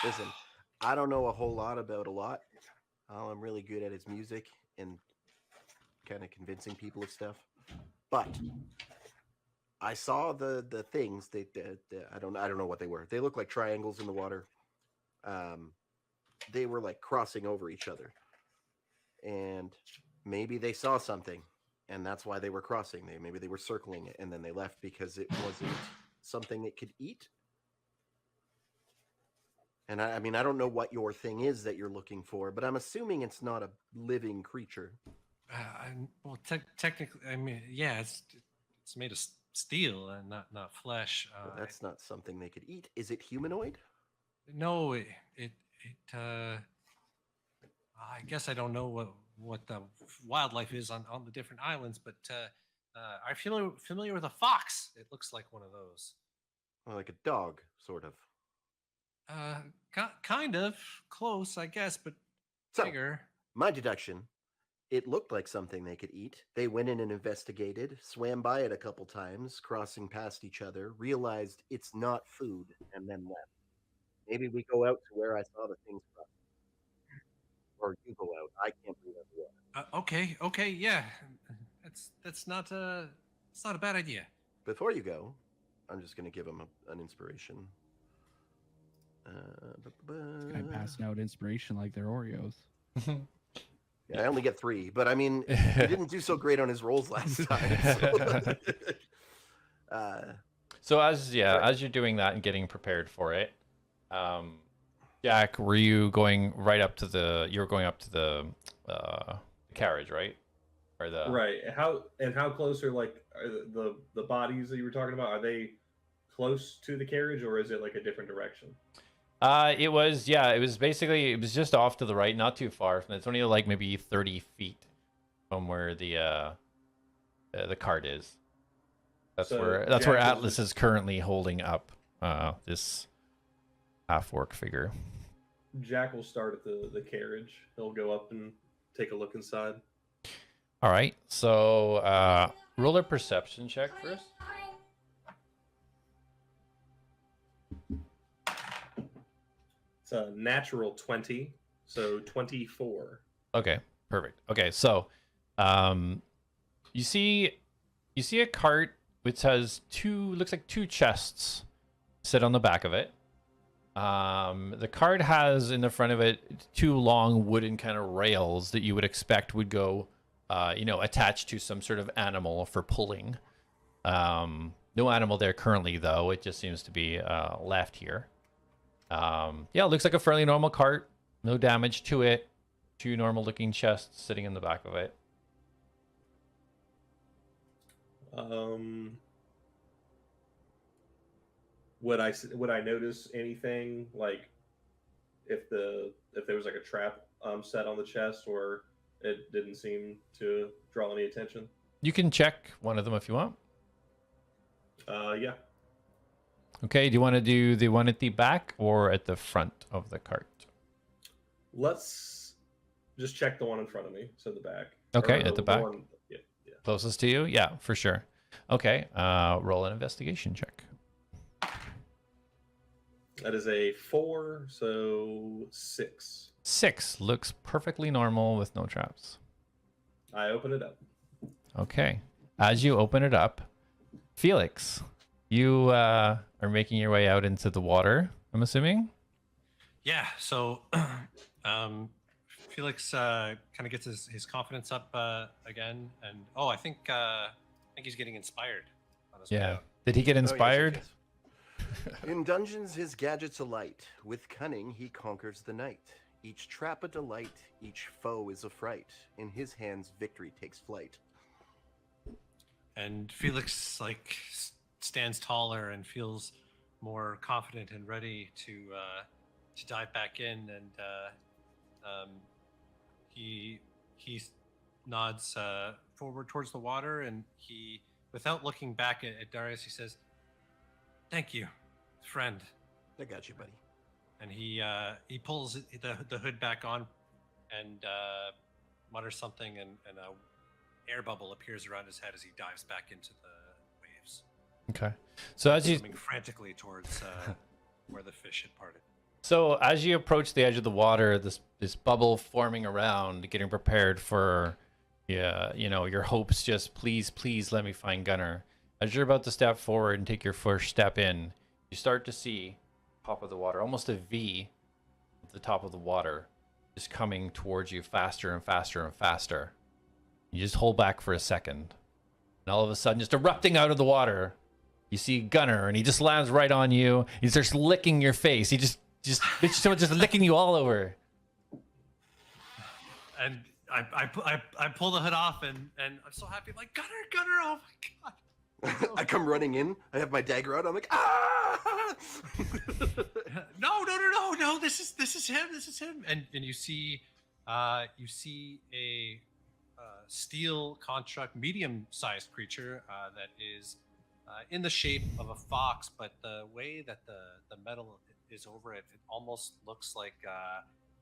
listen, I don't know a whole lot about a lot. All I'm really good at is music and kind of convincing people of stuff. But I saw the things. I don't know what they were. They look like triangles in the water. They were like crossing over each other, and maybe they saw something, and that's why they were crossing. Maybe they were circling it, and then they left because it wasn't something it could eat. And I mean, I don't know what your thing is that you're looking for, but I'm assuming it's not a living creature. Well, technically, I mean, yeah, it's made of steel and not flesh. Well, that's not something they could eat. Is it humanoid? No, I guess I don't know what the wildlife is on the different islands, but are you familiar with a fox? It looks like one of those. Well, like a dog, sort of. Kind of close, I guess, but bigger. My deduction, it looked like something they could eat. They went in and investigated, swam by it a couple times, crossing past each other, realized it's not food, and then left. Maybe we go out to where I saw the things from. Or you go out. I can't remember what. Okay, yeah. That's not it's not a bad idea. Before you go, I'm just going to give him an inspiration. I'm passing out inspiration like they're Oreos. Yeah, I only get 3, but I mean, he didn't do so great on his rolls last time. So as you're doing that and getting prepared for it, Jak, were you going right up to the? You were going up to the carriage, right? Or the right? How close are the bodies that you were talking about? Are they close to the carriage, or is it like a different direction? It was just off to the right, not too far. It's only like maybe 30 feet from where the cart is. That's where ATLAS is currently holding up this half-orc figure. Jak will start at the carriage. He'll go up and take a look inside. All right. So roll a perception check first. It's a natural 20, so 24. Okay, perfect. Okay, so you see a cart which has looks like two chests sit on the back of it. The cart has in the front of it 2 long wooden kind of rails that you would expect would go attached to some sort of animal for pulling. No animal there currently though. It just seems to be left here. It looks like a fairly normal cart. No damage to it. 2 normal looking chests sitting in the back of it. Would I notice anything, like if there was like a trap set on the chest, or it didn't seem to draw any attention? You can check one of them if you want. Yeah. Okay, do you want to do the one at the back or at the front of the cart? Let's just check the one in front of me, so the back. Okay, at the back. Yeah. Closest to you? Yeah, for sure. Okay, roll an investigation check. That is a 4, so 6. 6 looks perfectly normal with no traps. I open it up. Okay, as you open it up, Felix, you are making your way out into the water, I'm assuming? Yeah, so Felix kind of gets his confidence up again, and I think he's getting inspired on his way out. Did he get inspired? In dungeons, his gadgets alight. With cunning, he conquers the night. Each trap a delight, each foe is a fright. In his hands, victory takes flight. And Felix stands taller and feels more confident and ready to dive back in, and he nods forward towards the water, and he, without looking back at Darius, he says, "Thank you, friend." I got you, buddy. And he pulls the hood back on and mutters something, and a air bubble appears around his head as he dives back into the waves. Okay. So as you swimming frantically towards where the fish had parted. So as you approach the edge of the water, this bubble forming around, getting prepared for, your hopes. Just please let me find Gunnar. As you're about to step forward and take your first step in, you start to see top of the water, almost a V at the top of the water, just coming towards you faster and faster and faster. You just hold back for a second, and all of a sudden, just erupting out of the water, you see Gunnar, and he just lands right on you. He starts licking your face. He just licking you all over. And I pull the hood off, and I'm so happy. I'm like, Gunnar, oh my god. I come running in. I have my dagger out. I'm like, ah! No. This is him. And you see a steel construct, medium-sized creature that is in the shape of a fox, but the way that the metal is over it, it almost looks like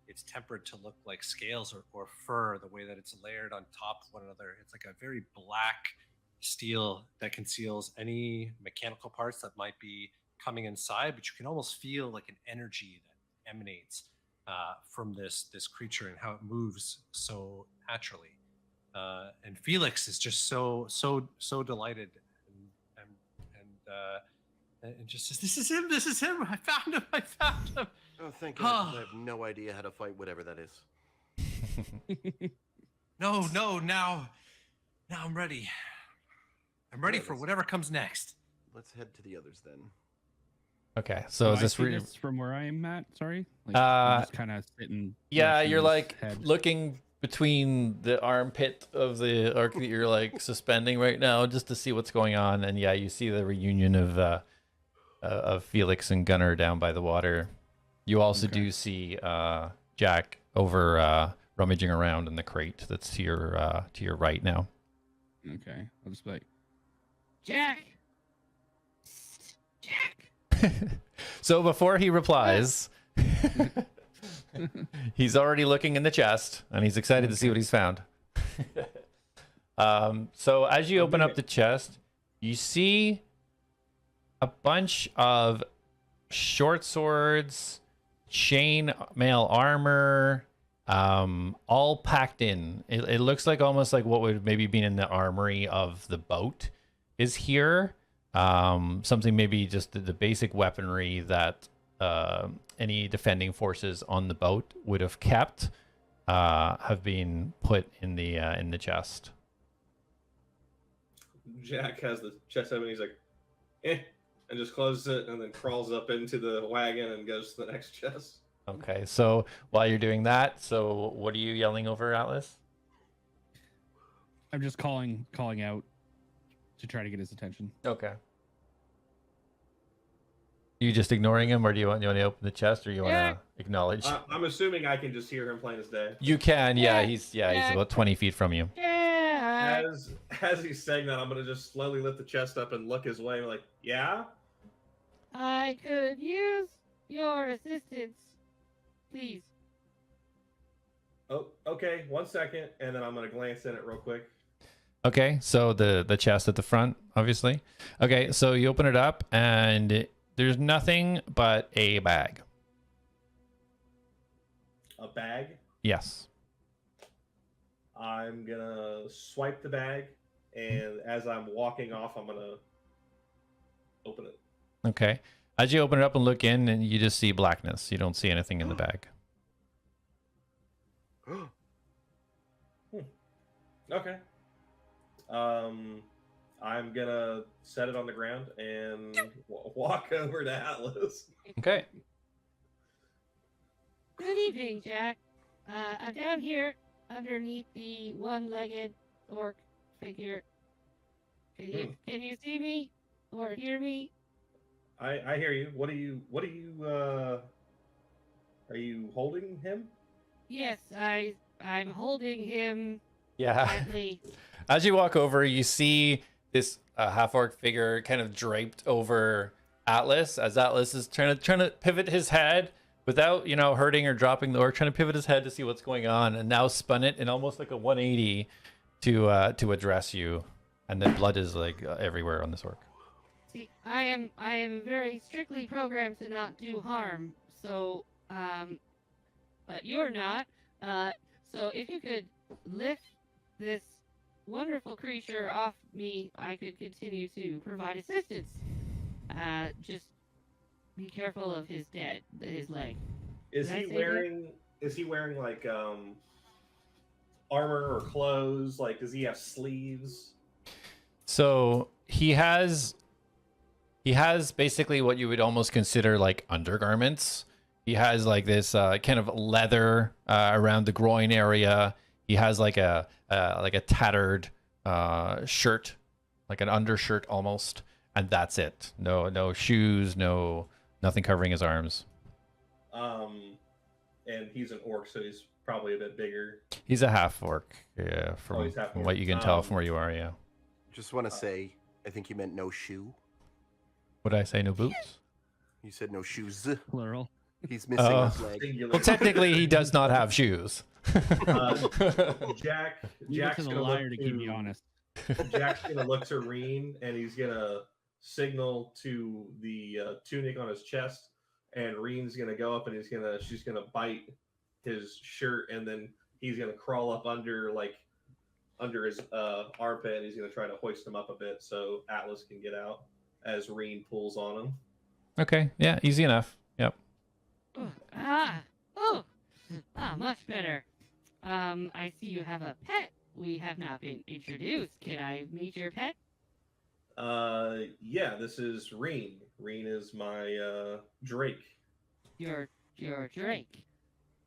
it's tempered to look like scales or fur, the way that it's layered on top of one another. It's like a very black steel that conceals any mechanical parts that might be coming inside, but you can almost feel like an energy that emanates from this creature and how it moves so naturally. And Felix is just so delighted and just says, "This is him! I found him!" Oh, thank God! I have no idea how to fight whatever that is. No, now I'm ready. I'm ready for whatever comes next. Let's head to the others then. Okay, so is this from where I'm at? Sorry, I'm just kind of sitting. Yeah, you're like looking between the armpit of the arc that you're like suspending right now, just to see what's going on. And yeah, you see the reunion of Felix and Gunnar down by the water. You also do see Jak over rummaging around in the crate that's to your right now. Okay, I'll just be like, Jak. So before he replies, he's already looking in the chest, and he's excited to see what he's found. So as you open up the chest, you see a bunch of short swords, chain mail armor, all packed in. It looks like almost like what would maybe be in the armory of the boat is here. Something maybe just the basic weaponry that any defending forces on the boat would have kept have been put in the chest. Jak has the chest open. He's like, and just closes it, and then crawls up into the wagon and goes to the next chest. Okay, so while you're doing that, so what are you yelling over, Atlas? I'm just calling out to try to get his attention. Okay. You just ignoring him, or do you want to open the chest, or you want to acknowledge? I'm assuming I can just hear him plain as day. You can, yeah. He's about 20 feet from you. Yeah. As he's saying that, I'm gonna just slowly lift the chest up and look his way. Like, yeah. I could use your assistance, please. Oh, okay. 1 second, and then I'm gonna glance in it real quick. Okay, so the chest at the front, obviously. Okay, so you open it up, and there's nothing but a bag. A bag? Yes. I'm gonna swipe the bag, and as I'm walking off, I'm gonna open it. Okay. As you open it up and look in, and you just see blackness. You don't see anything in the bag. Okay. I'm gonna set it on the ground and walk over to Atlas. Okay. Good evening, Jak. I'm down here underneath the one-legged orc figure. Can you see me or hear me? I hear you. What are you are you holding him? Yes, I'm holding him Yeah. gently. As you walk over, you see this half-orc figure kind of draped over Atlas, as Atlas is trying to pivot his head without, hurting or dropping the orc, trying to pivot his head to see what's going on, and now spun it in almost like a 180 to address you, and then blood is like everywhere on this orc. See, I am very strictly programmed to not do harm. So, but you're not. So if you could lift this wonderful creature off me, I could continue to provide assistance. Just be careful of his leg. Is he wearing like armor or clothes? Like, does he have sleeves? So he has basically what you would almost consider like undergarments. He has like this kind of leather around the groin area. He has like a tattered shirt, like an undershirt almost, and that's it. No shoes, nothing covering his arms. And he's an orc, so he's probably a bit bigger. He's a half orc, yeah, from what you can tell from where you are, yeah. Just want to say, I think you meant no shoe. What did I say? No boots? You said no shoes. Plural. He's missing a leg. Singular. Well, technically, he does not have shoes. Jack's a gonna liar look to keep me honest. Jack's gonna look to Reen, and he's gonna signal to the tunic on his chest, and Reen's gonna go up, and she's gonna bite his shirt, and then he's gonna crawl up under his armpit, and he's gonna try to hoist him up a bit so Atlas can get out as Reen pulls on him. Okay, yeah, easy enough. Yep. Much better. I see you have a pet. We have not been introduced. Can I meet your pet? Yeah, this is Reen. Reen is my drake. Your drake.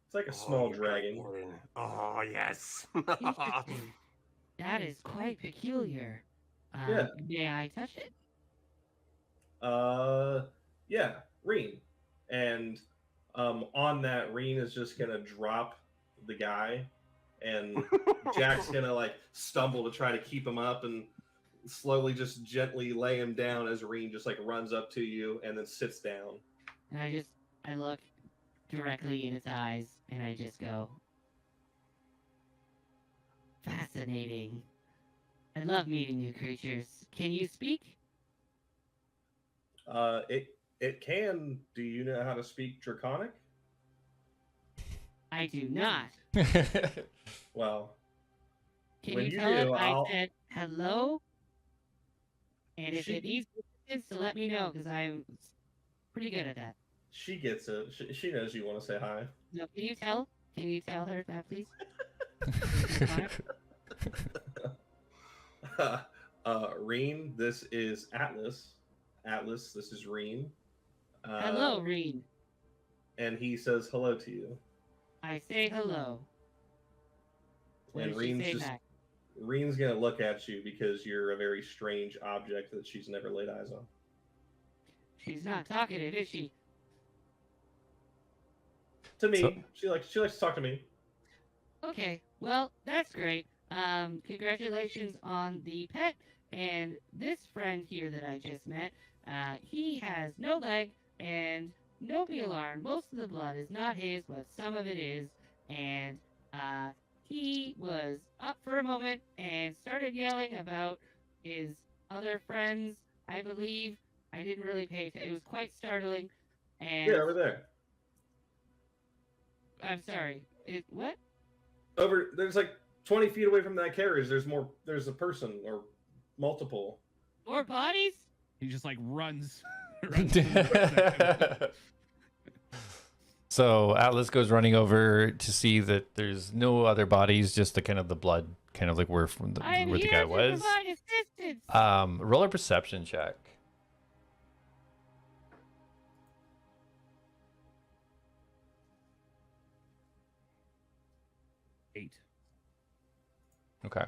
It's like a small dragon. Oh, yes. That is quite peculiar. Yeah. May I touch it? Yeah, Reen. And on that, Reen is just gonna drop the guy, and Jack's gonna like stumble to try to keep him up, and slowly just gently lay him down as Reen just like runs up to you and then sits down. And I look directly in its eyes, and I just go, fascinating. I love meeting new creatures. Can you speak? It can. Do you know how to speak Draconic? I do not. Well, Can when you you tell do, it I I'll- said hello? And if She- it needs assistance, to let me know, because I'm pretty good at that. she gets it. She knows you want to say hi. No, can you tell her that, please? Reen, this is Atlas. Atlas, this is Reen. Hello, Reen. And he says hello to you. I say hello. What And does she Reen's say just back? Reen's gonna look at you because you're a very strange object that she's never laid eyes on. She's not talkative, is she? To me, So- she likes to talk to me. Okay, well, that's great. Congratulations on the pet. And this friend here that I just met, he has no leg, and don't be alarmed. Most of the blood is not his, but some of it is. And he was up for a moment and started yelling about his other friends, I believe. I didn't really pay attention. It was quite startling. And Yeah, over there. I'm sorry. What? There's like 20 feet away from that carriage. There's a person or multiple. More bodies? He just like runs. So Atlas goes running over to see that there's no other bodies, just the kind of the blood, kind of like where from the, I'm where the here guy to was. provide assistance. Roll a perception check. 8. Okay.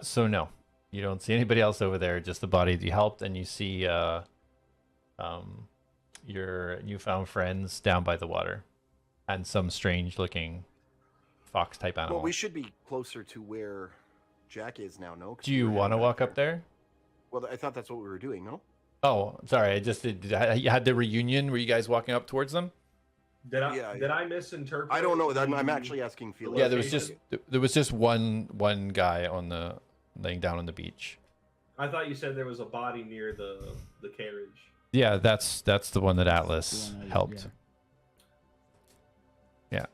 So no, you don't see anybody else over there. Just the body that you helped, and you see your newfound friends down by the water, and some strange-looking fox-type animal. Well, we should be closer to where Jak is now, no? 'Cause Do we you were want to heading walk back up there? Well, I thought that's what we were doing, no? Oh, sorry. I just did. You had the reunion. Were you guys walking up towards them? Did I Yeah, did I misinterpret? I don't know. I'm the- actually asking Felix. Yeah, there was Location? just one guy on the laying down on the beach. I thought you said there was a body near the carriage. Yeah, that's the one that Atlas The one I- helped. yeah. Yeah.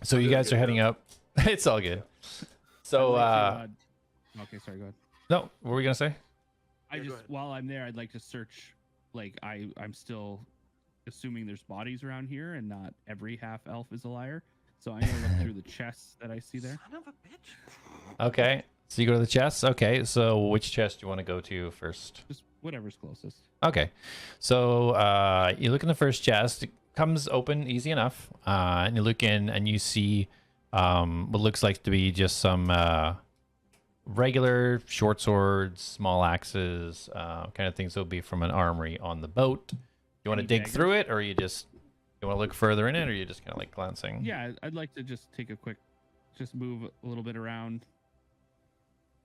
So you Doing guys good are heading now. up. It's all good. So I'd like to, okay, sorry, go ahead. no, what were we gonna say? I Yeah, go just ahead. while I'm there, I'd like to search. Like I'm still assuming there's bodies around here, and not every half elf is a liar. So I'm gonna look through the chests that I see there. Son of a bitch. Okay. So you go to the chest. Okay. So which chest do you want to go to first? Just whatever's closest. Okay. So you look in the first chest. It comes open easy enough. And you look in and you see what looks like to be just some regular short swords, small axes, kind of things that would be from an armory on the boat. You want to Any dig daggers? through it, or you want to look further in it, or you just kind of like glancing? Yeah, I'd like to just take a quick, just move a little bit around.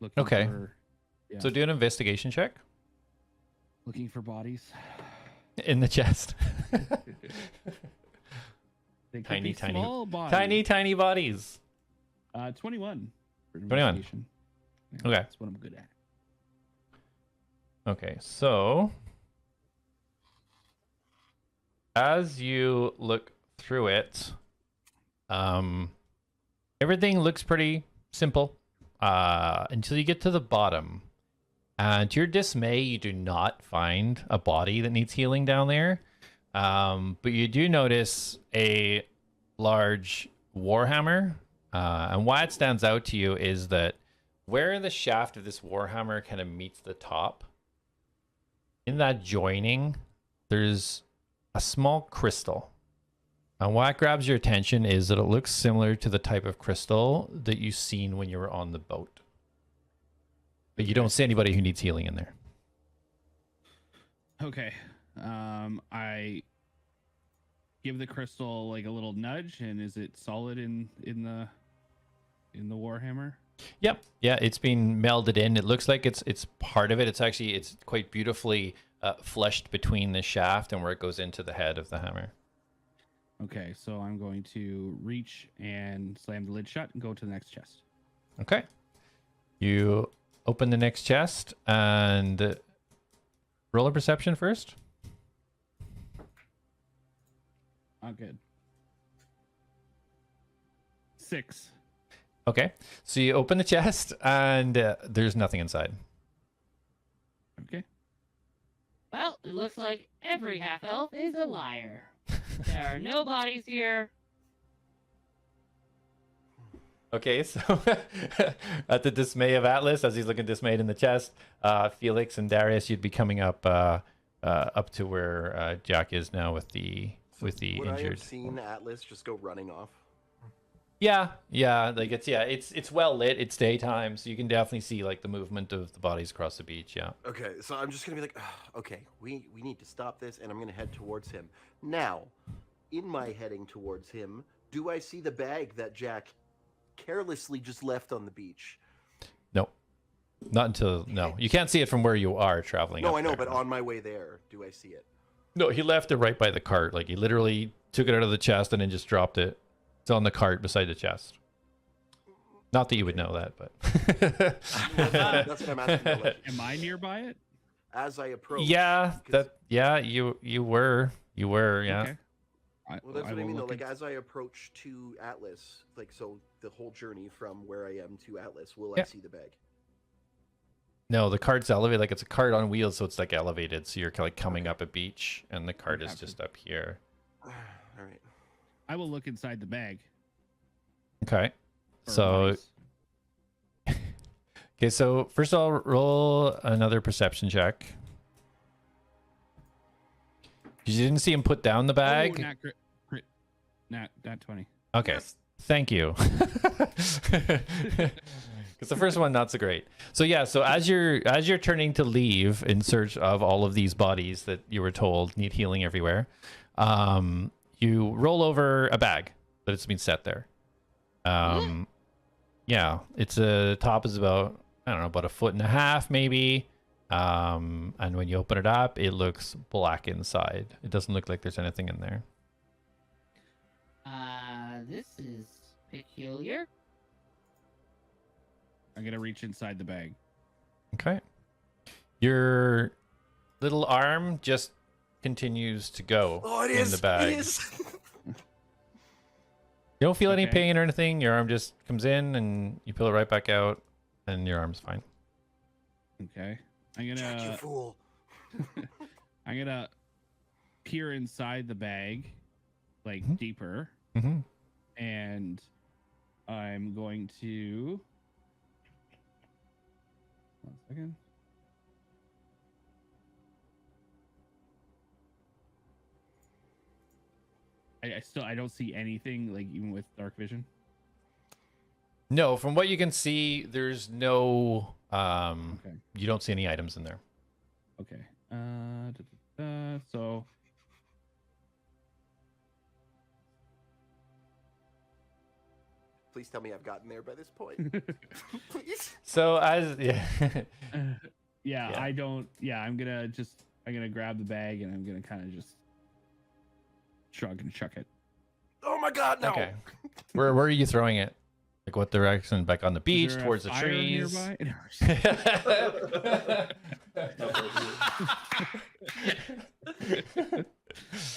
Looking Okay. For, yeah, So do an investigation check looking for bodies. in the chest. They could Tiny, be tiny- small bodies. Tiny bodies. 21. For 21. investigation. Yeah, Okay. That's what I'm good at. Okay, so as you look through it, everything looks pretty simple until you get to the bottom. And to your dismay, you do not find a body that needs healing down there. But you do notice a large warhammer. And why it stands out to you is that where the shaft of this warhammer kind of meets the top, in that joining, there's a small crystal. And what grabs your attention is that it looks similar to the type of crystal that you've seen when you were on the boat. But you don't see anybody who needs healing in there. Okay. I give the crystal like a little nudge, and is it solid in the warhammer? Yep. Yeah, it's been melded in. It looks like it's part of it. It's quite beautifully fleshed between the shaft and where it goes into the head of the hammer. Okay, so I'm going to reach and slam the lid shut and go to the next chest. Okay. You open the next chest and roll a perception first. Oh, good. 6. Okay. So you open the chest and there's nothing inside. Okay. Well, it looks like every half elf is a liar. There are no bodies here. Okay, so at the dismay of Atlas, as he's looking dismayed in the chest, Felix and Darius, you'd be coming up to where Jak is now with the Would I injured. have seen Atlas just go running off? Yeah, like it's well lit. It's daytime, so you can definitely see like the movement of the bodies across the beach. Yeah. Okay, so I'm just gonna be like, "Ugh, okay, we need to stop this, and I'm gonna head towards him. Now, in my heading towards him, do I see the bag that Jak carelessly just left on the beach? No, not until no. You can't see it from where you are traveling. No, up I know, there. but on my way there, do I see it? No, he left it right by the cart. Like he literally took it out of the chest and then just dropped it. It's on the cart beside the chest. Not that you would know that, but That's what I'm asking. Like, Am I nearby it? as I approach. yeah, 'cause- you were yeah. Okay. Well, that's what I will mean, though. look Like, at- as I approach to Atlas, like, so the whole journey from where I am to Atlas, will Yeah. I see the bag? No, the cart's elevated. Like it's a cart on wheels, so it's like elevated. So you're like coming up a beach, and the cart is Gotcha. just up here. All right. I will look inside the bag. Okay. for So, bodies. okay. So first of all, roll another perception check. You didn't see him put down the bag. Oh, not crit. Not 20. Okay. Yes. Thank you. Because the first one not so great. So yeah, so as you're turning to leave in search of all of these bodies that you were told need healing everywhere, you roll over a bag that it's been set there. Yeah, it's top is about, I don't know, about 1.5 feet maybe. And when you open it up, it looks black inside. It doesn't look like there's anything in there. This is peculiar. I'm gonna reach inside the bag. Okay. Your little arm just continues to go in the bag. It is. You don't feel any Okay. pain or anything. Your arm just comes in and you pull it right back out and your arm's fine. Okay. I'm Jak, you gonna fool. I'm gonna peer inside the bag, like Mhm. deeper, Mm-hmm. and I'm going to. 1 second. I don't see anything, like, even with dark vision. No, from what you can see, there's no Okay. you don't see any items in there. Okay. So Please tell me I've gotten there by this point. Please. So as yeah. yeah, Yeah. I don't. Yeah, I'm gonna grab the bag and I'm gonna kind of just shrug and chuck it. Oh my God, no. Okay. Where are you throwing it? Like what direction? Back on the Is beach, there a towards the fire trees. nearby?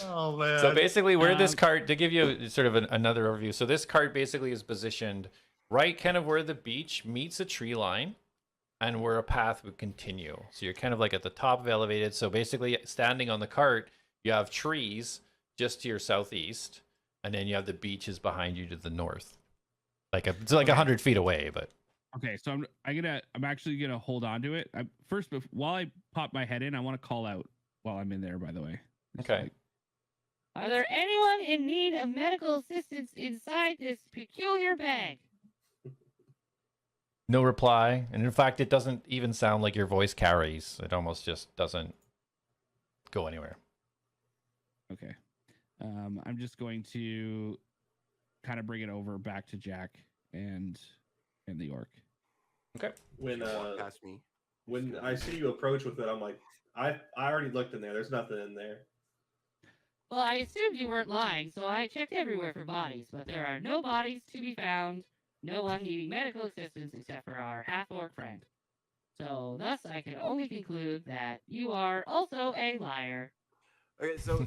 Oh man. So basically, where this Um, cart, to give you sort of another overview, so this cart basically is positioned right kind of where the beach meets a tree line and where a path would continue. So you're kind of like at the top of elevated. So basically, standing on the cart, you have trees just to your southeast, and then you have the beaches behind you to the north. It's like Okay. 100 feet away, but Okay, so I'm actually gonna hold on to it. While I pop my head in, I want to call out while I'm in there. By the way. Just Okay. like- Are there anyone in need of medical assistance inside this peculiar bag? no reply. And in fact, it doesn't even sound like your voice carries. It almost just doesn't go anywhere. okay. I'm just going to kind of bring it over back to Jak and the orc. when Walk past me. when I see you approach with it, I'm like, I already looked in there. There's nothing in there. Well, I assumed you weren't lying, so I checked everywhere for bodies, but there are no bodies to be found. No one needing medical assistance except for our half-orc friend. So, thus, I can only conclude that you are also a liar. Okay, so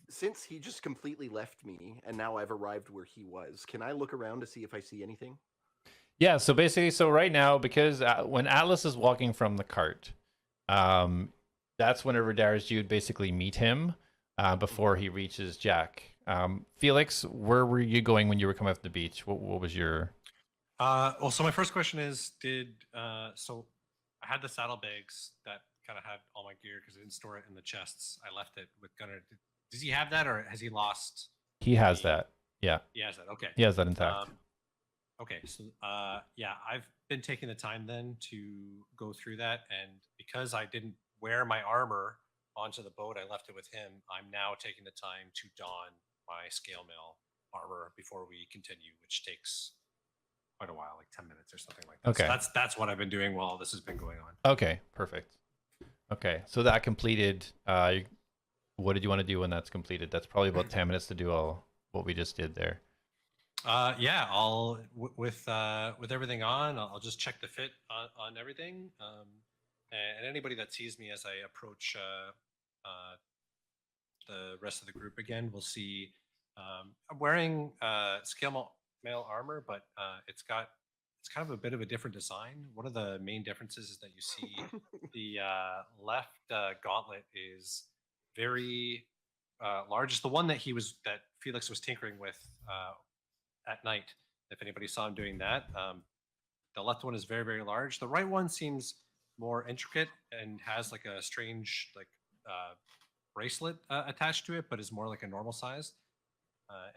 since he just completely left me and now I've arrived where he was, can I look around to see if I see anything? Yeah, so basically, so right now, because when Atlas is walking from the cart, that's whenever Darius, you would basically meet him before he reaches Jak. Felix, where were you going when you were coming off the beach? What was your... Well, so my first question is, so I had the saddlebags that kind of had all my gear because I didn't store it in the chests. I left it with Gunnar. Does he have that, or has he lost? He has that. Yeah, He has that. Okay. he has that intact. Okay, so yeah, I've been taking the time then to go through that, and because I didn't wear my armor onto the boat, I left it with him. I'm now taking the time to don my scale mail armor before we continue, which takes quite a while, like 10 minutes or something like that. Okay. So that's what I've been doing while this has been going on. Okay, perfect. Okay, so that completed. What did you want to do when that's completed? That's probably about 10 minutes to do all what we just did there. Yeah, I'll with everything on, I'll just check the fit on everything. And anybody that sees me as I approach the rest of the group again will see I'm wearing scale mail armor, but it's kind of a bit of a different design. One of the main differences is that you see the left gauntlet is very large. It's the one that Felix was tinkering with at night. If anybody saw him doing that, the left one is very, very large. The right one seems more intricate and has like a strange bracelet attached to it, but is more like a normal size.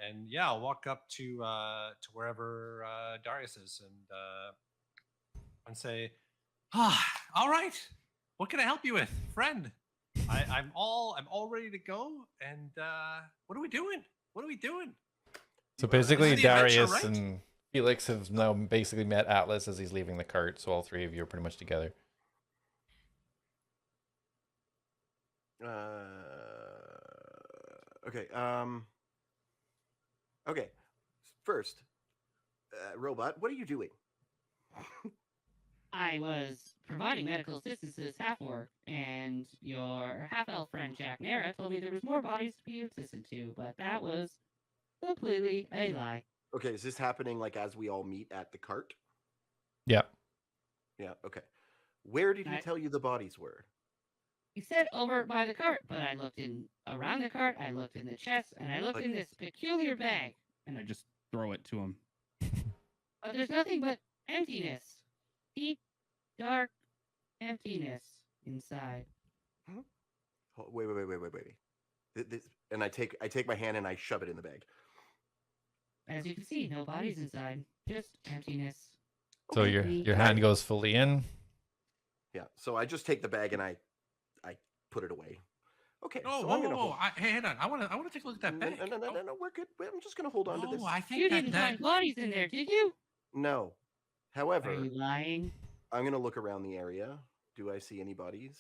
And yeah, I'll walk up to wherever Darius is and say, all right, what can I help you with, friend? I'm all ready to go. And what are we doing? What are we doing? So basically, This is the adventure, Darius right? and Felix have now basically met Atlas as he's leaving the cart. So all three of you are pretty much together. Okay. Okay. First, robot, what are you doing? I was providing medical assistance to this half-orc, and your half-elf friend Jak Nara told me there was more bodies to be assisted to, but that was completely a lie. Okay, is this happening like as we all meet at the cart? Yeah. Yeah. Okay. Where did he tell you the bodies were? He said over by the cart, but I looked around the cart, I looked in the chest, and I looked in this peculiar bag. And I just throw it to him. But there's nothing but emptiness. Deep, dark emptiness inside. Oh, wait. And I take my hand and I shove it in the bag. As you can see, no bodies inside, just emptiness. So your hand goes fully in. Yeah. So I just take the bag and I put it away. Okay. Oh, so whoa, I'm gonna whoa! Hey, hold on. I want to take a look at that bag. No, we're good. I'm just gonna hold on to this. I think You didn't find bodies in there, did you? No. However, Are you lying? I'm gonna look around the area. Do I see any bodies?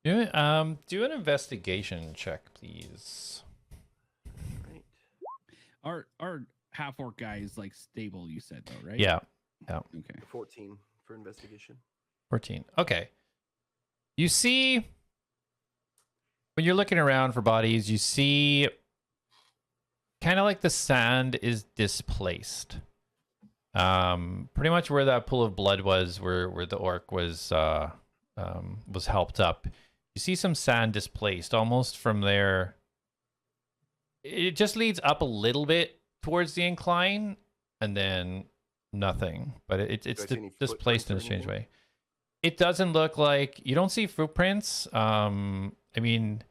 Do an investigation check, please. Right. Our half orc guy is like stable, you said though, right? Yeah. Okay. 14 for investigation. 14. Okay. You see, when you're looking around for bodies, you see kind of like the sand is displaced. Pretty much where that pool of blood was, where the orc was helped up. You see some sand displaced almost from there. It just leads up a little bit towards the incline and then nothing, but it's displaced in a strange way. It doesn't look like, you don't see footprints. I mean,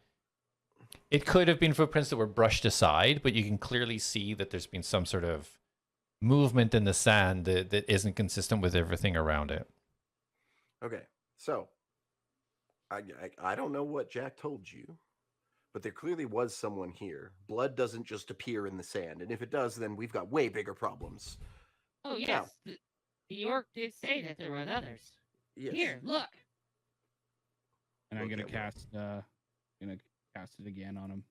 it could have been footprints that were brushed aside, but you can clearly see that there's been some sort of movement in the sand that isn't consistent with everything around it. Okay, so I don't know what Jak told you, but there clearly was someone here. Blood doesn't just appear in the sand, and if it does, then we've got way bigger problems. Oh yes, the orc did say that there were others. Yes. Here, look. And I'm gonna cast it again on him.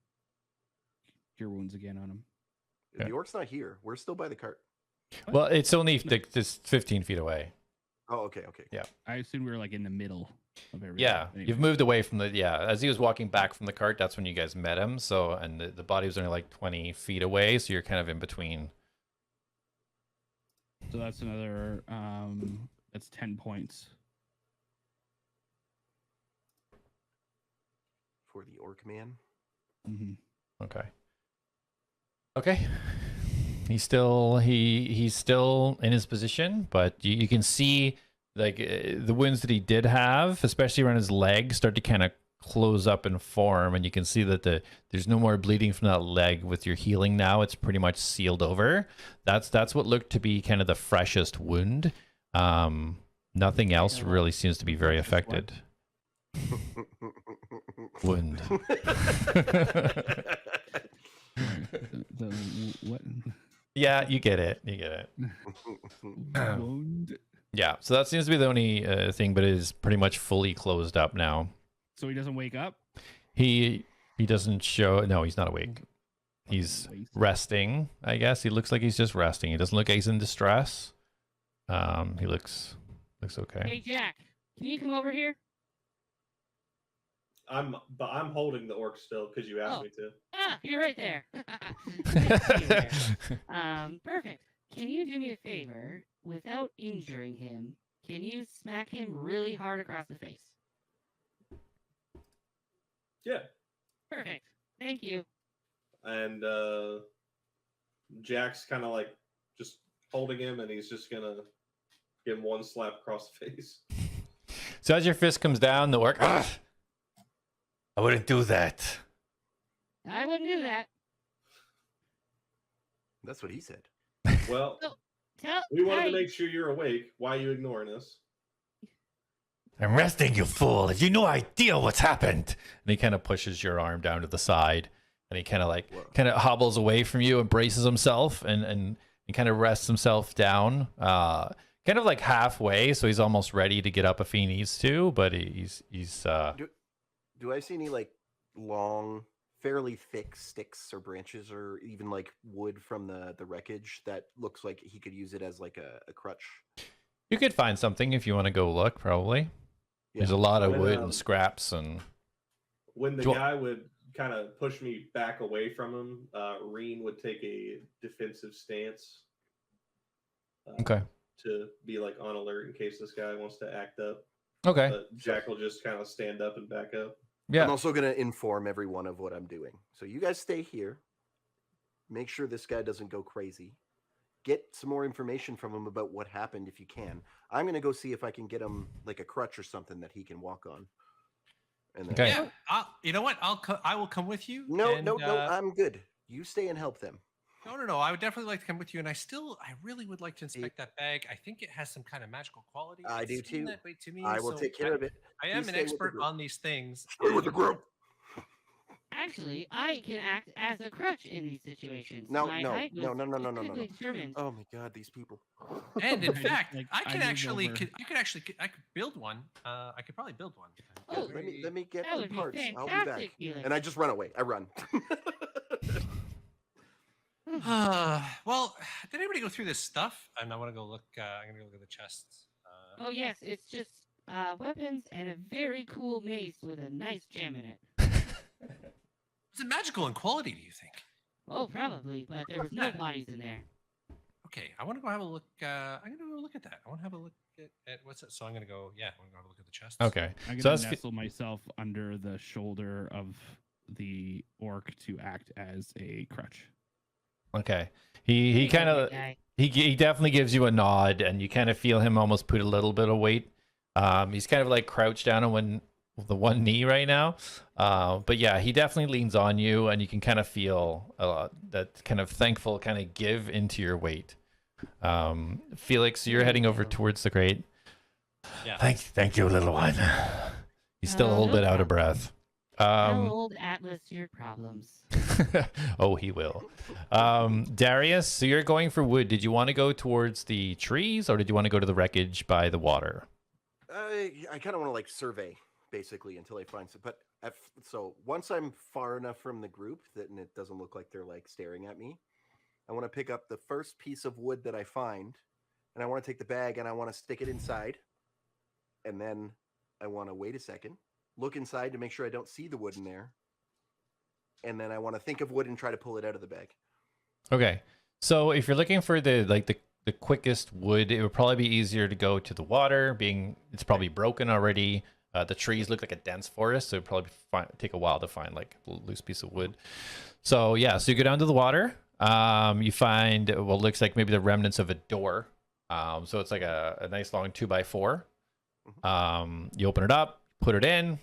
Cure wounds again on him. The orc's not here. We're still by the cart. Well, it's only just 15 feet away. Oh, okay. Yeah. I assume we were like in the middle of everything. Yeah, Anyway. you've moved away from as he was walking back from the cart, that's when you guys met him. So, and the body was only like 20 feet away, so you're kind of in between. So that's another, that's 10 points. For the orc man. Mm-hmm. Okay. He's still in his position, but you can see like the wounds that he did have, especially around his leg, start to kind of close up and form, and you can see that there's no more bleeding from that leg with your healing now. It's pretty much sealed over. That's what looked to be kind of the freshest wound. Nothing else really seems to be very affected. Wound. What? Yeah, you get it. Wound. Yeah, so that seems to be the only thing, but it is pretty much fully closed up now. So he doesn't wake up? He doesn't show. No, he's not awake. He's resting, I guess. He looks like he's just resting. He doesn't look like he's in distress. He looks okay. Hey Jak, can you come over here? I'm holding the orc still because you asked me to. Ah, you're right there. Nice to see you there. Perfect. Can you do me a favor without injuring him? Can you smack him really hard across the face? Yeah. Perfect. Thank you. And Jack's kind of like just holding him, and he's just gonna give him one slap across the face. So as your fist comes down, the orc, I wouldn't do that. I wouldn't do that. That's what he said. Well, we wanted to make sure you're awake. Why are you ignoring us? I'm resting, you fool. If you no idea what's happened. And he kind of pushes your arm down to the side, and he kind of hobbles away from you and braces himself and kind of rests himself down, kind of like halfway. So he's almost ready to get up if he needs to, but he's. Do I see any like long, fairly thick sticks or branches, or even like wood from the wreckage that looks like he could use it as like a crutch? You could find something if you want to go look. Probably. Yeah. There's a lot of wood and scraps and. When the guy would kind of push me back away from him, Reen would take a defensive stance. Okay. To be like on alert in case this guy wants to act up. Okay. But Jack will just kind of stand up and back up. Yeah. I'm also going to inform everyone of what I'm doing. So you guys stay here. Make sure this guy doesn't go crazy. Get some more information from him about what happened if you can. I'm going to go see if I can get him like a crutch or something that he can walk on. And then, yeah, you know what? I will come with you. No, and, no, I'm good. You stay and help them. No. I would definitely like to come with you, and I really would like to inspect that bag. I think it has some kind of magical quality. I do too. That way to me, I will take care of it. I am an expert on these things. Stay with the group. Actually, I can act as a crutch in these situations. No. Oh my God, these people. And in fact, I could build one. I could probably build one. Oh, let me get the parts. I'll be back. Felix. And I just run away. I run. Well, did anybody go through this stuff? And I want to go look. I'm gonna go look at the chests. Oh yes, it's just weapons and a very cool mace with a nice gem in it. Is it magical in quality, do you think? Oh, probably, but there was no bodies in there. Okay, I want to go have a look. I'm going to go look at that. I want to have a look at what's it. So I'm going to go, I want to go have a look at the chest. Okay. I'm going to nestle myself under the shoulder of the orc to act as a crutch. Okay. He kind of, he definitely gives you a nod, and you kind of feel him almost put a little bit of weight. He's kind of like crouched down on the one knee right now, but yeah, he definitely leans on you, and you can kind of feel that kind of thankful kind of give into your weight. Felix, you're heading over towards the crate. Yeah. Thank you, little one. He's still a little bit out of breath. Tell old Atlas your problems. Oh, he will. Darius, so you're going for wood. Did you want to go towards the trees, or did you want to go to the wreckage by the water? I kind of want to like survey basically until I find some. But so once I'm far enough from the group that and it doesn't look like they're like staring at me, I want to pick up the first piece of wood that I find, and I want to take the bag and I want to stick it inside, and then I want to wait a second, look inside to make sure I don't see the wood in there, and then I want to think of wood and try to pull it out of the bag. Okay, so if you're looking for the quickest wood, it would probably be easier to go to the water, being it's probably broken already. The trees look like a dense forest, so it'd probably take a while to find like a loose piece of wood. So yeah, so you go down to the water. You find what looks like maybe the remnants of a door. So it's like a nice long 2x4. You open it up, put it in,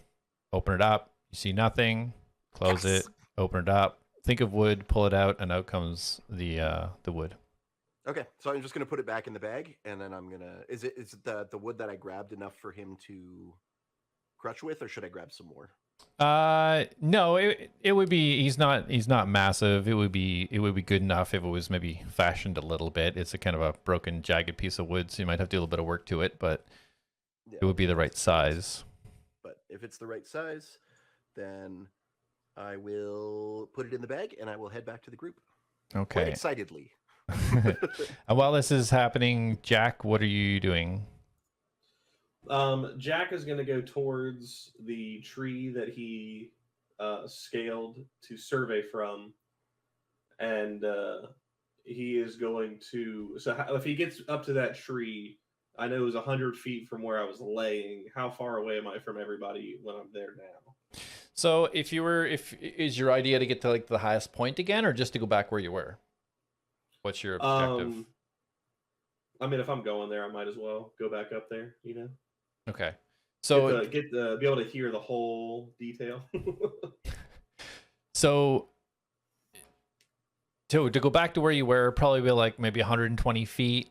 open it up. You see nothing. Close it. Open it up. Think of wood. Pull it out, and out comes the wood. Okay, so I'm just gonna put it back in the bag, and then I'm gonna. Is it the wood that I grabbed enough for him to crutch with, or should I grab some more? No, it would be. He's not massive. It would be good enough if it was maybe fashioned a little bit. It's a kind of a broken, jagged piece of wood, so you might have to do a little bit of work to it, but it would be the right size. But if it's the right size, then I will put it in the bag and I will head back to the group. Okay. Quite excitedly. And while this is happening, Jak, what are you doing? Jack is going to go towards the tree that he scaled to survey from, and he is going to. So if he gets up to that tree, I know it was 100 feet from where I was laying. How far away am I from everybody when I'm there now? So if is your idea to get to like the highest point again, or just to go back where you were? What's your objective? I mean, if I'm going there, I might as well go back up there. Okay. So be able to hear the whole detail. so to go back to where you were, probably be like maybe 120 feet,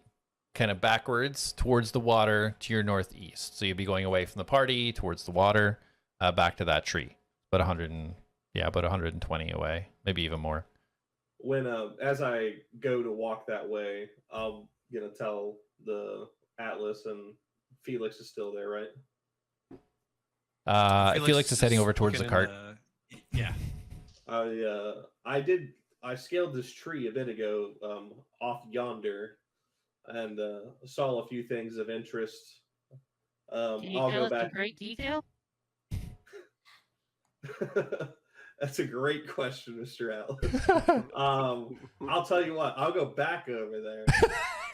kind of backwards towards the water to your northeast. So you'd be going away from the party towards the water, back to that tree. About 120 away, maybe even more. When as I go to walk that way, I'm gonna tell the Atlas and Felix is still there, right? Felix is heading over towards the cart. Yeah. I scaled this tree a bit ago, off yonder, and saw a few things of interest. Can you I'll tell go us back. in great detail? That's a great question, Mr. Atlas. I'll tell you what. I'll go back over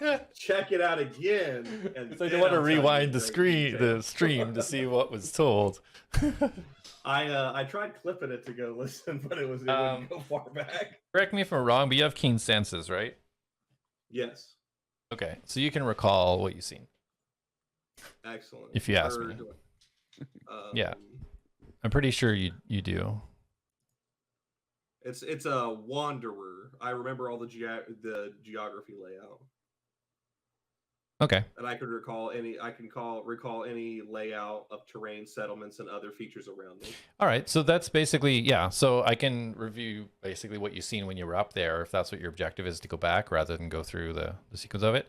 there, check it out again, and I don't want to rewind the stream to see what was told. I tried clipping it to go listen, but it wouldn't go far back. Correct me if I'm wrong, but you have keen senses, right? Yes. Okay, so you can recall what you've seen. Excellent. If you ask me. Yeah. I'm pretty sure you do. It's a wanderer. I remember all the geography layout. Okay. And I can recall any layout of terrain, settlements, and other features around them. All right, so that's basically, yeah. So I can review basically what you've seen when you were up there, if that's what your objective is, to go back rather than go through the sequence of it.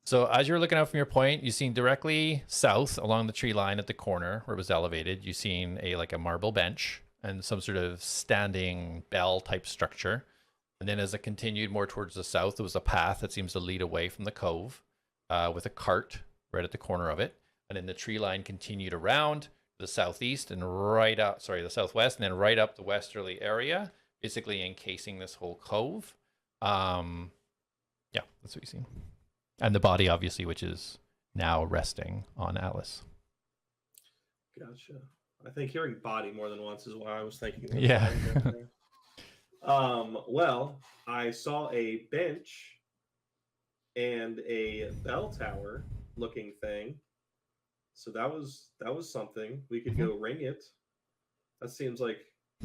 So as you're looking out from your point, you've seen directly south along the tree line at the corner where it was elevated, you've seen like a marble bench and some sort of standing bell type structure. And then as it continued more towards the south, there was a path that seems to lead away from the cove, with a cart right at the corner of it. And then the tree line continued around the southeast and the southwest, and then right up the westerly area, basically encasing this whole cove. Yeah, that's what you've seen. And the body, obviously, which is now resting on A.T.L.A.S. Gotcha. I think hearing body more than once is why I was thinking. Yeah. Well, I saw a bench and a bell tower looking thing. So that was something. We could go ring it. That seems like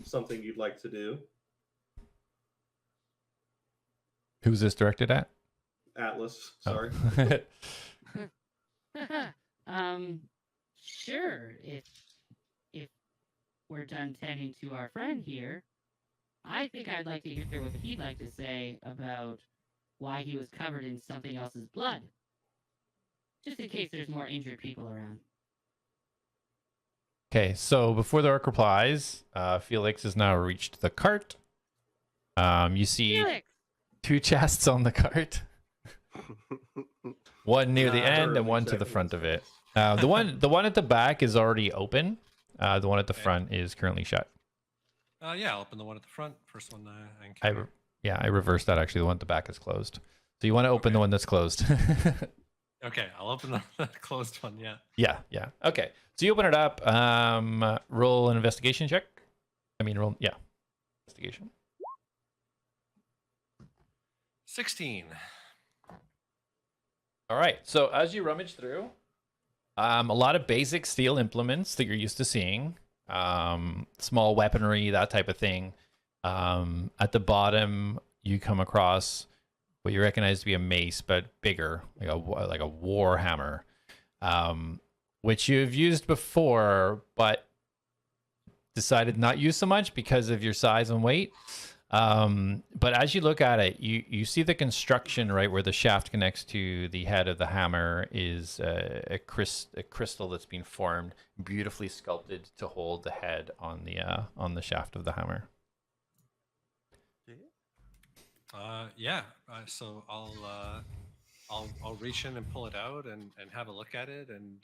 something you'd like to do. Who's this directed at? Atlas, sorry. Sure. If we're done tending to our friend here, I think I'd like to hear what he'd like to say about why he was covered in something else's blood. Just in case there's more injured people around. Okay, so before the orc replies, Felix has now reached the cart. You see Felix! 2 chests on the cart. One near the end and one to the front of it. The one at the back is already open. The one at the front is currently shut. Yeah, I'll open the one at the front. First one I encountered. I reversed that actually. The one at the back is closed. So you want to open the one that's closed. Okay, I'll open the closed one, yeah. Yeah. Okay. So you open it up. Roll an investigation check. Investigation. 16. All right. So as you rummage through, a lot of basic steel implements that you're used to seeing, small weaponry, that type of thing. At the bottom, you come across what you recognize to be a mace, but bigger, like a war hammer, which you've used before, but decided not use so much because of your size and weight. But as you look at it, you see the construction right where the shaft connects to the head of the hammer is a crystal that's been formed, beautifully sculpted to hold the head on the shaft of the hammer. So I'll reach in and pull it out and have a look at it, and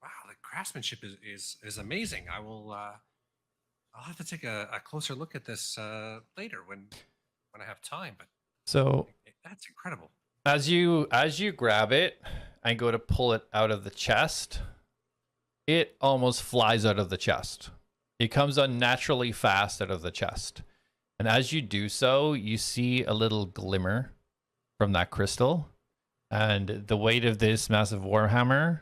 wow, the craftsmanship is amazing. I'll have to take a closer look at this later when I have time. But so that's incredible. As you grab it and go to pull it out of the chest, it almost flies out of the chest. It comes unnaturally fast out of the chest. And as you do so, you see a little glimmer from that crystal. And the weight of this massive warhammer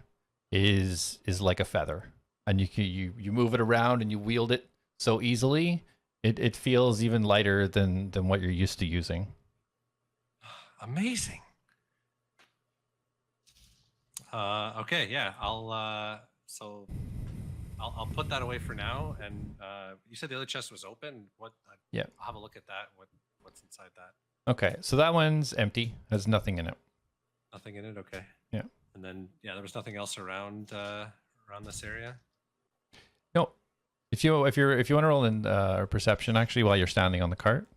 is like a feather. And you move it around and you wield it so easily, it feels even lighter than what you're used to using. Amazing. Okay, yeah, I'll put that away for now. And you said the other chest was open. Yeah. I'll have a look at that. What's inside that? Okay, so that one's empty. Has nothing in it. Nothing in it. Okay. Yeah. And then there was nothing else around this area. No. If you want to roll in perception actually while you're standing on the cart.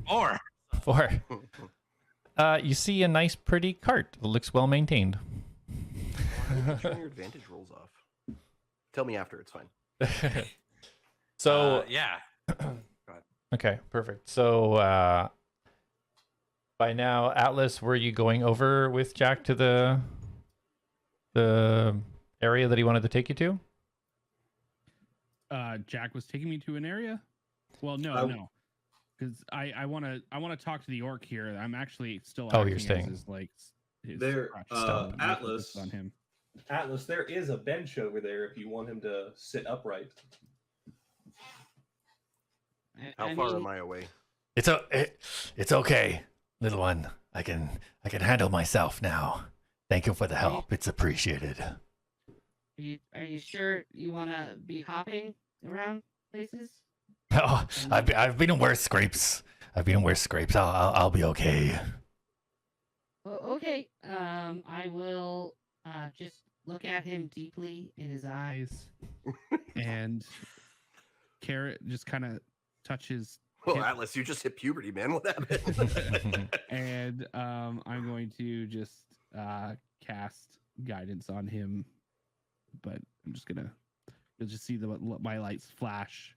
4. 4. You see a nice, pretty cart. It looks well maintained. Turn your advantage rolls off. Tell me after. It's fine. So yeah. Go ahead. Okay, perfect. So by now, Atlas, were you going over with Jak to the area that he wanted to take you to? Jak was taking me to an area. Well, no, because I want to talk to the orc here. I'm actually still. Oh, you're acting staying. as his, like, his There, crotch stone. Atlas. On him. Atlas, there is a bench over there if you want him to sit upright. How far am I away? It's okay, little one. I can handle myself now. Thank you for the help. It's appreciated. Are you sure you want to be hopping around places? Oh, I've been in worse scrapes. I'll be okay. Okay. I will just look at him deeply in his eyes. And Carrot just kind of touches. Well, Atlas, you just hit puberty, man. What happened? And I'm going to just cast guidance on him, but I'm just gonna. You'll just see my lights flash,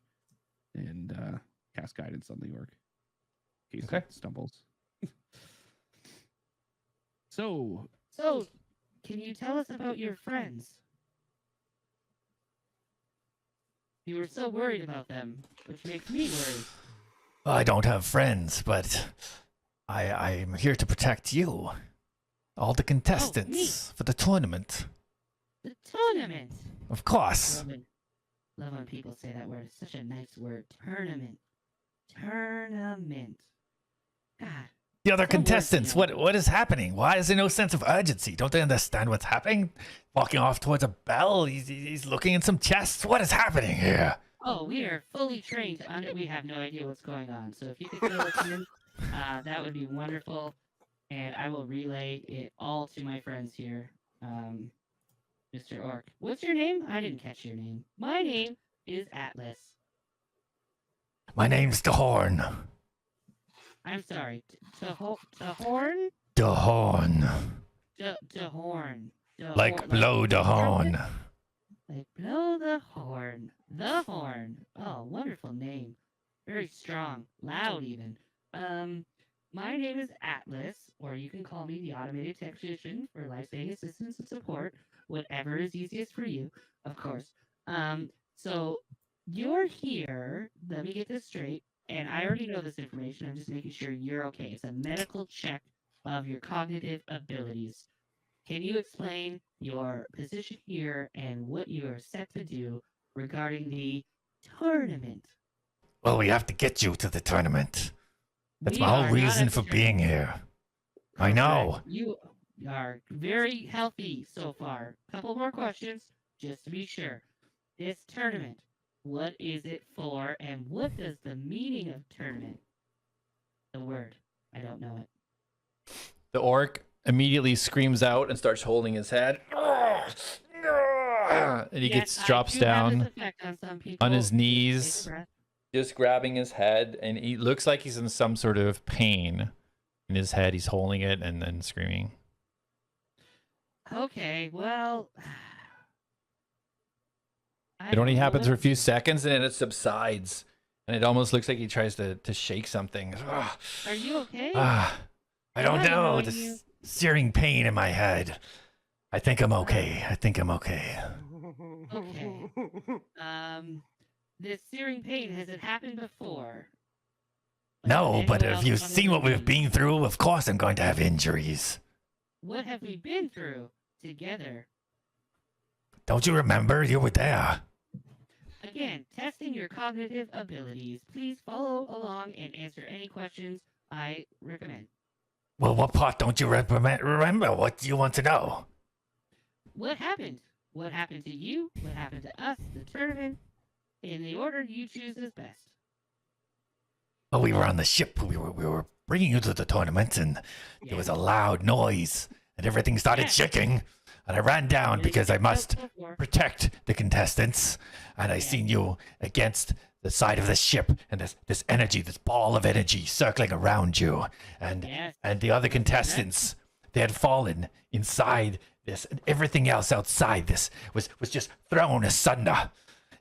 and cast guidance on the orc in case it stumbles. So, can you tell us about your friends? You were so worried about them, which makes me worried. I don't have friends, but I'm here to protect you. All the contestants for the tournament. The tournament. Of course. Love when people say that word. It's such a nice word. Tournament. God. The other contestants, what is happening? Why is there no sense of urgency? Don't they understand what's happening? Walking off towards a bell, he's looking in some chests. What is happening here? Oh, we are fully trained. We have no idea what's going on. So if you could fill us in, that would be wonderful. And I will relay it all to my friends here. Mr. Orc. What's your name? I didn't catch your name. My name is Atlas. My name's DeHorn. I'm sorry. DeHorn? DeHorn. DeHorn. Like blow the horn. Like blow the horn. The horn. Oh, wonderful name. Very strong. Loud even. My name is Atlas, or you can call me the automated technician for life-saving assistance and support. Whatever is easiest for you, of course. So you're here. Let me get this straight. And I already know this information. I'm just making sure you're okay. It's a medical check of your cognitive abilities. Can you explain your position here and what you are set to do regarding the tournament? Well, we have to get you to the tournament. That's my whole reason for being here. I know. You are very healthy so far. Couple more questions, just to be sure. This tournament, what is it for, and what does the meaning of tournament? The word. I don't know it. The orc immediately screams out and starts holding his head. And he drops down on his knees, just grabbing his head, and he looks like he's in some sort of pain in his head. He's holding it and then screaming. Okay, well... It only happens for a few seconds and then it subsides. And it almost looks like he tries to shake something. Are you okay? I don't know. This searing pain in my head. I think I'm okay. I think I'm okay. Okay. This searing pain, has it happened before? Like, No, with but anyone if else you've other seen than what we've me? been through, of course I'm going to have injuries. What have we been through together? Don't you remember? You were there. Again, testing your cognitive abilities. Please follow along and answer any questions I recommend. Well, what part don't you remember? What do you want to know? What happened? What happened to you? What happened to us? The tournament? In the order you choose is best. Well, we were on the ship. We were bringing you to the tournament, and there was a loud noise, and everything started shaking. And I ran down because I must protect the contestants. And I seen you against the side of the ship, and this energy, this ball of energy circling around you. And the other contestants, they had fallen inside this, and everything else outside this was just thrown asunder.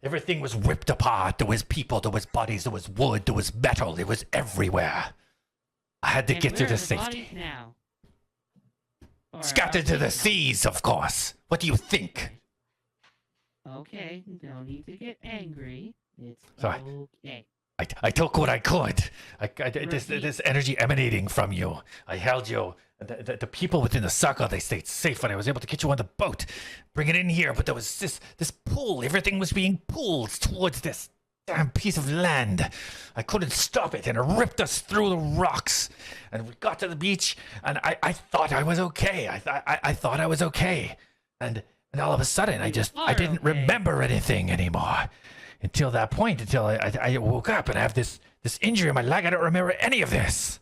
Everything was ripped apart. There was people, there was bodies, there was wood, there was metal. It was everywhere. I had to get to the safety. Now? Scattered to the seas, of course. What do you think? Okay, no need to get angry. It's Sorry. okay. I took what I could. This energy emanating from you. I held you. The people within the circle, they stayed safe, and I was able to get you on the boat, bring it in here. But there was this pull. Everything was being pulled towards this damn piece of land. I couldn't stop it, and it ripped us through the rocks. And we got to the beach, and I thought I was okay. I thought I was okay. And all of a sudden, I didn't remember anything anymore. Until that point, until I woke up and I have this injury in my leg. I don't remember any of this.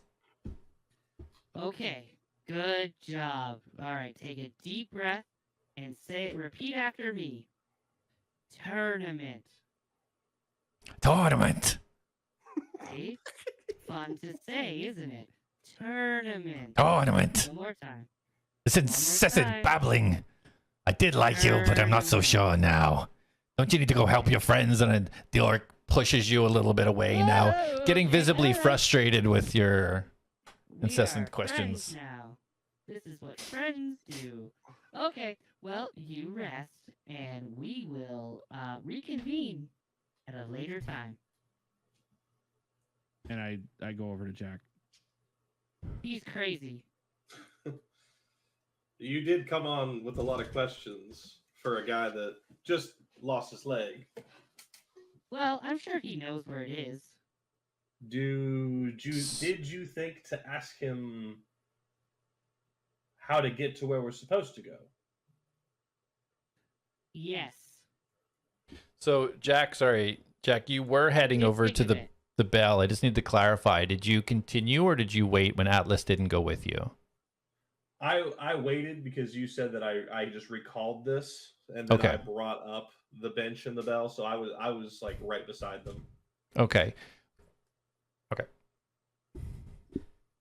Okay, good job. All right, take a deep breath and repeat after me. Tournament. Tournament. See? Fun to say, isn't it? Tournament. Tournament. One more time. This incessant babbling. I did like you, but I'm not so sure now. Don't you need to go help your friends? And the orc pushes you a little bit away now, getting visibly frustrated with your incessant questions. Now, this is what friends do. Okay, well, you rest, and we will reconvene at a later time. And I go over to Jak. He's crazy. You did come on with a lot of questions for a guy that just lost his leg. Well, I'm sure he knows where it is. Did you think to ask him how to get to where we're supposed to go? Yes. So, Jak, you were heading over to the bell. I just need to clarify. Did you continue, or did you wait when A.T.L.A.S didn't go with you? I waited because you said that I just recalled this, and then I brought up the bench and the bell, so I was like right beside them. Okay.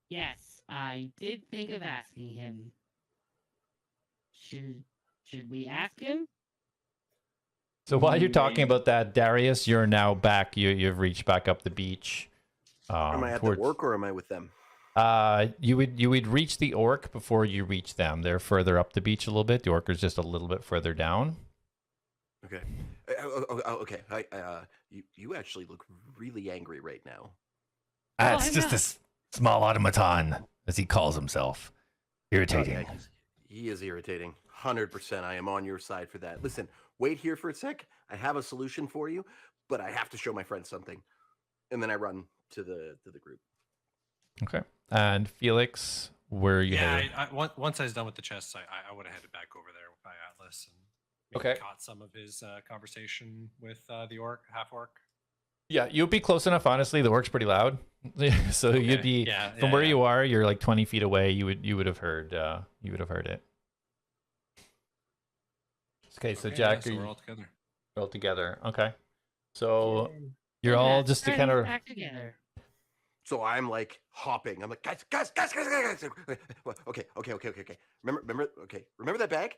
Yes, I did think of asking him. Should we ask him? So while you're talking about that, Darius, you're now back. You've reached back up the beach. Am I at the orc, or am I with them? You would reach the orc before you reach them. They're further up the beach a little bit. The orc is just a little bit further down. Okay. Okay. You actually look really angry right now. It's just a small automaton, as he calls himself. Irritating. Okay. He is irritating. 100%. I am on your side for that. Listen, wait here for a sec. I have a solution for you, but I have to show my friends something. And then I run to the group. Okay. And Felix, where are you headed? Once I was done with the chests, I would have headed back over there by A.T.L.A.S and maybe caught some of his conversation with the orc, half orc. Yeah, you'd be close enough. Honestly, the orc's pretty loud, so you'd be from where you are. You're like 20 feet away. You would have heard it. Okay, so Jak, so we're all together. We're all together. Okay, so you're all just to kind of back together. So I'm like hopping. I'm like, guys. Okay. Remember that bag?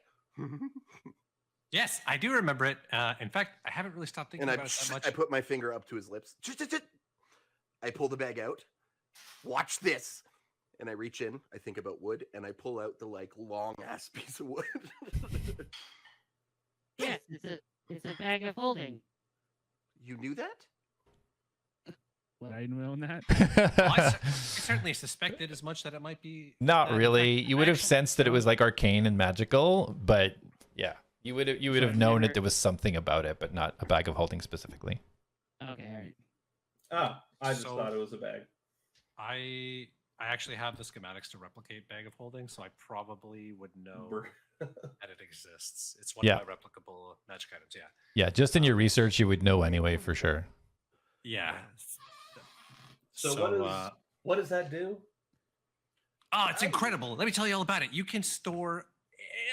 Yes, I do remember it. In fact, I haven't really stopped thinking about it that much. I put my finger up to his lips. I pull the bag out. Watch this. And I reach in, I think about wood, and I pull out the like long ass piece of wood. Yes, it's a bag of holding. You knew that? Would I know that? Well, I certainly suspected as much that it might be. Not in really. fact, You would have actual sensed that it was stone. like arcane and magical, but yeah, you would have I've known never- that there was something about it, but not a bag of holding specifically. Okay, all right. Ah, I just So- thought it was a bag. I actually have the schematics to replicate bag of holding, so I probably would know Brr. that it exists. It's one Yeah. of my replicable magic items. Yeah. Yeah, just in your research, you would know anyway for sure. Yeah. So, So, what does that do? Oh, it's incredible. Let me tell you all about it. You can store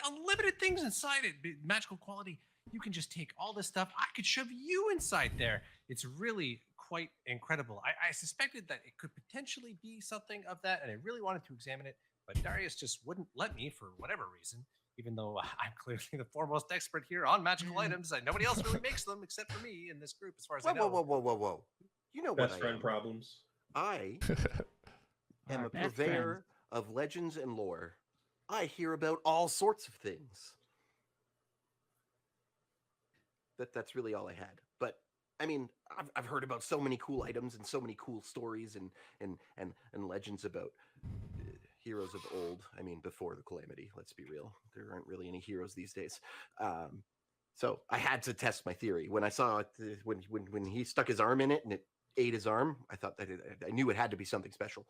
unlimited things inside it, magical quality. You can just take all this stuff. I could shove you inside there. It's really quite incredible. I suspected that it could potentially be something of that, and I really wanted to examine it, but Darius just wouldn't let me for whatever reason, even though I'm clearly the foremost expert here on magical items. Nobody else really makes them except for me in this group, as far as I know. Whoa. You know Best what friend I am. problems. I am Our a best purveyor of legends and lore. I hear about all sorts of things. That's really all I had. But I mean, I've heard about so many cool items and so many cool stories and legends about heroes of old. I mean, before the calamity. Let's be real. There aren't really any heroes these days. So I had to test my theory when I saw it when he stuck his arm in it and it ate his arm. I thought that I knew it had to be something special.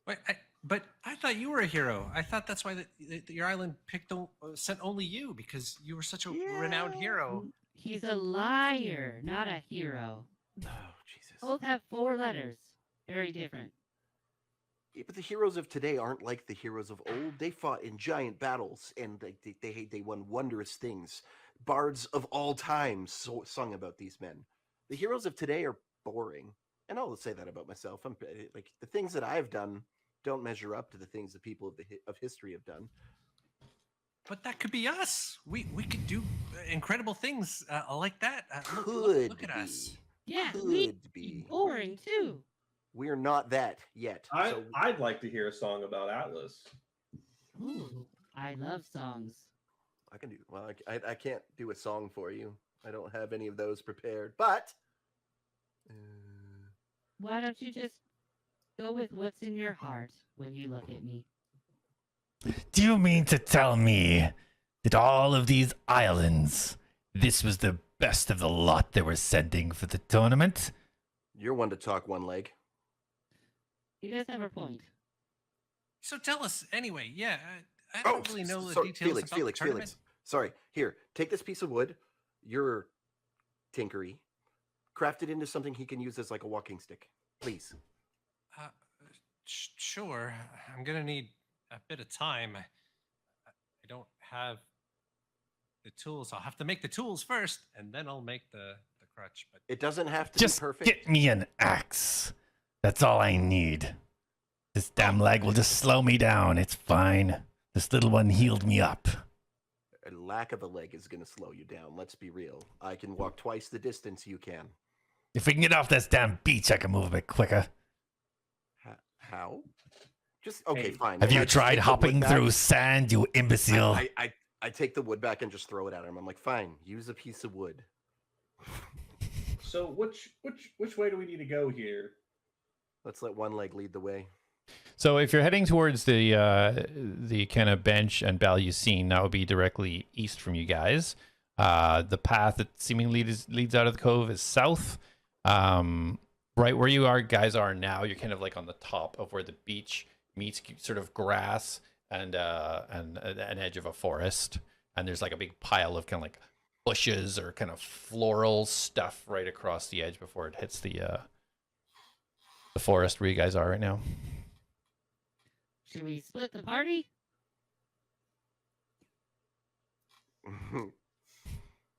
Wait, but I thought you were a hero. I thought that's why your island sent only you, because you were such a renowned hero. He's a liar, not a hero. Oh Jesus! Both have 4 letters. Very different. Yeah, but the heroes of today aren't like the heroes of old. They fought in giant battles and they won wondrous things. Bards of all time sung about these men. The heroes of today are boring, and I'll say that about myself. I'm like the things that I've done don't measure up to the things the people of history have done. But that could be us. We could do incredible things like that. Look at us. Yeah, Could we be. boring too. We're not that yet. So I'd like to hear a song about Atlas. Ooh, I love songs. I can do well. I can't do a song for you. I don't have any of those prepared. But Why don't you just go with what's in your heart when you look at me? Do you mean to tell me that all of these islands, this was the best of the lot they were sending for the tournament? you're one to talk one leg. He does have a point. So tell us anyway. Yeah, I don't really know the sorry, details about the tournament. Felix. Sorry. Here, take this piece of wood. You're tinkery. Craft it into something he can use as like a walking stick, please. Sure. I'm gonna need a bit of time. I don't have the tools. I'll have to make the tools first, and then I'll make the crutch. But It doesn't have to Just be perfect. get me an axe. That's all I need. This damn leg will just slow me down. It's fine. This little one healed me up. A lack of a leg is going to slow you down. Let's be real. I can walk twice the distance you can. If we can get off this damn beach, I can move a bit quicker. How? Just okay, fine. Have And you I just tried take the wood hopping back. through sand, you imbecile? I take the wood back and just throw it at him. I'm like, fine, use a piece of wood. So which way do we need to go here? Let's let one leg lead the way. So if you're heading towards the kind of bench and Bayou scene, that would be directly east from you guys. The path that seemingly leads out of the cove is south. Right where you guys are now, you're kind of like on the top of where the beach meets sort of grass and an edge of a forest. And there's like a big pile of kind of like bushes or kind of floral stuff right across the edge before it hits the forest where you guys are right now. Should we split the party?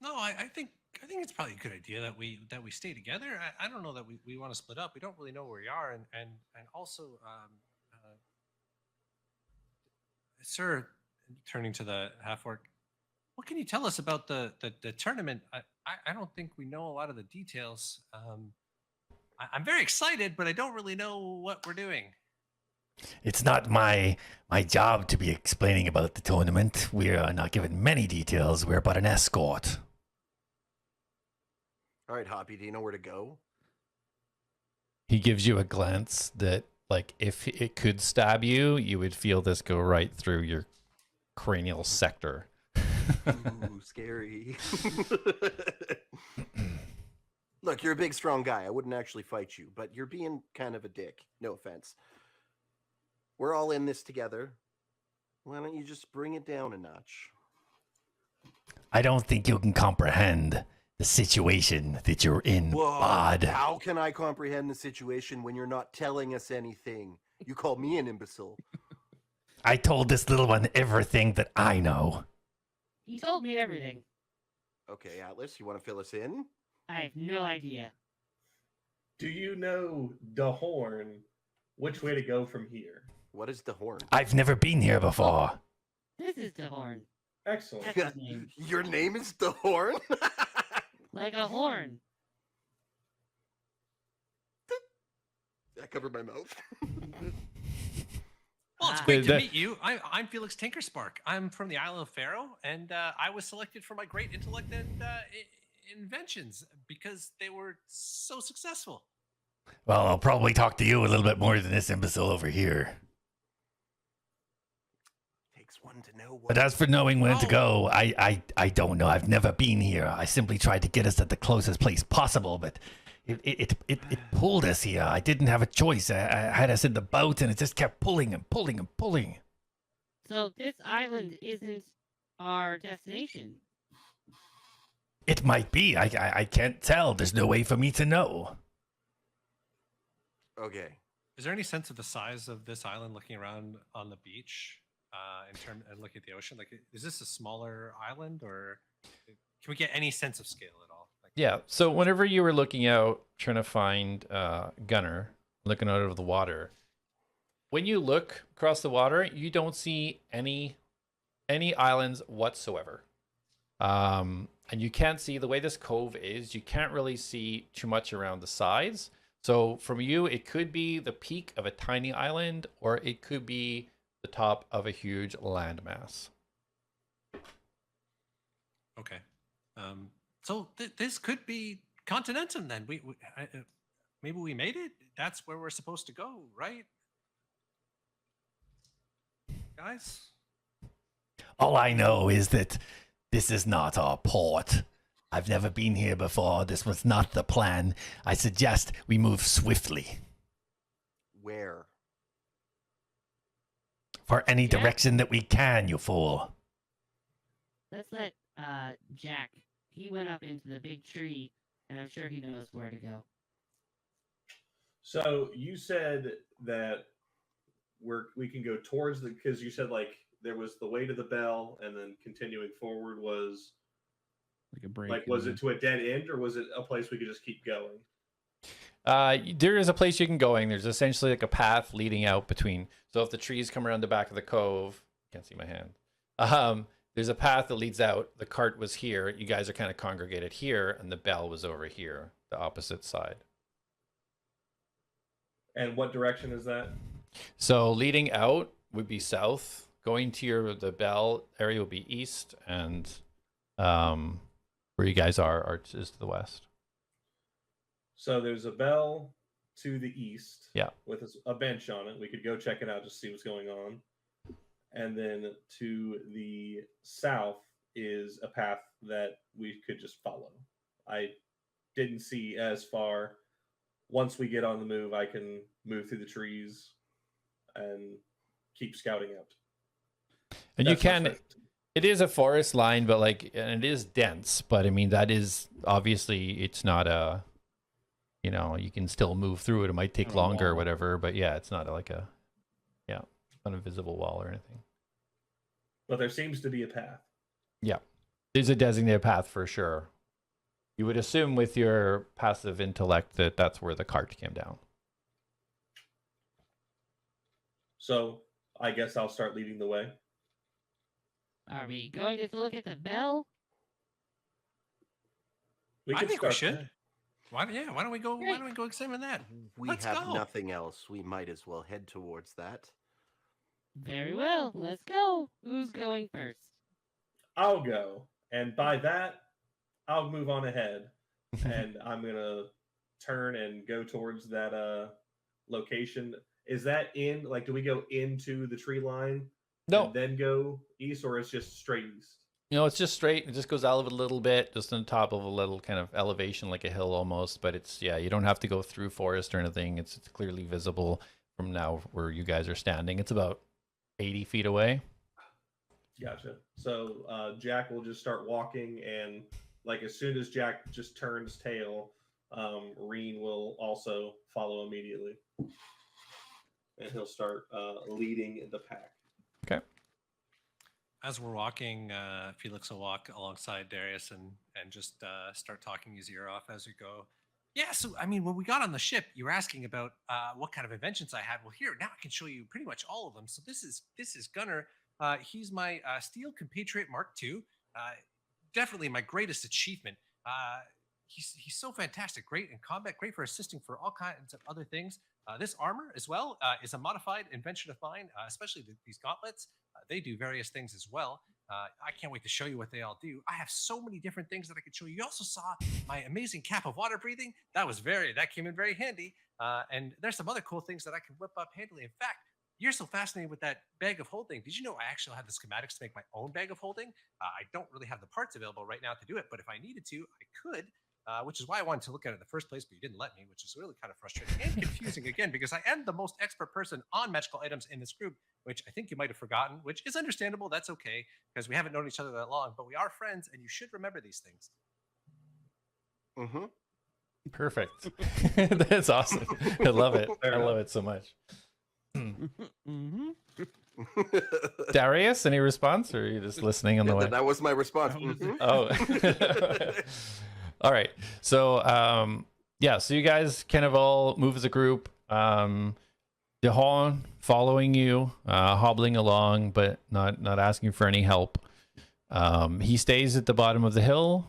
no, I think it's probably a good idea that we stay together. I don't know that we want to split up. We don't really know where we are, and also, sir, turning to the half orc, what can you tell us about the tournament? I don't think we know a lot of the details. I'm very excited, but I don't really know what we're doing. It's not my job to be explaining about the tournament. We're not given many details. We're but an escort. All right, Hoppy, do you know where to go? He gives you a glance that, like, if it could stab you, you would feel this go right through your cranial sector. Ooh, scary. Look, you're a big, strong guy. I wouldn't actually fight you, but you're being kind of a dick. No offense. We're all in this together. Why don't you just bring it down a notch? I don't think you can comprehend the situation that you're in, bud. How can I comprehend the situation when you're not telling us anything? You call me an imbecile. I told this little one everything that I know. He told me everything. Okay, Atlas, you want to fill us in? I have no idea. Do you know the horn? Which way to go from here? What is the horn? I've never been here before. This is the horn. Excellent. That's his name. Your name is the horn? Like a horn. That covered my mouth. Well, it's great to meet you. I'm Felix Tinkerspark. I'm from the Isle of Pharaoh, and I was selected for my great intellect and inventions because they were so successful. Well, I'll probably talk to you a little bit more than this imbecile over here. Takes one to know what. But as for knowing where to go, I don't know. I've never been here. I simply tried to get us at the closest place possible, but it pulled us here. I didn't have a choice. I had us in the boat, and it just kept pulling and pulling and pulling. So this island isn't our destination. It might be. I can't tell. There's no way for me to know. Okay. Is there any sense of the size of this island looking around on the beach and looking at the ocean? Like, is this a smaller island, or can we get any sense of scale at all? Like, Yeah, so whenever you were looking out, trying to find Gunner, looking out of the water, when you look across the water, you don't see any islands whatsoever. And you can't see, the way this cove is, you can't really see too much around the sides. So from you, it could be the peak of a tiny island, or it could be the top of a huge landmass. Okay. So this could be continental then. Maybe we made it. That's where we're supposed to go, right? Guys? All I know is that this is not our port. I've never been here before. This was not the plan. I suggest we move swiftly. Where? For any direction that we can, you fool. Let's let Jak. He went up into the big tree, and I'm sure he knows where to go. So you said that we can go towards because you said like there was the way to the bell, and then continuing forward was like a break. Like, was it to a dead end, or was it a place we could just keep going? There is a place you can go. There's essentially like a path leading out between. So if the trees come around the back of the cove, can't see my hand. There's a path that leads out. The cart was here. You guys are kind of congregated here, and the bell was over here, the opposite side. And what direction is that? So leading out would be south. Going to the bell area would be east, and where you guys are is to the west. So there's a bell to the east. Yeah. With a bench on it. We could go check it out, just see what's going on. And then to the south is a path that we could just follow. I didn't see as far. Once we get on the move, I can move through the trees and keep scouting out. And That's you can. It is a forest line, but and it is dense. But I mean, that is obviously it's not a. You can still move through it. It might take longer or whatever, but yeah, it's not like a, not a visible wall or anything. But there seems to be a path. Yeah, there's a designated path for sure. You would assume with your passive intellect that that's where the cart came down. So I guess I'll start leading the way. Are we going to look at the bell? I think we should. Why don't we go? Why don't we go examine that? We Let's have go. nothing else. We might as well head towards that. Very well. Let's go. Who's going first? I'll go, and by that, I'll move on ahead, and I'm gonna turn and go towards that location. Is that in? Like, do we go into the tree line? No. And then go east, or it's just straight east? It's just straight. It just goes out of it a little bit, just on top of a little kind of elevation, like a hill almost. But it's, yeah, you don't have to go through forest or anything. It's clearly visible from now where you guys are standing. It's about 80 feet away. Gotcha. So Jack will just start walking, and like as soon as Jack just turns tail, Reen will also follow immediately, and he'll start leading the pack. Okay. As we're walking, Felix will walk alongside Darius and just start talking his ear off as we go. Yeah, so I mean, when we got on the ship, you were asking about what kind of inventions I had. Well, here now I can show you pretty much all of them. So this is Gunnar. He's my Steel Compatriot Mark II. Definitely my greatest achievement. He's so fantastic, great in combat, great for assisting for all kinds of other things. This armor as well is a modified invention of mine, especially these gauntlets. They do various things as well. I can't wait to show you what they all do. I have so many different things that I could show you. You also saw my amazing cap of water breathing. That came in very handy. And there's some other cool things that I can whip up handily. In fact, you're so fascinated with that bag of holding. Did you know I actually have the schematics to make my own bag of holding? I don't really have the parts available right now to do it, but if I needed to, I could. Which is why I wanted to look at it in the first place, but you didn't let me, which is really kind of frustrating and confusing again, because I am the most expert person on magical items in this group, which I think you might have forgotten, which is understandable. That's okay, because we haven't known each other that long, but we are friends, and you should remember these things. Mm-hmm. Perfect. That's awesome. I love it. I love it so much. Mm-hmm. Darius, any response, or are you just listening on the way? That was my response. Mhm. Oh. All right. So, so you guys kind of all move as a group. Dehon following you, hobbling along, but not asking for any help. He stays at the bottom of the hill.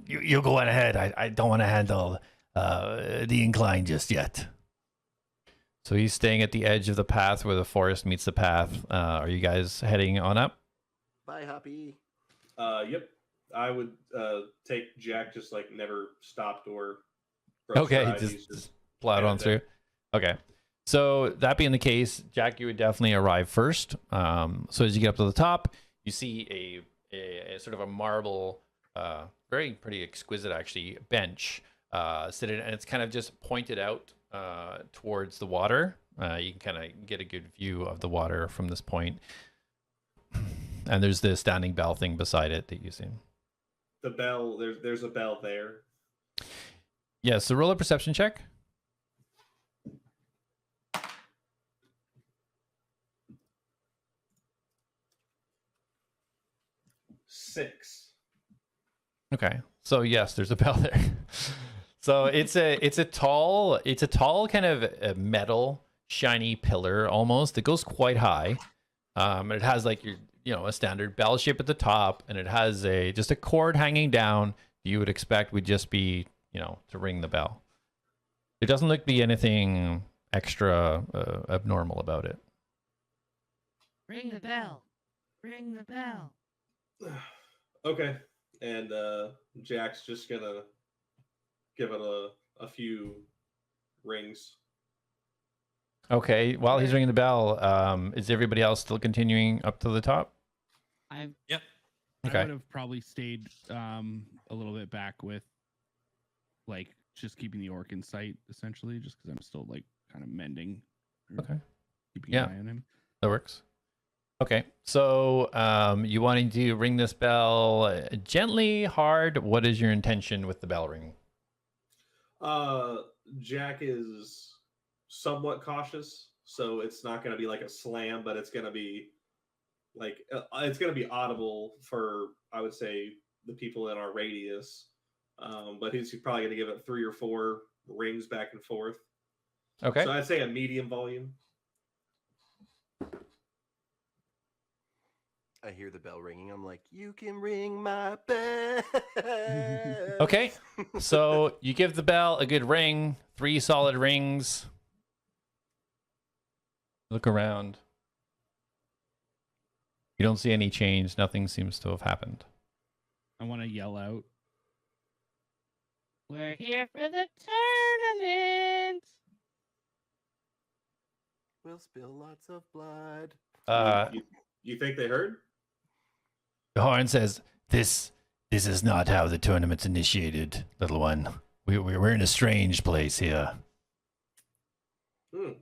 You go on ahead. I don't want to handle the incline just yet. So he's staying at the edge of the path where the forest meets the path. Are you guys heading on up? Bye, Hoppy. Yep. I would take Jack, just like never stopped or Okay, just plowed on through. Okay. So that being the case, Jack, you would definitely arrive first. So as you get up to the top, you see a sort of a marble, pretty exquisite actually, bench sitting, and it's kind of just pointed out towards the water. You can kind of get a good view of the water from this point. And there's the standing bell thing beside it that you see. The bell, there's a bell there. Yeah, so roll a perception check. Six. Okay. So yes, there's a bell there. So it's a tall kind of a metal shiny pillar almost. It goes quite high. It has like a standard bell shape at the top, and it has just a cord hanging down. You would expect would just be, to ring the bell. There doesn't look to be anything extra abnormal about it. Ring the bell. Ring the bell. Okay. And Jack's just gonna give it a few rings. Okay. While he's ringing the bell, is everybody else still continuing up to the top? Yep. Okay. I would have probably stayed a little bit back with, like, just keeping the orc in sight, essentially, just because I'm still, like, kind of mending. Okay. Keeping an eye on him. That works. Okay. So you wanting to ring this bell gently, hard? What is your intention with the bell ring? Jack is somewhat cautious, so it's not going to be like a slam, but it's going to be like it's going to be audible for, I would say, the people in our radius. But he's probably going to give it 3 or 4 rings back and forth. Okay. So I'd say a medium volume. I hear the bell ringing. I'm like, you can ring my bell. Okay, so you give the bell a good ring, 3 solid rings. Look around. You don't see any change. Nothing seems to have happened. I want to yell out. We're here for the tournament. We'll spill lots of blood. You think they heard? The horn says, This is not how the tournament's initiated, little one. We're in a strange place here. You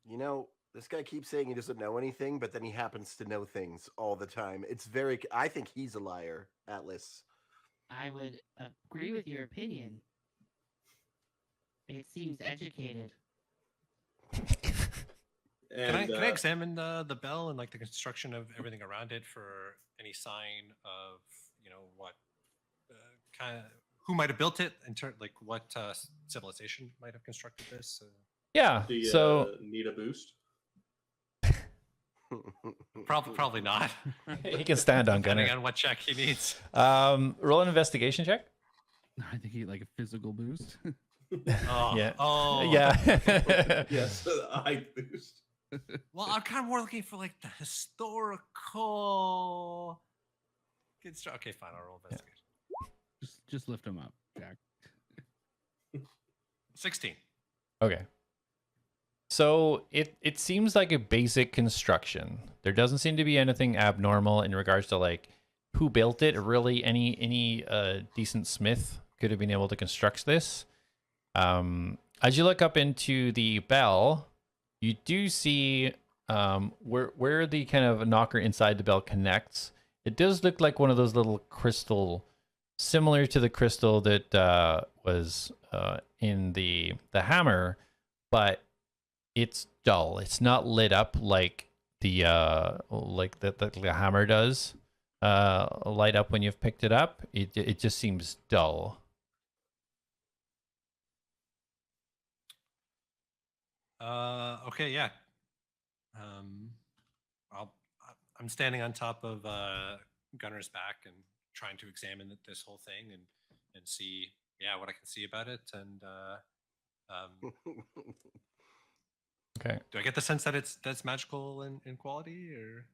know, this guy keeps saying he doesn't know anything, but then he happens to know things all the time. It's very... I think he's a liar, A.T.L.A.S. I would agree with your opinion. It seems educated. Can I examine the bell and like the construction of everything around it for any sign of what kind of who might have built it and like what civilization might have constructed this? Yeah. Do you So need a boost? Probably not. he can stand on Depending Gunner. on what check he needs. Roll an investigation check. I think he like a physical boost. Oh, Yeah. Oh. Yeah. Yes, I boost. Well, I'm kind of more looking for like the historical. Okay, fine. I'll roll investigation. Just lift him up, Jack. 16. Okay. So it seems like a basic construction. There doesn't seem to be anything abnormal in regards to like who built it. Or really, any decent smith could have been able to construct this. As you look up into the bell, you do see where the kind of knocker inside the bell connects. It does look like one of those little crystal, similar to the crystal that was in the hammer, but it's dull. It's not lit up like the hammer does light up when you've picked it up. It just seems dull. Okay, yeah. I'm standing on top of Gunner's back and trying to examine this whole thing and see, what I can see about it. And Okay. do I get the sense that that's magical in quality, or?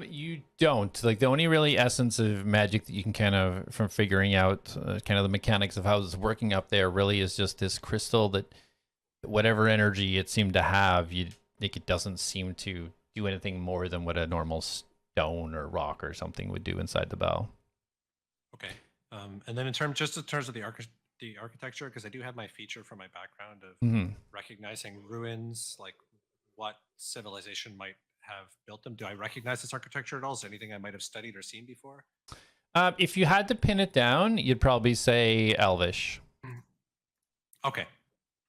You don't. Like the only really essence of magic that you can kind of from figuring out kind of the mechanics of how it's working up there really is just this crystal that whatever energy it seemed to have, it doesn't seem to do anything more than what a normal stone or rock or something would do inside the bell. Okay. And then in terms of the architecture, because I do have my feature from my background of recognizing ruins, like what civilization might have built them. Do I recognize this architecture at all? Is there anything I might have studied or seen before? If you had to pin it down, you'd probably say Elvish. Okay.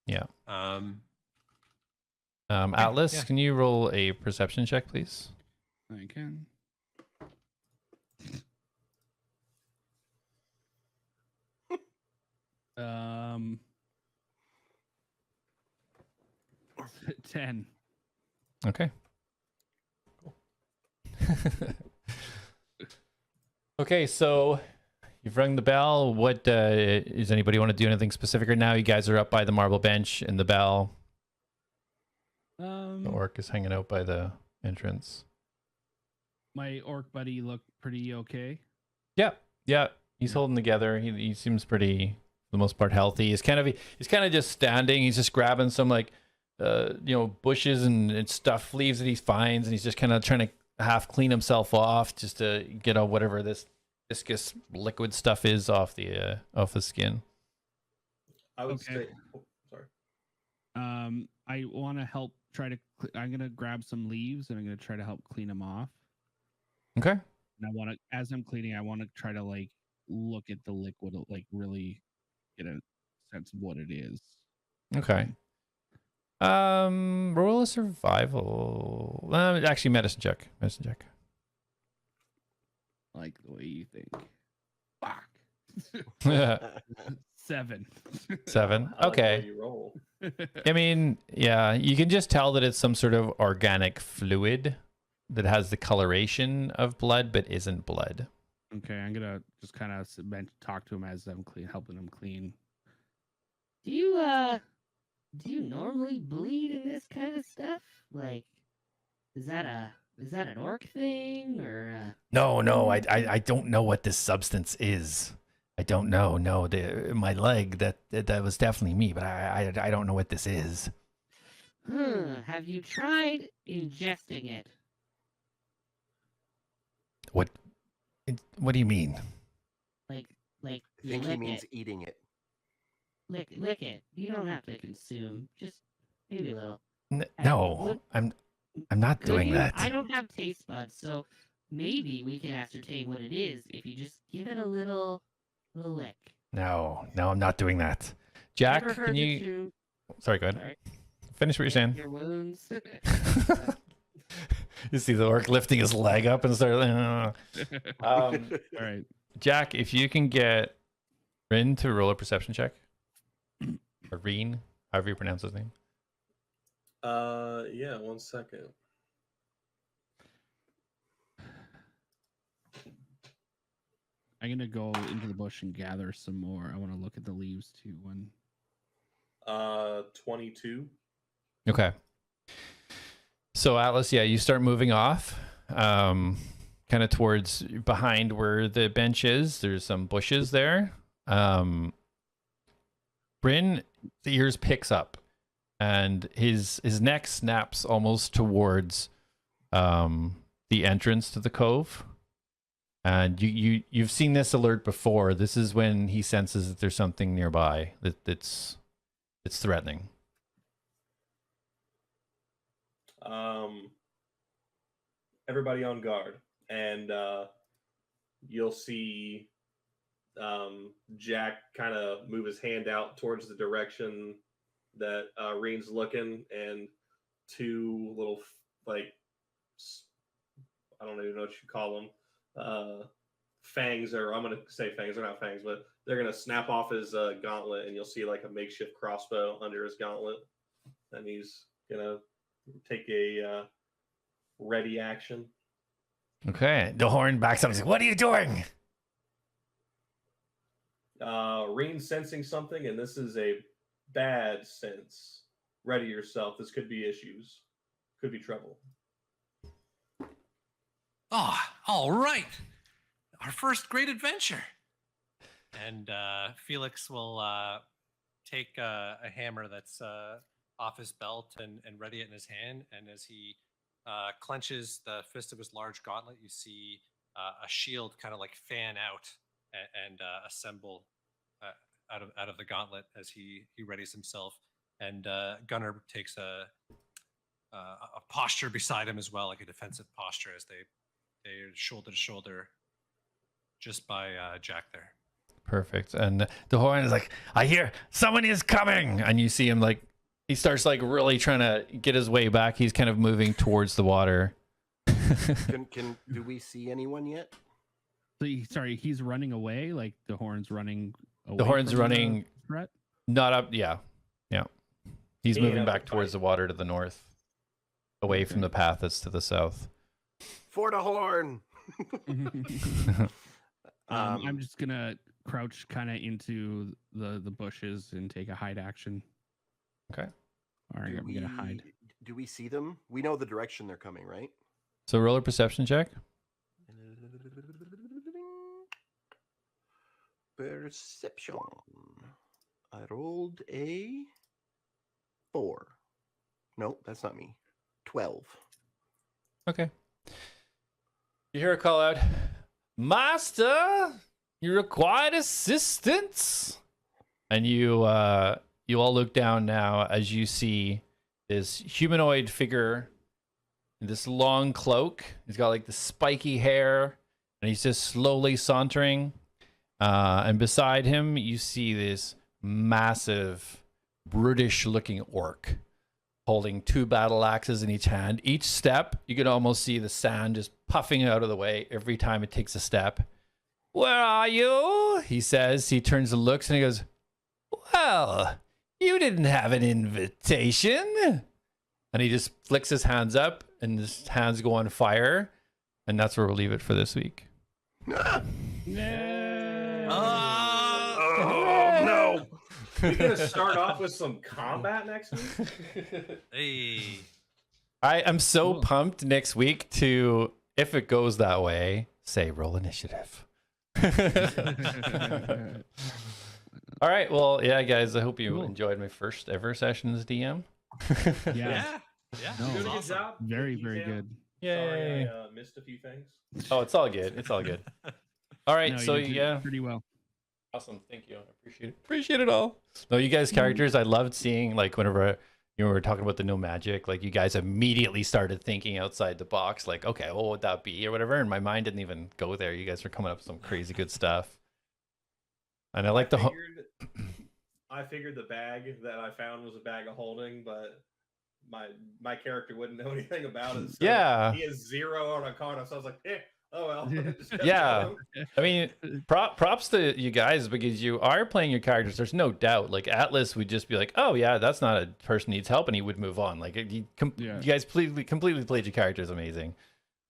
Yeah. Okay, Atlas, yeah. can you roll a perception check, please? I can. Um, 10. Okay. Cool. Okay, so you've rung the bell. What does anybody want to do anything specific right now? You guys are up by the marble bench and the bell. The orc is hanging out by the entrance. My orc buddy looked pretty okay. Yeah. He's holding together. He seems pretty, for the most part, healthy. He's kind of just standing. He's just grabbing some bushes and stuff, leaves that he finds, and he's just kind of trying to half clean himself off just to get out whatever this viscous liquid stuff is off the skin. I would Okay. say. Oh, sorry. I want to help try to. I'm gonna grab some leaves and I'm gonna try to help clean them off. Okay. And I want to, as I'm cleaning, I want to try to like look at the liquid, like really get a sense of what it is. Okay. Roll a survival. Actually, medicine check. Like the way you think. Fuck. 7. 7. I like the way Okay. you roll. I mean, yeah, you can just tell that it's some sort of organic fluid. that has the coloration of blood but isn't blood. Okay, I'm gonna just kind of talk to him as I'm helping him clean. Do you normally bleed in this kind of stuff? Like, is that an orc thing or? No, I don't know what this substance is. I don't know. No, my leg, that was definitely me, but I don't know what this is. Have you tried ingesting it? What do you mean? Like I think he means eating it. Lick it. You don't have to consume. Just maybe a little. No, I'm not doing that. I don't have taste buds, so maybe we can ascertain what it is if you just give it a little lick. No, I'm not doing that. Jack, Never heard can it you? too. Sorry, go ahead. Sorry. Finish what you're saying. Your wounds. You see the orc lifting his leg up and start. All right. Jack, if you can get Rin to roll a perception check, or Reen, however you pronounce his name. Yeah, 1 second. I'm gonna go into the bush and gather some more. I want to look at the leaves too. 22. Okay. So Atlas, yeah, you start moving off, kind of towards behind where the bench is. There's some bushes there. Bryn, the ears picks up, and his neck snaps almost towards the entrance to the cove. And you've seen this alert before. This is when he senses that there's something nearby that's threatening. Everybody on guard, and you'll see Jack kind of move his hand out towards the direction that Reen's looking, and two little, like, I don't even know what you call them, fangs, or I'm gonna say fangs, they're not fangs, but they're gonna snap off his gauntlet, and you'll see like a makeshift crossbow under his gauntlet, and he's gonna take a ready action. Okay. The horn backs up and says, "What are you doing?" Reen sensing something, and this is a bad sense. Ready yourself. This could be issues. Could be trouble. Oh, all right. Our first great adventure. And Felix will take a hammer that's off his belt and ready it in his hand. And as he clenches the fist of his large gauntlet, you see a shield kind of like fan out and assemble out of the gauntlet as he readies himself. And Gunnar takes a posture beside him as well, like a defensive posture, as they're shoulder to shoulder just by Jack there. Perfect. And the horn is like, "I hear someone is coming," and you see him like he starts like really trying to get his way back. He's kind of moving towards the water. Do we see anyone yet? So he's running away. Like the horn's running away. The horn's from running the threat? not up. Yeah. He's Yeah, moving back fine. towards the water to the north, away from the path that's to the south. For the horn. I'm just gonna crouch kind of into the bushes and take a hide action. Okay. All right, I'm gonna hide. Do we see them? We know the direction they're coming, right? So roll a perception check. Perception. I rolled a 4. No, that's not me. 12. Okay. You hear a call out, "Master, you required assistance." And you all look down now as you see this humanoid figure in this long cloak. He's got like the spiky hair, and he's just slowly sauntering. And beside him, you see this massive, brutish-looking orc holding 2 battle axes in each hand. Each step, you can almost see the sand just puffing out of the way every time it takes a step. "Where are you?" he says. He turns and looks, and he goes, "Well, you didn't have an invitation." And he just flicks his hands up, and his hands go on fire, and that's where we'll leave it for this week. Ah! Oh no! We're gonna start off with some combat next week. Hey. I am so pumped next week to, if it goes that way, say roll initiative. All right, well, yeah, guys, I hope you enjoyed my first ever session as DM. Yeah. No, You did a good job. very, Good very detail. good. Yay. Sorry, I missed a few things. Oh, it's all good. It's all good. All right, No, so you did yeah. pretty well. Awesome. Thank you. I appreciate it. Appreciate it all. No, you guys' characters, I loved seeing, like, whenever you were talking about the no magic, like, you guys immediately started thinking outside the box, like, okay, what would that be or whatever, and my mind didn't even go there. You guys were coming up with some crazy good stuff. And I like the whole... I figured the bag that I found was a bag of holding, but my character wouldn't know anything about it. So Yeah. he has 0 on Arcana, so I was like, oh well. Just kept Yeah. going. I mean, props to you guys because you are playing your characters. There's no doubt. Like Atlas would just be like, "Oh yeah, that's not a person needs help," and he would move on. Like you guys completely played your characters amazing.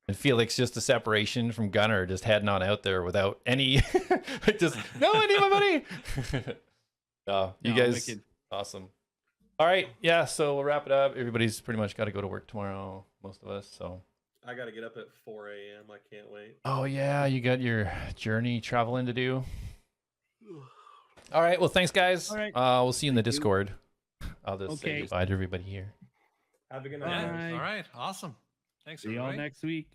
And Felix, just the separation from Gunnar, just heading on out there without any, like just no, I need my money. You guys, wicked. awesome. All right, yeah. So we'll wrap it up. Everybody's pretty much got to go to work tomorrow. Most of us. So. I got to get up at 4 a.m. I can't wait. Oh yeah, you got your journey traveling to do. All right, well thanks guys. All right. We'll see you in the Discord. I'll just say Okay. goodbye to everybody here. Have a good Yeah. night. Bye. All right. Awesome. Thanks, See y'all everybody. next week.